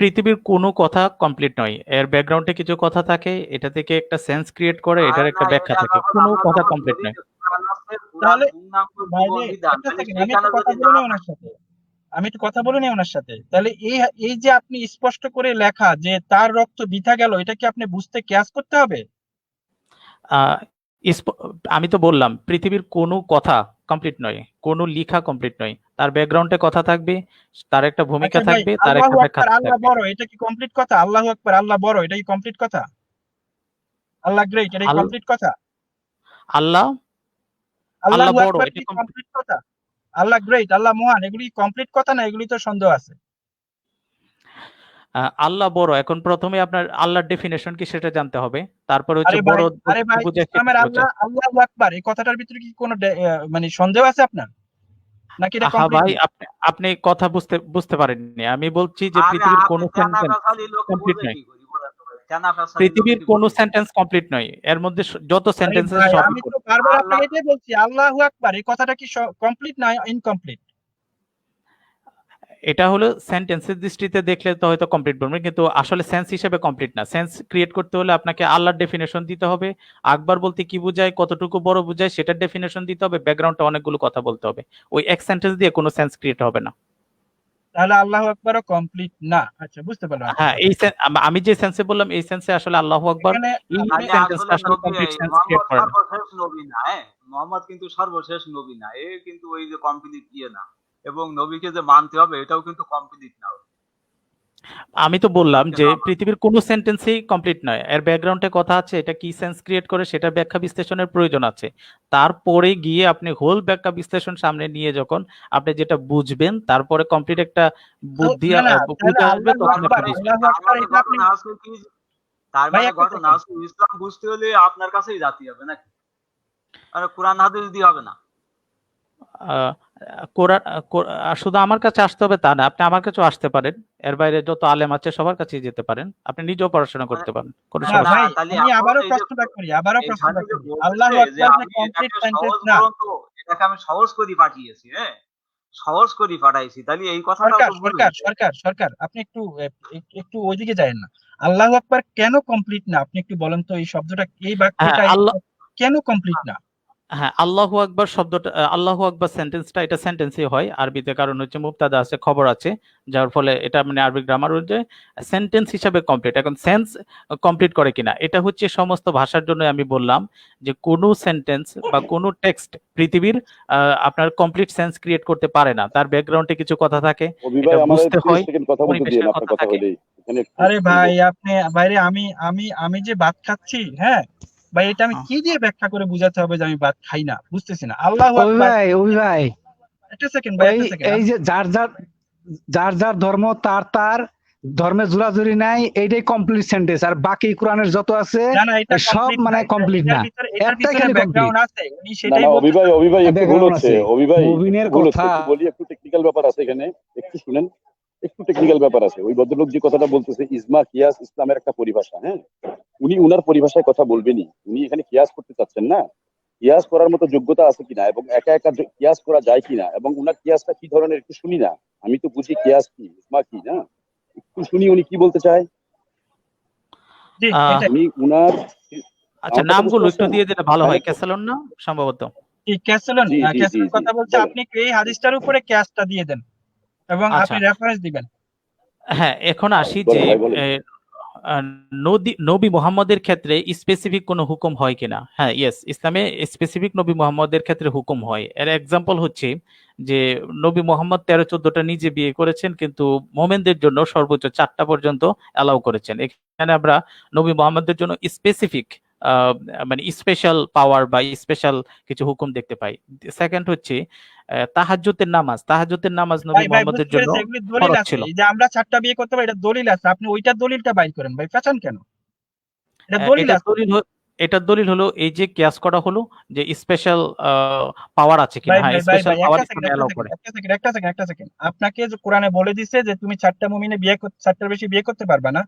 পৃথিবীর কোনো কথা কমপ্লিট নয়, এর ব্যাকগ্রাউন্ডে কিছু কথা থাকে, এটা থেকে একটা সেন্স ক্রিয়েট করে, এটার একটা ব্যাখ্যা থাকে, কোনো কথা কমপ্লিট নয়। তাহলে আমি একটু কথা বলে নিই ওনার সাথে। তাহলে এই যে আপনি স্পষ্ট করে লেখা যে তার রক্ত বৃথা গেল, এটা কি আপনি বুঝতে কিয়াস করতে হবে? আমি তো বললাম পৃথিবীর কোনো কথা কমপ্লিট নয়, কোনো লেখা কমপ্লিট নয়, তার ব্যাকগ্রাউন্ডে কথা থাকবে, তার একটা ভূমিকা থাকবে, তার একটা ব্যাখ্যা থাকবে। আল্লাহ বড়, এটা কি কমপ্লিট কথা? আল্লাহু আকবার, আল্লাহ বড়, এটা কি কমপ্লিট কথা? আল্লাহ গ্রেট, এটা কি কমপ্লিট কথা? আল্লাহ বড়, এটা কি কমপ্লিট কথা? আল্লাহ গ্রেট, আল্লাহ মহান, এগুলি কমপ্লিট কথা না? এগুলি তো সন্দেহ আছে। আল্লাহ বড়, এখন প্রথমে আপনার আল্লাহর ডেফিনেশন কি সেটা জানতে হবে, তারপর হচ্ছে বড় আল্লাহু আকবার এই কথাটার ভিতরে কি কোনো মানে সন্দেহ আছে আপনার নাকি এটা কমপ্লিট? ভাই আপনি কথা বুঝতে পারেননি। আমি বলছি যে পৃথিবীর কোনো সেন্টেন্স কমপ্লিট নয়, পৃথিবীর কোনো সেন্টেন্স কমপ্লিট নয়, এর মধ্যে যত সেন্টেন্স আছে সব। আমি তো বারবার আপনাকে এটাই বলছি, আল্লাহু আকবার এই কথাটা কি কমপ্লিট না ইনকমপ্লিট? এটা হলো সেন্টেন্সের দৃষ্টিতে দেখলে তো হয়তো কমপ্লিট বলবেন, কিন্তু আসলে সেন্স হিসেবে কমপ্লিট না। সেন্স ক্রিয়েট করতে হলে আপনাকে আল্লাহর ডেফিনেশন দিতে হবে, আকবার বলতে কি বোঝায়, কতটুকু বড় বোঝায় সেটার ডেফিনেশন দিতে হবে, ব্যাকগ্রাউন্ডে অনেকগুলো কথা বলতে হবে। ওই এক সেন্টেন্স দিয়ে কোনো সেন্স ক্রিয়েট হবে না। তাহলে আল্লাহু আকবারও কমপ্লিট না। আচ্ছা, বুঝতে পারলাম। হ্যাঁ, আমি যে সেন্সে বললাম এই সেন্সে আসলে আল্লাহু আকবার এই সেন্টেন্সটা আসলে কমপ্লিট সেন্স ক্রিয়েট করে না। সর্বশেষ নবী না, মুহাম্মদ কিন্তু সর্বশেষ নবী না, কিন্তু ওই যে কমপ্লিট না, এবং নবীকে যে মানতে হবে এটাও কিন্তু কমপ্লিট না। আমি তো বললাম যে পৃথিবীর কোনো সেন্টেন্সই কমপ্লিট নয়, এর ব্যাকগ্রাউন্ডে কথা আছে, এটা কি সেন্স ক্রিয়েট করে সেটা ব্যাখ্যা বিশ্লেষণের প্রয়োজন আছে। তারপরে গিয়ে আপনি হোল ব্যাখ্যা বিশ্লেষণ সামনে নিয়ে যখন আপনি যেটা বুঝবেন, তারপরে কমপ্লিট একটা বুদ্ধি আসবে, তখন তার মানে ঘটনা ইসলাম বুঝতে হলে আপনার কাছেই যেতে হবে নাকি? আর কোরআন হাদিস দিয়ে হবে না। শুধু আমার কাছে আসতে হবে তা না, আপনি আমার কাছেও আসতে পারেন, এর বাইরে যত আলেম আছে সবার কাছেই যেতে পারেন, আপনি নিজেও পড়াশোনা করতে পারেন, কোনো সমস্যা নেই। আমি আবারও প্রশ্নটা করি। আল্লাহু আকবার যে কমপ্লিট সেন্টেন্স না, এটাকে আমি সহজ করে পাঠিয়েছি। সহজ করে পাঠাইছি, তাহলে এই কথাটা সরকার তো বলবেন। সরকার সরকার সরকার আপনি একটু একটু ওইদিকে যায়েন না। আল্লাহ আকবার কেন কমপ্লিট না? আপনি একটু বলেন তো এই শব্দটা, এই হ্যাঁ বাক্যটা আল্লাহ কেন কমপ্লিট না? হ্যাঁ, আল্লাহু আকবার শব্দটা, আল্লাহু আকবার সেন্টেন্সটা এটা সেন্টেন্সই হয় আরবিতে, কারণ হচ্ছে মুবতাদা আছে, খবর আছে, যার ফলে এটা মানে আরবি গ্রামার অনুযায়ী সেন্টেন্স হিসাবে কমপ্লিট। এখন সেন্স কমপ্লিট করে কিনা, এটা হচ্ছে সমস্ত ভাষার জন্য আমি বললাম যে কোনো সেন্টেন্স বা কোনো টেক্সট পৃথিবীর আপনার কমপ্লিট সেন্স ক্রিয়েট করতে পারে না, তার ব্যাকগ্রাউন্ডে কিছু কথা থাকে, অভি এটা ভাই আমার বুঝতে 30 হয়, সেকেন্ড কথা বলতে পরিবেশের দিন, আপনার কথা কথা থাকে। হলেই এখানে একটু আরে শুনবো। ভাই আপনি বাইরে, আমি আমি আমি যে ভাত খাচ্ছি, হ্যাঁ ভাই, এটা আমি কি দিয়ে ব্যাখ্যা করে বুঝাতে হবে যে আমি ভাত খাই না? বুঝতেছি না। আল্লাহু আকবার, ওই ভাই একটা সেকেন্ড ভাই, ওই একটা সেকেন্ড। এই যে যার যার ধর্ম তার ধর্মে জোরাজুরি নাই, এইটাই কমপ্লিট সেন্টেন্স। আর বাকি কোরআনের যত আছে না না, এটা সব কমপ্লিট মানে না, কমপ্লিট এটার না, ভিতরে এটার একটাই ভিতরে খালি কমপ্লিট। ব্যাকগ্রাউন্ড আছে, উনি না সেটাই না বলতে অভি ভাই একটু ভুল ব্যাকগ্রাউন্ড হচ্ছে, আছে অভি ভাই মুবিনের একটু ভুল হচ্ছে, কথা। একটু বলি, একটু টেকনিক্যাল ব্যাপার আছে এখানে, একটু শুনেন, একটু টেকনিক্যাল ব্যাপার আছে। ওই ভদ্রলোক যে কথাটা বলতেছে ইজমা কিয়াস ইসলামের একটা পরিভাষা, হ্যাঁ, উনি উনার পরিভাষায় কথা বলবেনই, উনি এখানে কিয়াস করতে চাচ্ছেন না, কিয়াস করার মতো যোগ্যতা আছে কিনা এবং একা একা কিয়াস করা যায় কিনা এবং উনার কিয়াসটা কি ধরনের একটু শুনি না, আমি তো বুঝি কিয়াস কি ইজমা কি, না একটু শুনি উনি কি বলতে চায়। জি আহ এটাই। উনি উনার আচ্ছা, আমার কথা বুঝতে নামগুলো একটু পারছেন? দিয়ে দিলে ভালো হয়। তাহলে ক্যাসেলন না সম্ভবত? জি ক্যাসেলন, জি জি জি ক্যাসেলন জি কথা বলছে, বলেন। আপনি এই হাদিসটার উপরে ক্যাসটা দিয়ে দেন এবং আচ্ছা, আপনি রেফারেন্স দিবেন। হ্যাঁ, এখন আসি যে বলেন ভাই বলেন। নবী মুহাম্মদের ক্ষেত্রে স্পেসিফিক কোনো হুকুম হয় কিনা। হ্যাঁ, ইয়েস, ইসলামে স্পেসিফিক নবী মুহাম্মদের ক্ষেত্রে হুকুম হয়। এর এক্সাম্পল হচ্ছে যে নবী মুহাম্মদ 13-14টা নিজে বিয়ে করেছেন, কিন্তু মোমেনদের জন্য সর্বোচ্চ 4টা পর্যন্ত অ্যালাউ করেছেন। এখানে আমরা নবী মুহাম্মদের জন্য স্পেসিফিক মানে স্পেশাল পাওয়ার বা স্পেশাল কিছু হুকুম দেখতে পাই। সেকেন্ড হচ্ছে তাহাজ্জুদের নামাজ নবী ভাই ভাই মুহাম্মদের বুঝতে জন্য পেরেছি, এগুলি দলিল ফরজ আছে, ছিল। এই যে আমরা 4টা বিয়ে করতে পারি, এটা দলিল আছে, আপনি ওইটার দলিলটা বাইর করেন ভাই, পেছান কেন? এটা দলিল এটার আছে। দলিল এটার দলিল হলো এই যে কিয়াস করা হলো যে স্পেশাল পাওয়ার আছে কিনা। ভাই হ্যাঁ, ভাই ভাই স্পেশাল ভাই পাওয়ার একটা সেকেন্ড, ইসলামে একটা অ্যালাউ সেকেন্ড, করে। একটা সেকেন্ড, একটা সেকেন্ড, একটা সেকেন্ড। আপনাকে যে কোরআনে বলে দিছে যে তুমি 4টা মুমিনে বিয়ে 4টার বেশি বিয়ে করতে পারবে না,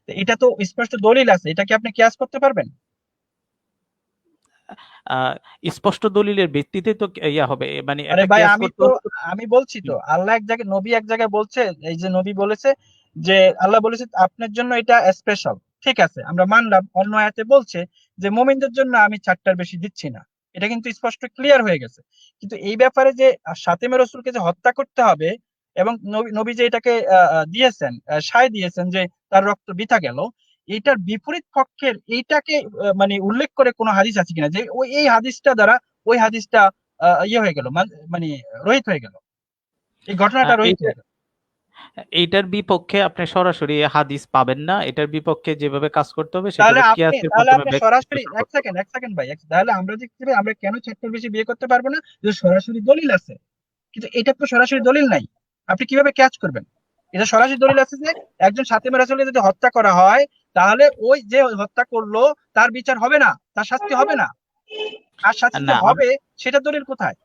তো এটা তো স্পষ্ট দলিল আছে, এটা কি আপনি কিয়াস করতে পারবেন? আহ, স্পষ্ট দলিলের ভিত্তিতে তো ইয়া হবে, মানে আরে এটা ভাই কিয়াস আমি করতে তো হলে আমি বলছি তো, আল্লাহ এক জায়গায়, নবী এক জায়গায় বলছে, এই যে নবী বলেছে যে আল্লাহ বলেছে আপনার জন্য এটা স্পেশাল, ঠিক আছে আমরা মানলাম। অন্য আয়াতে বলছে যে মুমিনদের জন্য আমি 4টার বেশি দিচ্ছি না, এটা কিন্তু স্পষ্ট ক্লিয়ার হয়ে গেছে। কিন্তু এই ব্যাপারে যে শাতিমে রসুলকে যে হত্যা করতে হবে এবং নবী যে এটাকে দিয়েছেন, সায় দিয়েছেন যে তার রক্ত বৃথা গেল, এইটার বিপরীত পক্ষের এইটাকে মানে উল্লেখ করে কোনো হাদিস আছে কিনা যে ওই এই হাদিসটা দ্বারা ওই হাদিসটা ইয়ে হয়ে গেল, মানে রহিত হয়ে গেল, এই ঘটনাটা রহিত হয়ে গেল। এইটার বিপক্ষে আপনি সরাসরি হাদিস পাবেন না। এটার বিপক্ষে যেভাবে কাজ করতে হবে সেটা তাহলে হলো আপনি কিয়াসের তাহলে মাধ্যমে আপনি সরাসরি, বিশ্লেষণ এক করতে হবে। সেকেন্ড এক সেকেন্ড ভাই, তাহলে আমরা দেখতে পাই আমরা কেন 4টার বেশি বিয়ে করতে পারবো না, যে সরাসরি দলিল আছে। কিন্তু এটা তো সরাসরি দলিল নাই, আপনি কিভাবে ক্যাচ করবেন? এটা সরাসরি দলিল আছে যে একজন সাতিমে রাসূলকে যদি হত্যা করা হয়, তাহলে ওই যে হত্যা করলো তার বিচার হবে না, তার শাস্তি হবে না, আর শাস্তি যে না, হবে সেটা দলিল কোথায়?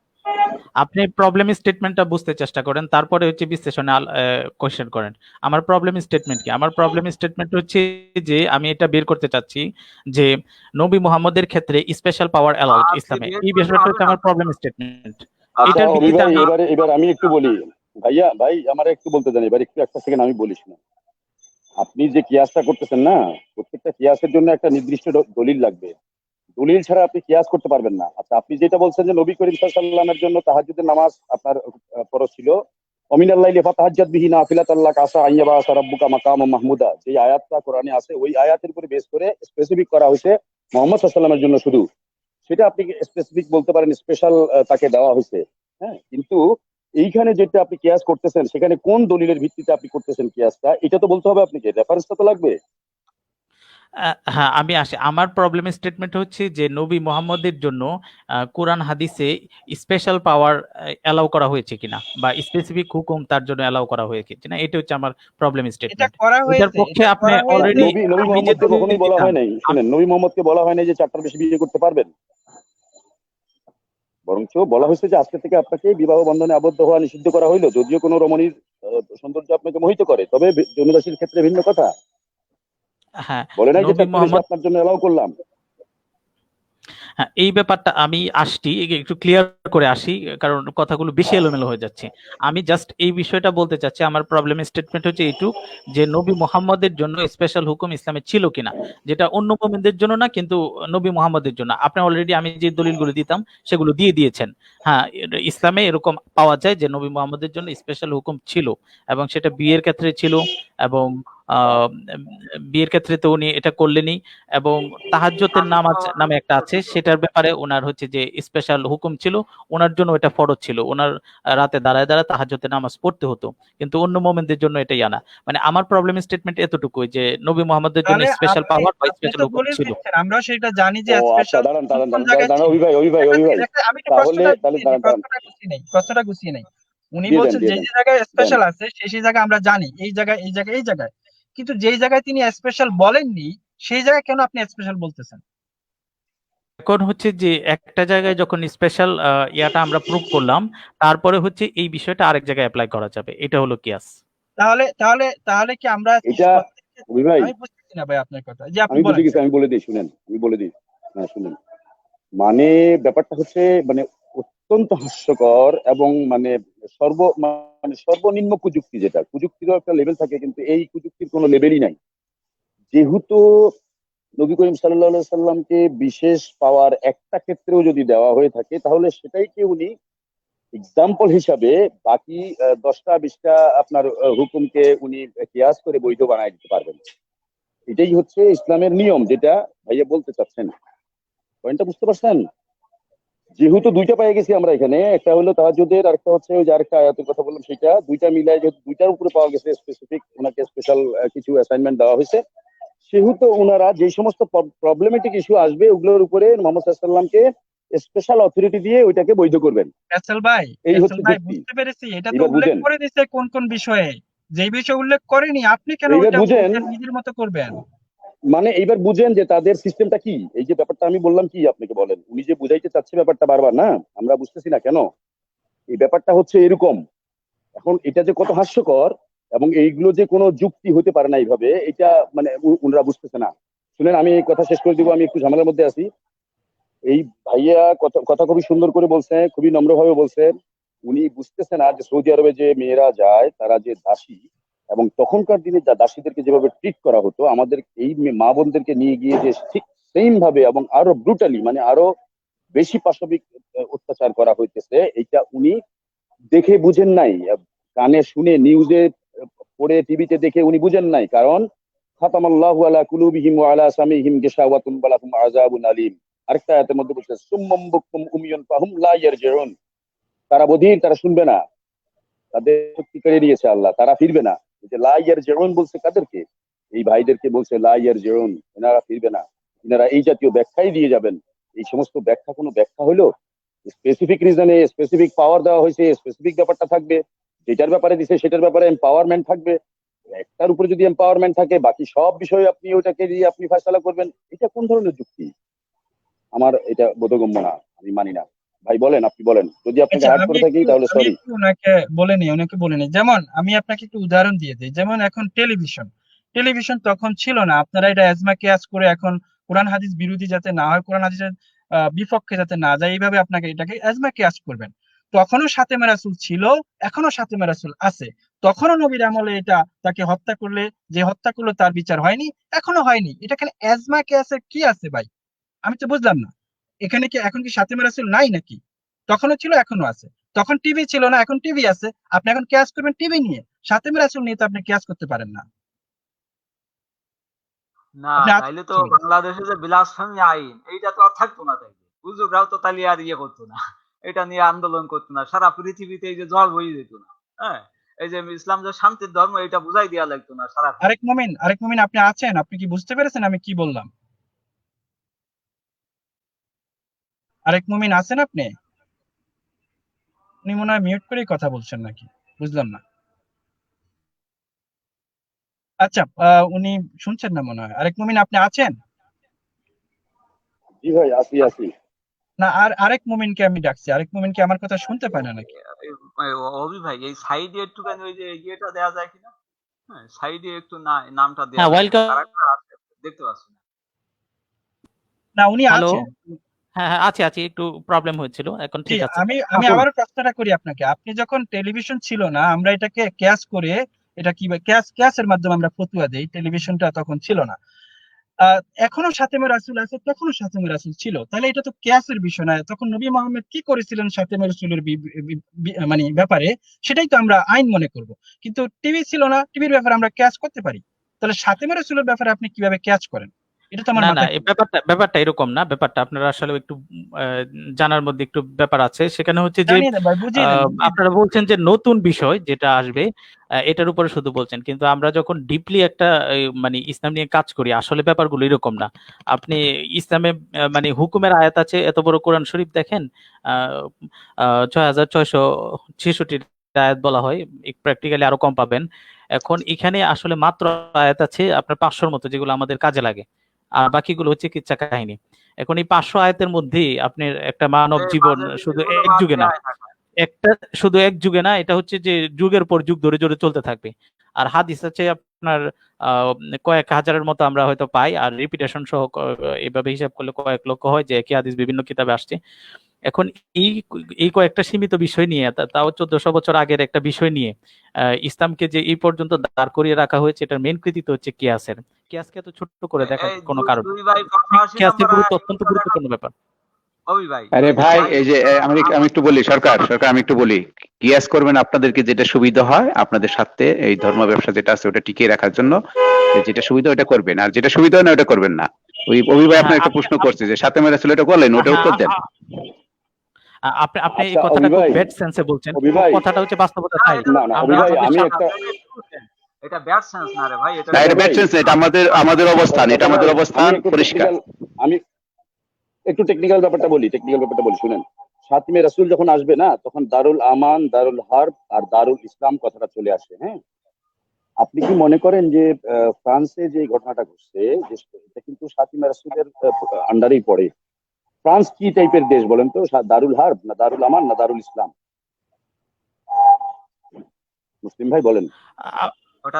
আপনি প্রবলেম স্টেটমেন্টটা বুঝতে চেষ্টা করেন, তারপরে হচ্ছে বিশ্লেষণে কোশ্চেন করেন। আমার প্রবলেম স্টেটমেন্ট কি? আমার প্রবলেম স্টেটমেন্ট হচ্ছে যে আমি এটা বের করতে চাচ্ছি যে নবী মুহাম্মদের ক্ষেত্রে স্পেশাল পাওয়ার অ্যালাউড ইসলামে। এই বিষয়টা হচ্ছে আমার প্রবলেম স্টেটমেন্ট। আচ্ছা এটার অভি ভিত্তিতে ভাই আমি এবার আমি একটু বলি, ভাইয়া ভাই আমার একটু বলতে দেন, এবার একটু একটা সেকেন্ড আমি বলিস না। আপনি যে কিয়াসটা করতেছেন না, প্রত্যেকটা কিয়াসের জন্য একটা নির্দিষ্ট দলিল লাগবে, দলিল ছাড়া আপনি কিয়াস করতে পারবেন না। আচ্ছা আপনি যেটা বলছেন যে নবী করিম সাল্লাল্লাহু আলাইহি ওয়াসাল্লামের জন্য তাহাজ্জুদের নামাজ আপনার ফরজ ছিল, অমিনাল লাইলি ফাতাহাজ্জাত বিহি নাফিলাতাল্লাক আসা আইয়াবা রাব্বুকা মাকামাম মাহমুদা, যে আয়াতটা কোরআনে আছে ওই আয়াতের উপরে বেস করে স্পেসিফিক করা হয়েছে মুহাম্মদ সাল্লাল্লাহু আলাইহি ওয়াসাল্লামের জন্য শুধু, সেটা আপনি স্পেসিফিক বলতে পারেন, স্পেশাল তাকে দেওয়া হয়েছে। হ্যাঁ, কিন্তু এইখানে যেটা আপনি কিয়াস করতেছেন সেখানে কোন দলিলের ভিত্তিতে আপনি করতেছেন কিয়াসটা, এটা তো বলতে হবে আপনাকে, রেফারেন্সটা তো লাগবে। হ্যাঁ, আমি আসি। আমার প্রবলেম স্টেটমেন্ট হচ্ছে যে নবী মুহাম্মদের জন্য কোরআন হাদিসে স্পেশাল পাওয়ার অ্যালাউ করা হয়েছে কিনা বা স্পেসিফিক হুকুম তার জন্য অ্যালাউ করা হয়েছে কিনা, এটা হচ্ছে আমার প্রবলেম এটা স্টেটমেন্ট। করা এটার হয়েছে, পক্ষে এটা আপনি করা হয়েছে। অলরেডি নবী নবী আমি যে মোহাম্মদকে কখনোই দলিল বলা হয় দিতাম, নাই, শুনেন, নবী মোহাম্মদকে বলা হয় নাই যে 4টার বেশি বিয়ে করতে পারবেন, বরঞ্চ বলা হয়েছে যে আজকে থেকে আপনাকে বিবাহ বন্ধনে আবদ্ধ হওয়া নিষিদ্ধ করা হইলো, যদিও কোনো রমণীর সৌন্দর্য আপনাকে মোহিত করে, তবে জমিদাসীর ক্ষেত্রে ভিন্ন কথা। হ্যাঁ, বলে নাই যে নবী 4টা বেশি মুহাম্মদ আপনার জন্য এলাও করলাম। হ্যাঁ, এই ব্যাপারটা আমি আসছি একটু ক্লিয়ার করে আসি, কারণ কথাগুলো বেশি এলোমেলো হয়ে যাচ্ছে। আমি জাস্ট এই বিষয়টা বলতে চাচ্ছি, আমার প্রবলেম স্টেটমেন্ট হচ্ছে এইটুক, যে নবী মোহাম্মদের জন্য স্পেশাল হুকুম ইসলামে ছিল কিনা, যেটা অন্য মুমিনদের জন্য না, কিন্তু নবী মোহাম্মদের জন্য। আপনি অলরেডি আমি যে দলিলগুলো দিতাম সেগুলো দিয়ে দিয়েছেন। হ্যাঁ, ইসলামে এরকম পাওয়া যায় যে নবী মোহাম্মদের জন্য স্পেশাল হুকুম ছিল, এবং সেটা বিয়ের ক্ষেত্রে ছিল, এবং আহ, বিয়ের ক্ষেত্রে তো উনি এটা করলেনই, এবং তাহাজ্জুদের নামাজ নামে একটা আছে, সেটার ব্যাপারে ওনার হচ্ছে যে স্পেশাল হুকুম ছিল, ওনার জন্য এটা ফরজ ছিল, ওনার রাতে দাঁড়ায় দাঁড়ায় তাহাজ্জুদের নামাজ পড়তে হতো, কিন্তু অন্য মোমেনদের জন্য এটাই আনা। মানে আমার প্রবলেম স্টেটমেন্ট এতটুকুই যে নবী মোহাম্মদের জন্য তাহলে স্পেশাল আপনি পাওয়ার বা আপনি স্পেশাল তো হুকুম দলিল ছিল। দিচ্ছেন, আমরাও সেটা জানি যে ও আচ্ছা, স্পেশাল দাঁড়ান কোন দাঁড়ান কোন দাঁড়ান জায়গায় দাঁড়ান, ছিল। অভি ভাই আমি একটু তাহলে প্রশ্নটা তাহলে গুছিয়ে দাঁড়ান নেই, দাঁড়ান, প্রশ্নটা গুছিয়ে নেই। উনি দিয়ে দেন বলছেন দিয়ে যে দেন যে জায়গায় দেন। স্পেশাল আছে সেই জায়গায় আমরা জানি, এই জায়গায় এই জায়গায় এই জায়গায়, কিন্তু যেই জায়গায় তিনি স্পেশাল বলেননি সেই জায়গায় কেন আপনি স্পেশাল বলতেছেন? এখন হচ্ছে যে একটা জায়গায় যখন স্পেশাল ইয়াটা আমরা প্রুভ করলাম, তারপরে হচ্ছে এই বিষয়টা আরেক জায়গায় অ্যাপ্লাই করা যাবে, এটা হলো কিয়াস। তাহলে তাহলে তাহলে কি আমরা এটা প্রত্যেকটা, অভি ভাই, আমি বুঝতেছি না ভাই আপনার কথা, যে আপনি আমি বলেন বুঝে গেছি, স্যার। আমি বলে দিই শুনেন, আমি বলে দিই। হ্যাঁ শুনেন, মানে ব্যাপারটা হচ্ছে মানে অত্যন্ত হাস্যকর, এবং মানে মানে সর্বনিম্ন প্রযুক্তি, যেটা প্রযুক্তিরও একটা লেভেল থাকে, কিন্তু এই প্রযুক্তির কোনো লেভেলই নাই। যেহেতু নবী করিম সাল্লাল্লাহু সাল্লামকে বিশেষ পাওয়ার একটা ক্ষেত্রেও যদি দেওয়া হয়ে থাকে, তাহলে সেটাইকে উনি এক্সাম্পল হিসাবে বাকি 10টা 20টা আপনার হুকুমকে উনি কিয়াস করে বৈধ বানায় দিতে পারবেন। এটাই হচ্ছে ইসলামের নিয়ম, যেটা ভাইয়া বলতে চাচ্ছেন। পয়েন্টটা বুঝতে পারছেন? যেহেতু দুইটা পেয়ে গেছি আমরা এখানে, একটা হলো তাহাজ্জুদের, আরেকটা হচ্ছে ওই যে আরেকটা আয়াতের কথা বললাম, সেটা দুইটা মিলাই যেহেতু দুইটার উপরে পাওয়া গেছে, স্পেসিফিক ওনাকে স্পেশাল কিছু অ্যাসাইনমেন্ট দেওয়া হয়েছে, সেহেতু ওনারা যে সমস্ত প্রবলেমেটিক ইস্যু আসবে ওগুলোর উপরে মোহাম্মদ সাল্লামকে স্পেশাল অথরিটি দিয়ে ওইটাকে বৈধ করবেন। এই হচ্ছে যুক্তি। বুঝতে পেরেছি, এটা তো এবার উল্লেখ বুঝেন, করে দিছে কোন কোন বিষয়ে, যেই বিষয় উল্লেখ করেনি আপনি কেন এইবার ওইটা বুঝেন, ওইটা নিজের মতো করবেন? মানে এইবার বুঝেন যে তাদের সিস্টেমটা কি। এই যে ব্যাপারটা আমি বললাম, কি আপনাকে বলেন, উনি যে বুঝাইতে চাচ্ছে ব্যাপারটা বারবার, না আমরা বুঝতেছি না কেন। এই ব্যাপারটা হচ্ছে এরকম। এখন এটা যে কত হাস্যকর, এবং এইগুলো যে কোনো যুক্তি হতে পারে না এইভাবে, এটা মানে উনারা বুঝতেছে না। শুনেন, আমি এই কথা শেষ করে দিব, আমি একটু ঝামেলার মধ্যে আছি। এই ভাইয়া কথা কথা খুবই সুন্দর করে বলছে, খুবই নম্রভাবে বলছে। উনি বুঝতেছে না যে সৌদি আরবে যে মেয়েরা যায় তারা যে দাসী, এবং তখনকার দিনে যা দাসীদেরকে যেভাবে ট্রিট করা হতো, আমাদের এই মা বোনদেরকে নিয়ে গিয়ে যে ঠিক সেম ভাবে এবং আরো ব্রুটালি, মানে আরো বেশি পাশবিক অত্যাচার করা হইতেছে, এটা উনি দেখে বুঝেন নাই, কানে শুনে নিউজে পড়ে টিভিতে দেখে উনি বুঝেন নাই। কারণ খাতামাল্লাহু আলা কুলুবিহিম ওয়া আলা সামিহিম গিশাওয়াতুন ওয়া লাহুম আযাবুন আলীম। আরেকটা আয়াতের মধ্যে বলছে সুম্মাম বুককুম উমিয়ুন ফাহুম লা ইয়ারজিউন, তারা বধির, তারা শুনবে না, তাদের শক্তি কেড়ে নিয়েছে আল্লাহ, তারা ফিরবে না। এই যে লা ইয়ারজিউন বলছে কাদেরকে? এই ভাইদেরকে বলছে লা ইয়ারজিউন, এনারা ফিরবে না, এনারা এই জাতীয় ব্যাখ্যাই দিয়ে যাবেন। এই সমস্ত ব্যাখ্যা কোনো ব্যাখ্যা হলো? স্পেসিফিক রিজনে স্পেসিফিক পাওয়ার দেওয়া হয়েছে, স্পেসিফিক ব্যাপারটা থাকবে, যেটার ব্যাপারে দিছে সেটার ব্যাপারে এম্পাওয়ারমেন্ট থাকবে। একটার উপরে যদি এম্পাওয়ারমেন্ট থাকে, বাকি সব বিষয়ে আপনি ওটাকে দিয়ে আপনি ফয়সালা করবেন, এটা কোন ধরনের যুক্তি? আমার এটা বোধগম্য না, আমি মানি না। ভাই বলেন, আপনি বলেন, যদি আপনাকে আচ্ছা, হার্ট করে থাকি তাহলে আমি সরি। একটু ওনাকে বলে নিই। যেমন আমি আপনাকে একটু উদাহরণ দিয়ে দিই, যেমন এখন টেলিভিশন তখন ছিল না, আপনারা এটা এজমা কিয়াস করে এখন কোরআন হাদিস বিরোধী যাতে না হয়, কোরআন হাদিসের বিপক্ষে যাতে না যায়, এইভাবে আপনাকে এটাকে এজমা কিয়াস করবেন। তখনও সাতেমা রাসূল ছিল, এখনো সাতেমা রাসূল আছে। তখনও নবীর আমলে এটা তাকে হত্যা করলে, যে হত্যা করলো তার বিচার হয়নি, এখনো হয়নি। এটা এখানে এজমা কিয়াসের কি আছে ভাই? আমি তো বুঝলাম না। এখানে কি এখন কি সাতেমা রাসূল নাই নাকি? তখনও ছিল, এখনো আছে। তখন টিভি ছিল না, এখন টিভি আছে। আপনি এখন কিয়াস করবেন টিভি নিয়ে, সাতেমা রাসূল নিয়ে তো আপনি কিয়াস করতে পারেন না। না, আপনি তাইলে তো আছেন। বাংলাদেশে যে বিলাসফেমি আইন এইটা তো আর থাকতো না, তাইলে হুজুররাও তো তাহলে আর ইয়ে করতো না, এটা নিয়ে আন্দোলন করতো না, সারা পৃথিবীতে এই যে জল বয়ে যেত না। হ্যাঁ, এই যে ইসলাম যে শান্তির ধর্ম, এটা বুঝাই দেওয়া লাগতো না সারা পৃথিবী। আরেক মুমিন আপনি আছেন? আপনি কি বুঝতে পেরেছেন আমি কি বললাম? আরেক মুমিন আছেন আপনি? উনি মনে হয় মিউট করেই কথা বলছেন নাকি? বুঝলাম না। আচ্ছা, উনি শুনছেন না মনে হয়। আরেক মুমিন আপনি আছেন? জি ভাই, আসি আসি। না, আরেক মুমিনকে আমি ডাকছি। আরেক মুমিন কি আমার কথা শুনতে পায় না নাকি? অভি ভাই, এই সাইডে একটুখানি ওই যে ইয়েটা দেওয়া যায় কিনা? হ্যাঁ, সাইডে একটু নামটা দেওয়া হ্যাঁ, যায়, ওয়েলকাম। কারা কারা আছে দেখতে পাচ্ছি না। না, উনি হ্যালো। আছেন। হ্যাঁ হ্যাঁ আছি একটু প্রবলেম হয়েছিল, এখন জি, ঠিক আছে। আমি আবারও প্রশ্নটা করি আপনাকে। আপনি যখন টেলিভিশন ছিল না, আমরা এটাকে ক্যাচ করে, এটা কি ক্যাচের মাধ্যমে আমরা ফতুয়া দেই, টেলিভিশনটা তখন ছিল না। এখনো সাতেমে রাসূল আছে, তখনও সাতেমে রাসূল ছিল। তাহলে এটা তো কিয়াসের বিষয় না। তখন নবী মুহাম্মদ কি করেছিলেন সাতেমে রাসূলের মানে ব্যাপারে, সেটাই তো আমরা আইন মনে করব। কিন্তু টিভি ছিল না, টিভির ব্যাপারে আমরা ক্যাচ করতে পারি। তাহলে সাতেমে রাসূলের ব্যাপারে আপনি কিভাবে ক্যাচ করেন? এটা তো আমার না মাথায় এই ব্যাপারটা এরকম না। ব্যাপারটা আপনারা আসলে একটু জানার মধ্যে একটু ব্যাপার আছে। সেখানে হচ্ছে যে জানিয়ে দেন ভাই, বুঝিয়ে দেন, বুঝিয়ে দেন। আপনারা বলছেন যে নতুন বিষয় যেটা আসবে এটার উপরে শুধু বলছেন, কিন্তু আমরা যখন ডিপলি একটা মানে ইসলাম নিয়ে কাজ করি, আসলে ব্যাপারগুলো এরকম না। আপনি ইসলামে মানে হুকুমের আয়াত আছে, এত বড় কোরআন শরীফ দেখেন, ৬,৬৬৬ আয়াত বলা হয়, প্র্যাকটিক্যালি আরো কম পাবেন। এখন এখানে আসলে মাত্র আয়াত আছে আপনার ৫০০-র মতো, যেগুলো আমাদের কাজে লাগে, আর বাকিগুলো হচ্ছে কিচ্ছা কাহিনী। এখন এই ৫০০ আয়াতের মধ্যে আপনার একটা মানব জীবন শুধু এক যুগে না, এক যুগে না, এটা হচ্ছে যে যুগের পর যুগ ধরে ধরে চলতে থাকবে। আর হাদিস আছে আপনার কয়েক হাজারের মতো আমরা হয়তো পাই, আর রিপিটেশন সহ এইভাবে হিসাব করলে কয়েক লক্ষ হয়, যে একই হাদিস বিভিন্ন কিতাবে আসছে। এখন এই কয়েকটা সীমিত বিষয় নিয়ে, তাও ১৪০০ বছর আগের একটা বিষয় নিয়ে ইসলামকে যে এই পর্যন্ত দাঁড় করিয়ে রাখা হয়েছে, এটার মেইন কৃতিত্ব হচ্ছে কিয়াসের। কিয়াসকে এত ছোট করে দেখার কোনো কারণ নেই। দুই ভাই ৮৫ কিয়াসের নম্বর গুরুত্ব অত্যন্ত গুরুত্বপূর্ণ ব্যাপার। কবি ভাই, আরে ওই যে ভাই, ভাই এই যে আমি একটু বলি, সরকার আমি একটু বলি, কিয়াস করবেন আপনাদেরকে যেটা সুবিধা হয়, আপনাদের সাথে এই ধর্ম ব্যবসা যেটা আছে ওটা টিকিয়ে রাখার জন্য যেটা সুবিধা ওটা করবেন, আর যেটা সুবিধা হয় না ওটা করবেন না। ওই ভাই আপনার একটা প্রশ্ন করছে যে সাথে মেরা ছিল, এটা বলেন, ওটা উত্তর দেন। আপনি এই আচ্ছা কথাটা অভি খুব ভাই, ব্যাড সেন্সে বলছেন, অভি ভাই, কথাটা হচ্ছে বাস্তবতা তাই। না অভি আমরা ভাই, আমাদের আমি সামনে একটা এটা ব্যাড সেন্স না রে ভাই, এটা না, এটা অভি ব্যাড ভাই, সেন্স না, এটা আমাদের অবস্থান, এটা অভি আমাদের ভাই, অবস্থান পরিষ্কার। আমি একটু টেকনিক্যাল ব্যাপারটা বলি, শুনেন। সাতমে রাসূল যখন আসবে না, তখন দারুল আমান, দারুল হার্ব আর দারুল ইসলাম কথাটা চলে আসে। হ্যাঁ, আপনি কি মনে করেন যে ফ্রান্সে যে ঘটনাটা ঘটছে, এটা কিন্তু সাতমে রাসূলের আন্ডারেই পড়ে? ফ্রান্স কি টাইপের দেশ বলেন তো? দারুল হার্ব না দারুল আমান না দারুল ইসলাম? মুসলিম ভাই বলেন।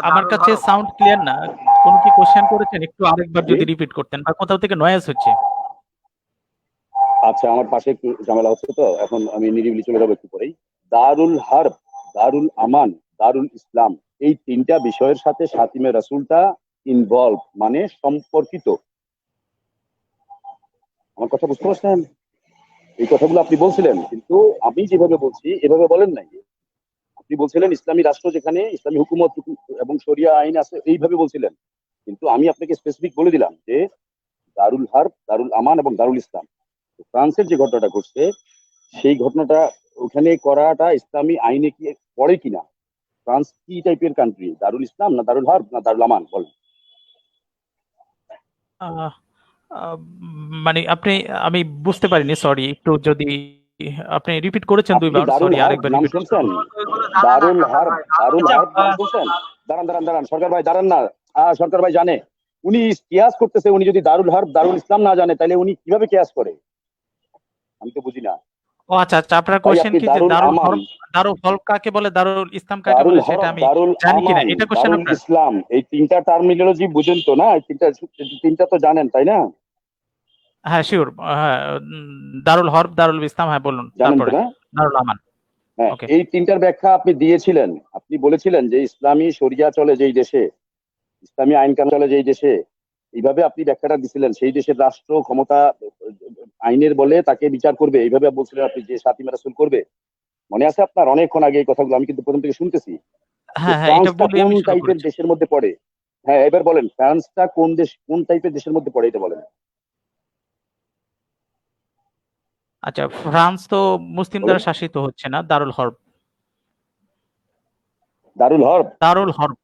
আমার কাছে সাউন্ড ক্লিয়ার না। কোন কি কোশ্চেন করেছেন, একটু আরেকবার যদি রিপিট করতেন, বা কোথাও থেকে নয়েজ হচ্ছে। আচ্ছা, আমার পাশে একটু ঝামেলা হচ্ছে, তো এখন আমি নিরিবিলি চলে যাবো একটু পরেই। দারুল হার্ব, দারুল আমান, দারুল ইসলাম, এই তিনটা বিষয়ের সাথে সাতিমে রাসূলটা ইনভলভ, মানে সম্পর্কিত। আমার কথা বুঝতে পারছেন? এই কথাগুলো আপনি বলছিলেন, কিন্তু আমি যেভাবে বলছি এভাবে বলেন নাই। আপনি বলছিলেন ইসলামী রাষ্ট্র যেখানে ইসলামী হুকুমত এবং শরিয়া আইন আছে, এইভাবে বলছিলেন। কিন্তু আমি আপনাকে স্পেসিফিক বলে দিলাম যে দারুল হার্ব, দারুল আমান এবং দারুল ইসলাম। ফ্রান্সের যে ঘটনাটা ঘটছে, সেই ঘটনাটা ওখানে করাটা ইসলামী আইনে কি পড়ে কিনা? ফ্রান্স কি টাইপের কান্ট্রি? দারুল ইসলাম না দারুল হার্ব না দারুল আমান বলেন? আহ, আহ, মানে আমি বুঝতে পারিনি, সরি, একটু যদি আপনি রিপিট করেছেন আপনি দুইবার, দারুল সরি, হার্ব আরেকবার নাম রিপিট শুনছেন? দারুল হার্ব নাম শুনছেন? দাঁড়ান সরকার ভাই, দাঁড়ান না। সরকার ভাই জানে, উনি কিয়াস করতেছে। উনি যদি দারুল হার্ব দারুল ইসলাম না জানে, তাহলে উনি কিভাবে কিয়াস করে? আমি তো বুঝি না। ও আচ্ছা আপনার ভাই কোশ্চেন আপনি কি যে দারুল দারুল আমান, হরফ, দারুল হরফ কাকে বলে, দারুল ইসলাম কাকে দারুল বলে, হরফ, সেটা আমি দারুল জানি কিনা, আমান, এটা কোশ্চেন দারুল আপনার? ইসলাম, এই তিনটা টার্মিনোলজি বুঝেন তো না? এই তিনটা তো জানেন, তাই না? হ্যাঁ শিওর, হ্যাঁ, দারুল হরফ, দারুল ইসলাম, হ্যাঁ বলুন, জানেন তো তারপরে না? দারুল আমান। হ্যাঁ, ওকে, এই তিনটার ব্যাখ্যা আপনি দিয়েছিলেন। আপনি বলেছিলেন যে ইসলামী শরিয়া চলে যেই দেশে, ইসলামী আইন কানুন চলে যেই দেশে, এইভাবে আপনি ব্যাখ্যাটা দিছিলেন। সেই দেশের রাষ্ট্র ক্ষমতা আইনের বলে তাকে বিচার করবে, এইভাবে বলছিলেন আপনি, যে সাতিমে রাসূল করবে। মনে আছে আপনার? অনেকক্ষণ আগে এই কথাগুলো আমি কিন্তু প্রথম থেকে শুনতেছি। যে হ্যাঁ এটা ফ্রান্সটা বলে কোন আমি শুরু টাইপের করেছি। দেশের মধ্যে পড়ে? হ্যাঁ, এবার বলেন, ফ্রান্সটা কোন টাইপের দেশের মধ্যে পড়ে, এটা বলেন। আচ্ছা, ফ্রান্স তো মুসলিম বলেন। দ্বারা শাসিত হচ্ছে না, দারুল হরব। দারুল হরব, দারুল হরব।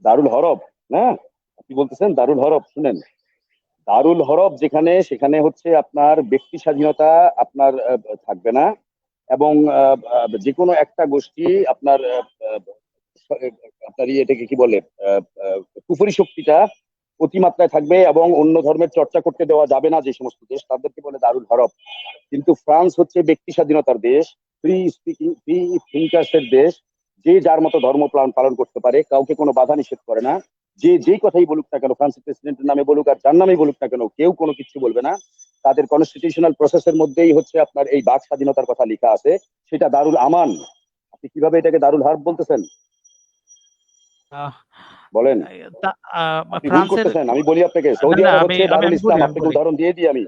দারুল হরব, হ্যাঁ আপনি বলতেছেন দারুল হরব। শুনেন, দারুল হরব যেখানে, সেখানে হচ্ছে আপনার ব্যক্তি স্বাধীনতা আপনার থাকবে না, এবং যে কোনো একটা গোষ্ঠী আপনার আপনার এটাকে কি বলে, কুফরি শক্তিটা অতিমাত্রায় থাকবে, এবং অন্য ধর্মের চর্চা করতে দেওয়া যাবে না। যে সমস্ত দেশ, তাদেরকে বলে দারুল হরব। কিন্তু ফ্রান্স হচ্ছে ব্যক্তি স্বাধীনতার দেশ, ফ্রি স্পিকিং, ফ্রি থিঙ্কার্সের দেশ। যে যার মতো ধর্ম পালন করতে পারে, কাউকে কোনো বাধা নিষেধ করে না। যে যেই কথাই বলুক না কেন, ফ্রান্সের প্রেসিডেন্টের নামে বলুক আর যার নামেই বলুক না কেন, কেউ কোনো কিছু বলবে না। তাদের কনস্টিটিউশনাল প্রসেসের মধ্যেই হচ্ছে আপনার এই বাক স্বাধীনতার কথা লেখা আছে, সেটা দারুল আমান। আপনি কিভাবে এটাকে দারুল হার্ব বলতেছেন? আহ, বলেন, তা- আপনি ভুল ফ্রান্সের করতেছেন। আমি বলি আপনাকে, না, সৌদি না, আরব আমি হচ্ছে আমি দারুল আমি বলি ইসলাম। আমি আপনাকে বলি উদাহরণ দিয়ে দিই আমি,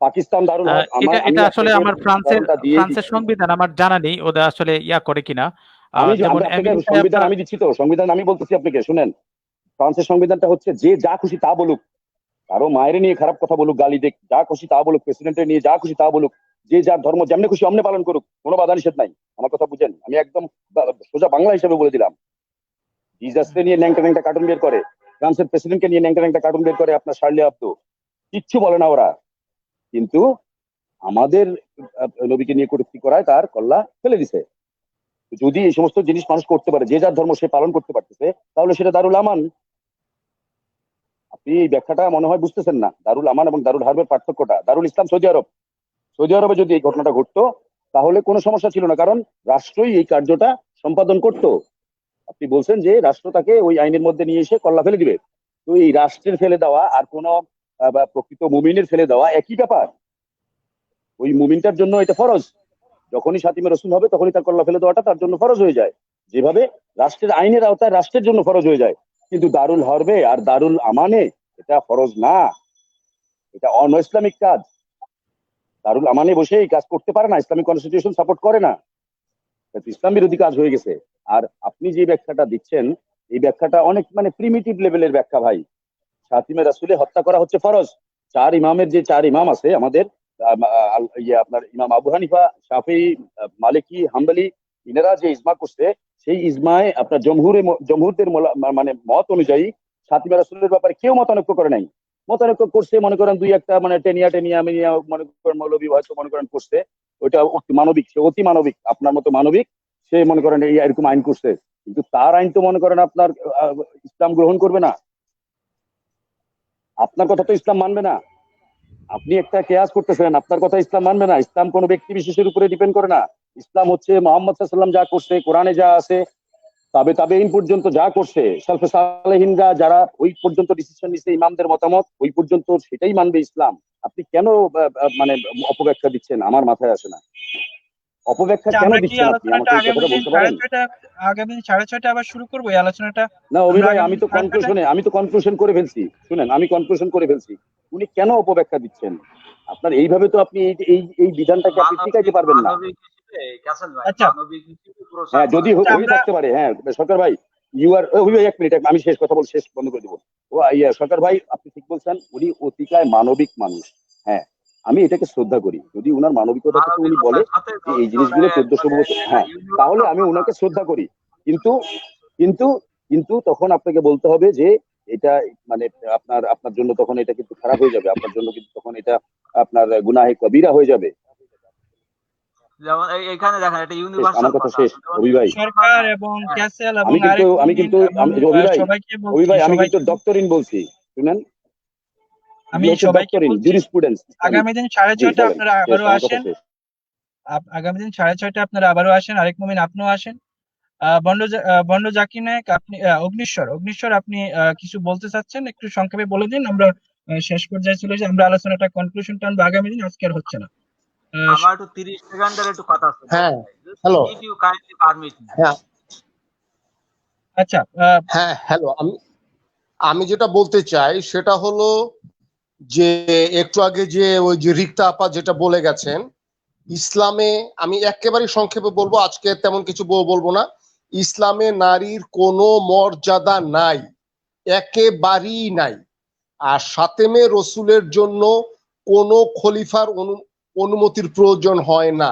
পাকিস্তান দারুল হার্ব। এটা আমি এটা আসলে আপনাকে আমার ফ্রান্সের উদাহরণটা দিয়ে ফ্রান্সের দিচ্ছি। সংবিধান আমার জানা নেই ওদের আসলে ইয়া করে কিনা। আমি যেমন আপনাকে আমেরিকায় সংবিধান আপনার আমি দিচ্ছি, তো সংবিধান আমি বলতেছি আপনাকে, শুনেন। ফ্রান্সের সংবিধানটা হচ্ছে যে যা খুশি তা বলুক, কারো মায়ের নিয়ে খারাপ কথা বলুক, গালি দেখ, যা খুশি তা বলুক, প্রেসিডেন্টের নিয়ে যা খুশি তা বলুক, যে যার ধর্ম যেমনি খুশি অমনে পালন করুক, কোনো বাধা নিষেধ নাই। আমার কথা বুঝেন, আমি একদম সোজা বাংলা হিসেবে বলে দিলাম। জিজাসকে নিয়ে ন্যাংটা ন্যাংটা কার্টুন বের করে, ফ্রান্সের প্রেসিডেন্টকে নিয়ে ন্যাংটা ন্যাংটা কার্টুন বের করে আপনার শার্লি আব্দো, কিচ্ছু বলে না ওরা। কিন্তু আমাদের নবীকে নিয়ে কটূক্তি করায় তার কল্লা ফেলে দিছে। যদি এই সমস্ত জিনিস মানুষ করতে পারে, যে যার ধর্ম সে পালন করতে পারতেছে, তাহলে সেটা দারুল আমান। আপনি এই ব্যাখ্যাটা মনে হয় বুঝতেছেন না। দারুল আমান এবং দারুল হার্বের পার্থক্যটা। দারুল ইসলাম সৌদি আরব, সৌদি আরবে যদি এই ঘটনাটা ঘটতো তাহলে কোনো সমস্যা ছিল না, কারণ রাষ্ট্রই এই কার্যটা সম্পাদন করত। আপনি বলছেন যে রাষ্ট্র তাকে ওই আইনের মধ্যে নিয়ে এসে কল্লা ফেলে দিবে, তো এই রাষ্ট্রের ফেলে দেওয়া আর কোন প্রকৃত মুমিনের ফেলে দেওয়া একই ব্যাপার। ওই মুমিনটার জন্য এটা ফরজ, যখনই সাতিমে রসুল হবে তখনই তার কল্লা ফেলে দেওয়াটা তার জন্য ফরজ হয়ে যায়, যেভাবে রাষ্ট্রের আইনের আওতায় রাষ্ট্রের জন্য ফরজ হয়ে যায়। কিন্তু দারুল হরবে আর দারুল আমানে এটা ফরজ না, এটা অন ইসলামিক কাজ। দারুল আমানে বসে এই কাজ করতে পারে না, ইসলামিক কনস্টিটিউশন সাপোর্ট করে না, ইসলাম বিরোধী কাজ হয়ে গেছে। আর আপনি যে ব্যাখ্যাটা দিচ্ছেন, এই ব্যাখ্যাটা অনেক মানে প্রিমিটিভ লেভেলের ব্যাখ্যা ভাই। ফাতিমে রাসূলে হত্যা করা হচ্ছে ফরজ। চার ইমামের যে চার ইমাম আছে আমাদের, আপনার ইমাম আবু হানিফা, শাফিঈ, মালিকি, হাম্বলি, ইনারা যে ইজমা করছে, সেই ইজমায় আপনার জমহুরদের মানে মত অনুযায়ী ফাতিমে রাসূলের ব্যাপারে কেউ মতানৈক্য করে নাই। মতানৈক্য করছে মনে করেন দুই একটা, মানে টেনিয়া মনে করেন মৌলবী হয়তো মনে করেন করছে, ওইটা মানবিক, সে অতি মানবিক, আপনার মতো মানবিক, সে মনে করেন এই এরকম আইন করছে। কিন্তু তার আইন তো মনে করেন আপনার ইসলাম গ্রহণ করবে না, আপনার কথা তো ইসলাম মানবে না। আপনি একটা কেয়াস করতেছেন, আপনার কথা ইসলাম মানবে না। ইসলাম কোনো ব্যক্তি বিশেষের উপরে ডিপেন্ড করে না। ইসলাম হচ্ছে মুহাম্মদ সাল্লাল্লাহু আলাইহি ওয়াসাল্লাম যা করছে, কোরআনে যা আছে, তাবেঈন পর্যন্ত যা করছে, সালফে সালেহিনরা যারা ওই পর্যন্ত ডিসিশন নিছে, ইমামদের মতামত ওই পর্যন্ত, সেটাই মানবে ইসলাম। আপনি কেন মানে অপব্যাখ্যা দিচ্ছেন? আমার মাথায় আসে না, অপব্যাখ্যা আচ্ছা, কেন আমরা কি দিচ্ছেন আপনি? আলোচনাটা আমাকে এই কথাটা বলতে পারেন? আগামী 6:30 আবার শুরু করবো এই আলোচনাটা? না অভি আমরা ভাই, আগামী আমি তো 6:30 কনক্লুশন করে ফেলছি। শুনেন, আমি কনক্লুশন করে ফেলছি। উনি কেন অপব্যাখ্যা দিচ্ছেন? আপনার এইভাবে তো আপনি এই বিধানটাকে আপনি টিকাইতে পারবেন না। মানবিক হিসেবে ক্যাসেল ভাই, আচ্ছা মানবিক হিসেবে প্রচার হ্যাঁ, যদি করা। হয়ে থাকতে পারে। হ্যাঁ সরকার ভাই, ইউ আর, অভি ভাই এক মিনিট, আমি শেষ কথা বল, শেষ বন্ধ করে দেবো। ও সরকার ভাই, আপনি ঠিক বলছেন, উনি অতিকায় মানবিক মানুষ। হ্যাঁ, আমি এটাকে শ্রদ্ধা করি। যদি উনার মানবিকতা থেকে উনি বলে মানবিকতার সাথে যে এই জিনিসগুলো 1400 বছর, হ্যাঁ, তাহলে আমি ওনাকে শ্রদ্ধা করি। কিন্তু কিন্তু কিন্তু তখন আপনাকে বলতে হবে যে এটা মানে আপনার জন্য তখন এটা কিন্তু খারাপ হয়ে যাবে, আপনার জন্য কিন্তু তখন এটা আপনার গুনাহে কবিরা হয়ে যাবে। যেমন এখানে দেখেন, এটা আমার ইউনিভার্সাল কথা কথা। শেষ, অভি ভাই। সরকার এবং ক্যাসেল এবং আমি কিন্তু অভি ভাই, সবাইকে অভি ভাই, আমি কিন্তু সবাইকে ডক্টরিন বলছি, শুনেন, আমি সবাইকে ডক্টরিন, বলছি জুরিসপ্রুডেন্স। আগামী দিন জি 6:30 বলেন, আপনারা শেষ, আবারও আমার কথা আসেন। শেষ। আগামী দিন 6:30 আপনারা আবারও আসেন। আরেক মুমিন আপনিও আসেন। বন্ড জাকির নায়েক, আপনি অগ্নিশ্বর আপনি কিছু বলতে চাচ্ছেন? একটু সংক্ষেপে বলে দিন, আমরা শেষ পর্যায়ে চলে যাই। আমরা আলোচনাটা কনক্লুশন টানবো আগামী দিন, আজকে আর হচ্ছে না। আমার একটু 30 সেকেন্ডের একটু কথা আছে। হ্যাঁ, hello, if you kindly permit me. হ্যাঁ আচ্ছা, হ্যাঁ, হ্যালো, আমি যেটা বলতে চাই সেটা হলো যে একটু আগে যে ওই যে রিক্তা আপা যেটা বলে গেছেন, ইসলামে আমি একেবারে সংক্ষেপে বলবো, আজকে তেমন কিছু বলবো না। ইসলামে নারীর কোনো মর্যাদা নাই, একেবারেই নাই। আর সাতেমে রসুলের জন্য কোনো খলিফার অনুমতির প্রয়োজন হয় না।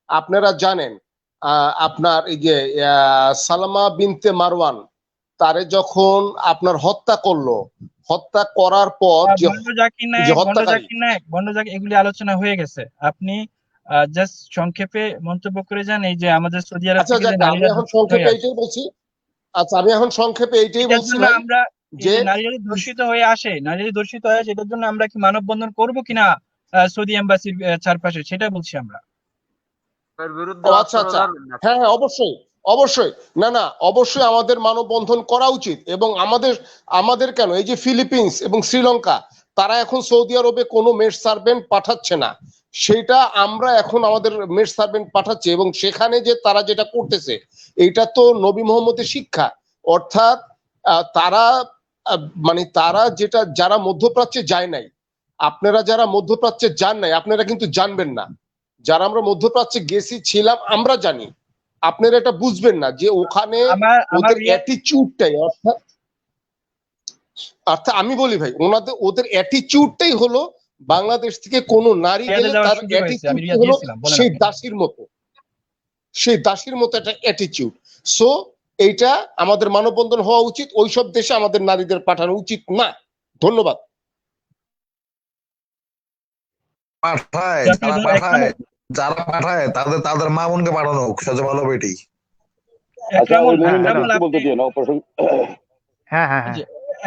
আপনারা জানেন, আপনার এই যে সালামা বিনতে মারওয়ান, তারে যখন আপনার হত্যা করলো, হত্যা করার পর যে হত্যাকারী, বন্ড জাকির এগুলি আলোচনা হয়ে গেছে। আপনি জাস্ট সংক্ষেপে মন্তব্য করে যান। এই যে আমাদের সৌদি আরব আচ্ছা, থেকে যে আমি এখন সংক্ষেপে এইটাই বলছি। আচ্ছা, আমি এখন সংক্ষেপে এইটাই বলছি ভাই, আমরা যে নারীরা ধর্ষিত হয়ে আসে, এটার জন্য আমরা কি মানববন্ধন করব কিনা সৌদি এম্বাসির চারপাশে, সেটা বলছি আমরা। এর বিরুদ্ধে আচ্ছা, হ্যাঁ, অবশ্যই না, অবশ্যই আমাদের মানববন্ধন করা উচিত। এবং আমাদের কেন, এই যে ফিলিপিন্স এবং শ্রীলঙ্কা, তারা এখন সৌদি আরবে কোনো মেড সার্ভেন্ট পাঠাচ্ছে না, সেটা আমরা এখন আমাদের মেড সার্ভেন্ট পাঠাচ্ছি। এবং সেখানে যে তারা যেটা করতেছে এটা তো নবী মোহাম্মদের শিক্ষা, অর্থাৎ তারা মানে তারা যেটা, যারা মধ্যপ্রাচ্যে যায় নাই, আপনারা যারা মধ্যপ্রাচ্যে যান নাই আপনারা কিন্তু জানবেন না, যারা আমরা মধ্যপ্রাচ্যে গেছি ছিলাম আমরা জানি, আপনারা এটা বুঝবেন না যে ওখানে ওদের অ্যাটিটিউডটাই, অর্থাৎ আমি বলি ভাই ওদের অ্যাটিটিউডটাই হলো বাংলাদেশ থেকে কোনো নারী গেলে তার অ্যাটিটিউড হলো সেই দাসীর মতো একটা অ্যাটিটিউড। সো এইটা আমাদের মানববন্ধন হওয়া উচিত, ওইসব দেশে আমাদের নারীদের পাঠানো উচিত না। ধন্যবাদ। যারা পাঠায় তাদের মা বোনকে পাঠানো হোক, সবচেয়ে ভালো বেটি।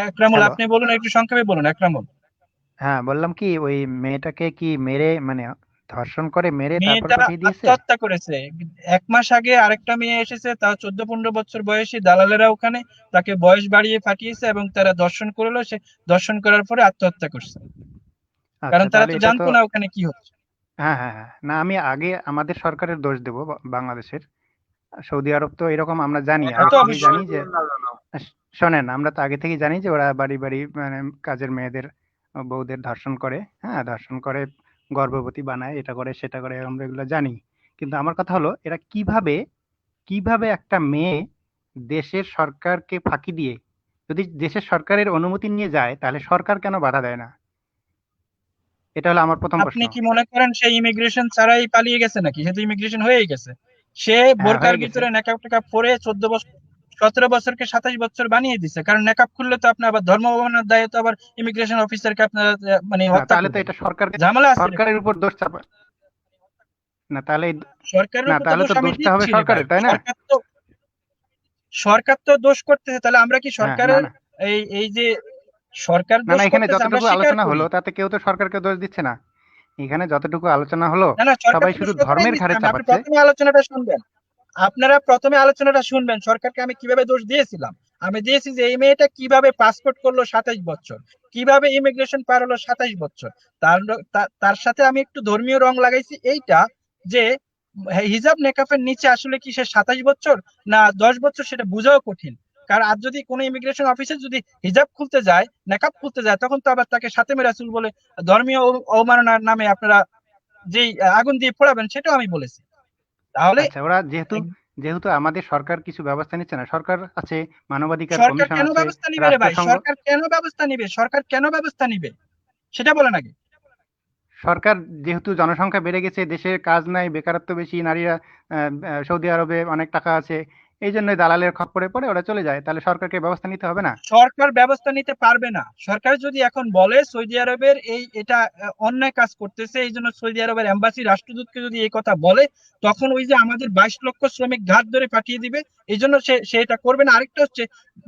একরামুল আপনি বলুন, একটু সংক্ষেপে বলুন একরামুল। হ্যাঁ, বললাম কি ওই মেয়েটাকে কি মেরে মানে ধর্ষণ করে মেরে তারপর মেয়েটা পাঠিয়ে দিয়েছে? আত্মহত্যা করেছে। 1 মাস আগে আরেকটা মেয়ে এসেছে, তাও 14-15 বছর বয়সী, দালালেরা ওখানে তাকে বয়স বাড়িয়ে পাঠিয়েছে এবং তারা দর্শন করলো, সে দর্শন করার পরে আত্মহত্যা করছে, কারণ তারা তো জানতো না ওখানে কি হচ্ছে। হ্যাঁ হ্যাঁ হ্যাঁ, না আমি আগে আমাদের সরকারের দোষ দেব, বাংলাদেশের। সৌদি আরব তো এরকম আমরা জানি, আমি জানি যে শোনেন, আমরা তো আগে থেকে জানি যে ওরা বাড়ি বাড়ি মানে কাজের মেয়েদের বউদের ধর্ষণ করে, হ্যাঁ ধর্ষণ করে, গর্ভবতী বানায়, এটা করে সেটা করে, আমরা এগুলো জানি। কিন্তু আমার কথা হলো এরা কিভাবে একটা মেয়ে দেশের সরকারকে ফাঁকি দিয়ে, যদি দেশের সরকারের অনুমতি নিয়ে যায় তাহলে সরকার কেন বাধা দেয় না? এটা হলো আমার প্রথম প্রশ্ন। আপনি কি মনে করেন সে ইমিগ্রেশন ছাড়াই পালিয়ে গেছে নাকি? সে তো ইমিগ্রেশন হয়েই গেছে। সে বোরকার ভিতরে নেকাব টেকাব পরে 17 বছরকে 27 বছর বানিয়ে দিছে, কারণ নেকাব খুললে তো আপনি আবার ধর্ম অবমাননার দায়ে তো আবার ইমিগ্রেশন অফিসারকে আপনারা মানে হত্যা, তাহলে তো এটা সরকারের উপর দোষ চাপা না, তাহলে সরকারের উপর তাহলে তো দোষটা হবে সরকারের, তাই না? সরকার তো দোষ করতেছে, তাহলে আমরা কি সরকারের এই যে সরকার না, এখানে যতটুকু আলোচনা হলো তাতে কেউ তো সরকারকে দোষ দিচ্ছে না। এখানে যতটুকু আলোচনা হলো সবাই শুধু ধর্মের ঘাড়ে চাপাচ্ছে। প্রথমে আলোচনাটা শুনবেন, আপনারা প্রথমে আলোচনাটা শুনবেন। সরকারকে আমি কিভাবে দোষ দিয়েছিলাম? আমি দিয়েছি যে এই মেয়েটা কিভাবে পাসপোর্ট করলো 27 বছর, কিভাবে ইমিগ্রেশন পার হলো 27 বছর। তার সাথে আমি একটু ধর্মীয় রং লাগাইছি এইটা যে হিজাব নেকাফের নিচে আসলে কি সে 27 বছর না 10 বছর সেটা বোঝাও কঠিন। কারণ আজ যদি কোনো ইমিগ্রেশন অফিসার যদি হিজাব খুলতে যায়, নেকাব খুলতে যায়, তখন তো আবার তাকে সাতেমে রাসূল বলে ধর্মীয় অবমাননার নামে আপনারা যেই আগুন দিয়ে পোড়াবেন, সেটাও আমি বলেছি। তাহলে ওরা যেহেতু আমাদের সরকার কিছু ব্যবস্থা নিচ্ছে না, সরকার আছে, মানবাধিকার সরকার কমিশন কেন আছে, ব্যবস্থা নিবে রে ভাই? সরকার কেন ব্যবস্থা নিবে সেটা বলেন আগে। সরকার যেহেতু জনসংখ্যা বেড়ে গেছে, দেশে কাজ নাই, বেকারত্ব বেশি, নারীরা সৌদি আরবে অনেক টাকা আছে, এই জন্য দালালের খপ্পরে পড়ে ওরা চলে যায়। তাহলে সরকারকে ব্যবস্থা নিতে হবে না? সরকার ব্যবস্থা নিতে পারবে না। সরকার যদি এখন বলে সৌদি আরবের এটা অন্যায় কাজ করতেছে, এই জন্য সৌদি আরবের এম্বাসি রাষ্ট্রদূতকে যদি এই কথা বলে, তখন ওই যে আমাদের 22 লক্ষ শ্রমিক ঘাট ধরে পাঠিয়ে দিবে, এই জন্য সে এটা করবে না। আরেকটা হচ্ছে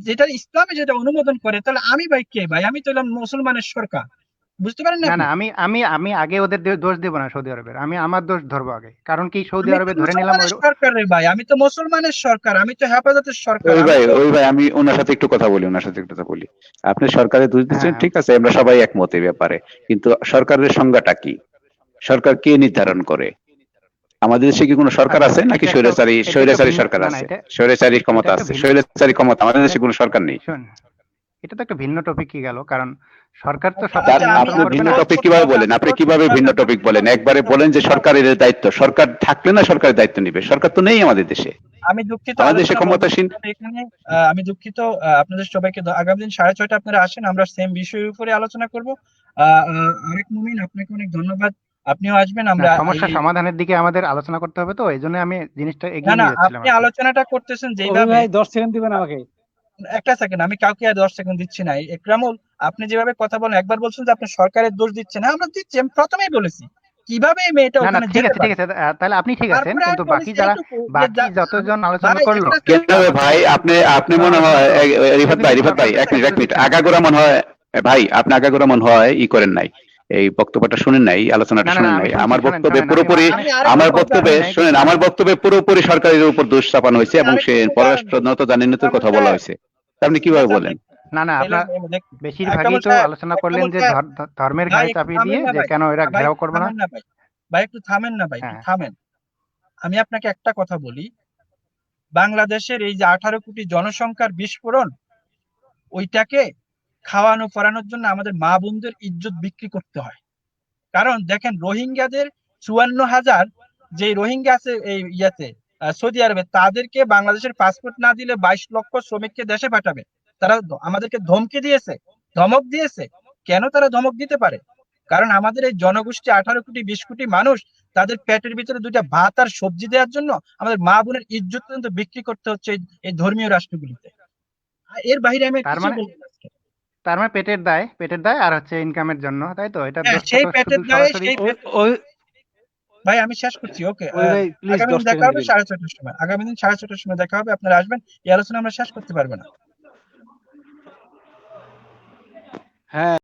যেটা ইসলামে যেটা অনুমোদন করে, তাহলে আমি ভাই কে ভাই? আমি তো হলাম মুসলমানের সরকার, বুঝতে পারেন না? না, আমি আগে ওদের দোষ দেব না সৌদি আরবের, আমি আমার দোষ ধরবো আগে। কারণ কি সৌদি আরবে ধরে নিলাম সরকার রে ভাই, আমি তো মুসলমানের সরকার, আমি তো হেফাজতের সরকার। ওই ভাই আমি ওনার সাথে একটু কথা বলি। আপনি সরকারের দোষ দিচ্ছেন, ঠিক আছে, আমরা সবাই একমত এই ব্যাপারে, কিন্তু সরকারের সংজ্ঞাটা কি? সরকার কে নির্ধারণ করে? আমাদের দেশে কি কোনো সরকার আছে নাকি স্বৈরাচারী সরকার আছে? স্বৈরাচারী ক্ষমতা আছে, স্বৈরাচারী ক্ষমতা। আমাদের দেশে কোনো সরকার নেই। এটা তো একটা ভিন্ন টপিকই গেল, কারণ সরকার তো আপনি ভিন্ন টপিক কিভাবে বলেন? আপনি কিভাবে ভিন্ন টপিক বলেন? একবারে বলেন যে সরকারের দায়িত্ব, সরকার থাকলে না সরকারের দায়িত্ব নিবে। সরকার তো নেই আমাদের দেশে। আমি দুঃখিত, আমাদের দেশে ক্ষমতাসীন। এখানে আমি দুঃখিত, আপনাদের সবাইকে আগামী দিন 6:30 আপনারা আসেন, আমরা সেম বিষয়ের উপরে আলোচনা করব। আরেক মুমিন, আপনাকে অনেক ধন্যবাদ, আপনিও আসবেন। আমরা সমস্যা সমাধানের দিকে আমাদের আলোচনা করতে হবে, তো এইজন্য আমি জিনিসটা এগিয়ে নিয়ে যাচ্ছিলাম। আপনি আলোচনাটা করতেছেন যেভাবে। 10 সেকেন্ড দিবেন আমাকে। একটা সেকেন্ড, আমি কাউকে আর 10 সেকেন্ড দিচ্ছি না। একরামুল, আপনি যেভাবে কথা বলেন, একবার বলছেন যে আপনি সরকারের দোষ দিচ্ছেন, আমরা দিচ্ছি। আমি প্রথমেই বলেছি কিভাবে এই মেয়েটা ওখানে যেতে পারে। ঠিক আছে, তাহলে আপনি ঠিক আছেন, কিন্তু বাকি যতজন আলোচনা করলো কেন ভাই? আপনি মনে হয় রিফাত ভাই এক মিনিট আগাগোড়া মনে হয় ভাই, আপনি আগাগোড়া মনে হয় করেন নাই, এই বক্তব্যটা শুনেন নাই, আলোচনাটা শুনেন নাই। আমার বক্তব্যে পুরোপুরি সরকারের উপর দোষ চাপানো হয়েছে এবং সে পররাষ্ট্র জানেন কথা বলা হয়েছে। আপনি কিভাবে বলেন? না না তাহলে আপনার দেখুন, বেশিরভাগই তো আলোচনা করলেন যে ধর্মের ভাই ঘাড়ে একটু চাপিয়ে থামেন দিয়ে না যে ভাই, কেন এরা ভাই ঘেরাও একটু করবে না। থামেন না ভাই, ভাই একটু থামেন না ভাই, একটু হ্যাঁ থামেন। আমি আপনাকে একটা কথা বলি, বাংলাদেশের এই যে 18 কোটি জনসংখ্যার বিস্ফোরণ, ওইটাকে খাওয়ানো পরানোর জন্য আমাদের মা বোনদের ইজ্জত বিক্রি করতে হয়। কারণ দেখেন রোহিঙ্গাদের 54,000 যে রোহিঙ্গা আছে এই ইয়াতে সৌদি আরবে, তাদেরকে বাংলাদেশের পাসপোর্ট না দিলে 22 লক্ষ শ্রমিককে দেশে পাঠাবে। তারা আমাদেরকে ধমকি দিয়েছে, ধমক দিয়েছে। কেন তারা ধমক দিতে পারে? কারণ আমাদের এই জনগোষ্ঠী 18 কোটি 20 কোটি মানুষ, তাদের পেটের ভিতরে দুইটা ভাত আর সবজি দেওয়ার জন্য আমাদের মা বোনের ইজ্জত পর্যন্ত বিক্রি করতে হচ্ছে এই ধর্মীয় রাষ্ট্রগুলিতে। এর বাইরে আমি তার কিছু মানে বলবো না। তার মানে পেটের দায় আর হচ্ছে ইনকামের জন্য, তাই তো? এটা হ্যাঁ, দোষটা সেই তো পেটের শুধু দায়ে সরাসরি ভাই আমি শেষ করছি। ওকে, ওই ভাই প্লিজ আগামী 10 দিন দেখা সেকেন্ড হবে দিবেন। 6:30টার সময়। আগামী দিন 6:30টার সময় দেখা হবে, আপনারা আসবেন। এই আলোচনা আমরা শেষ করতে পারবো না। হ্যাঁ।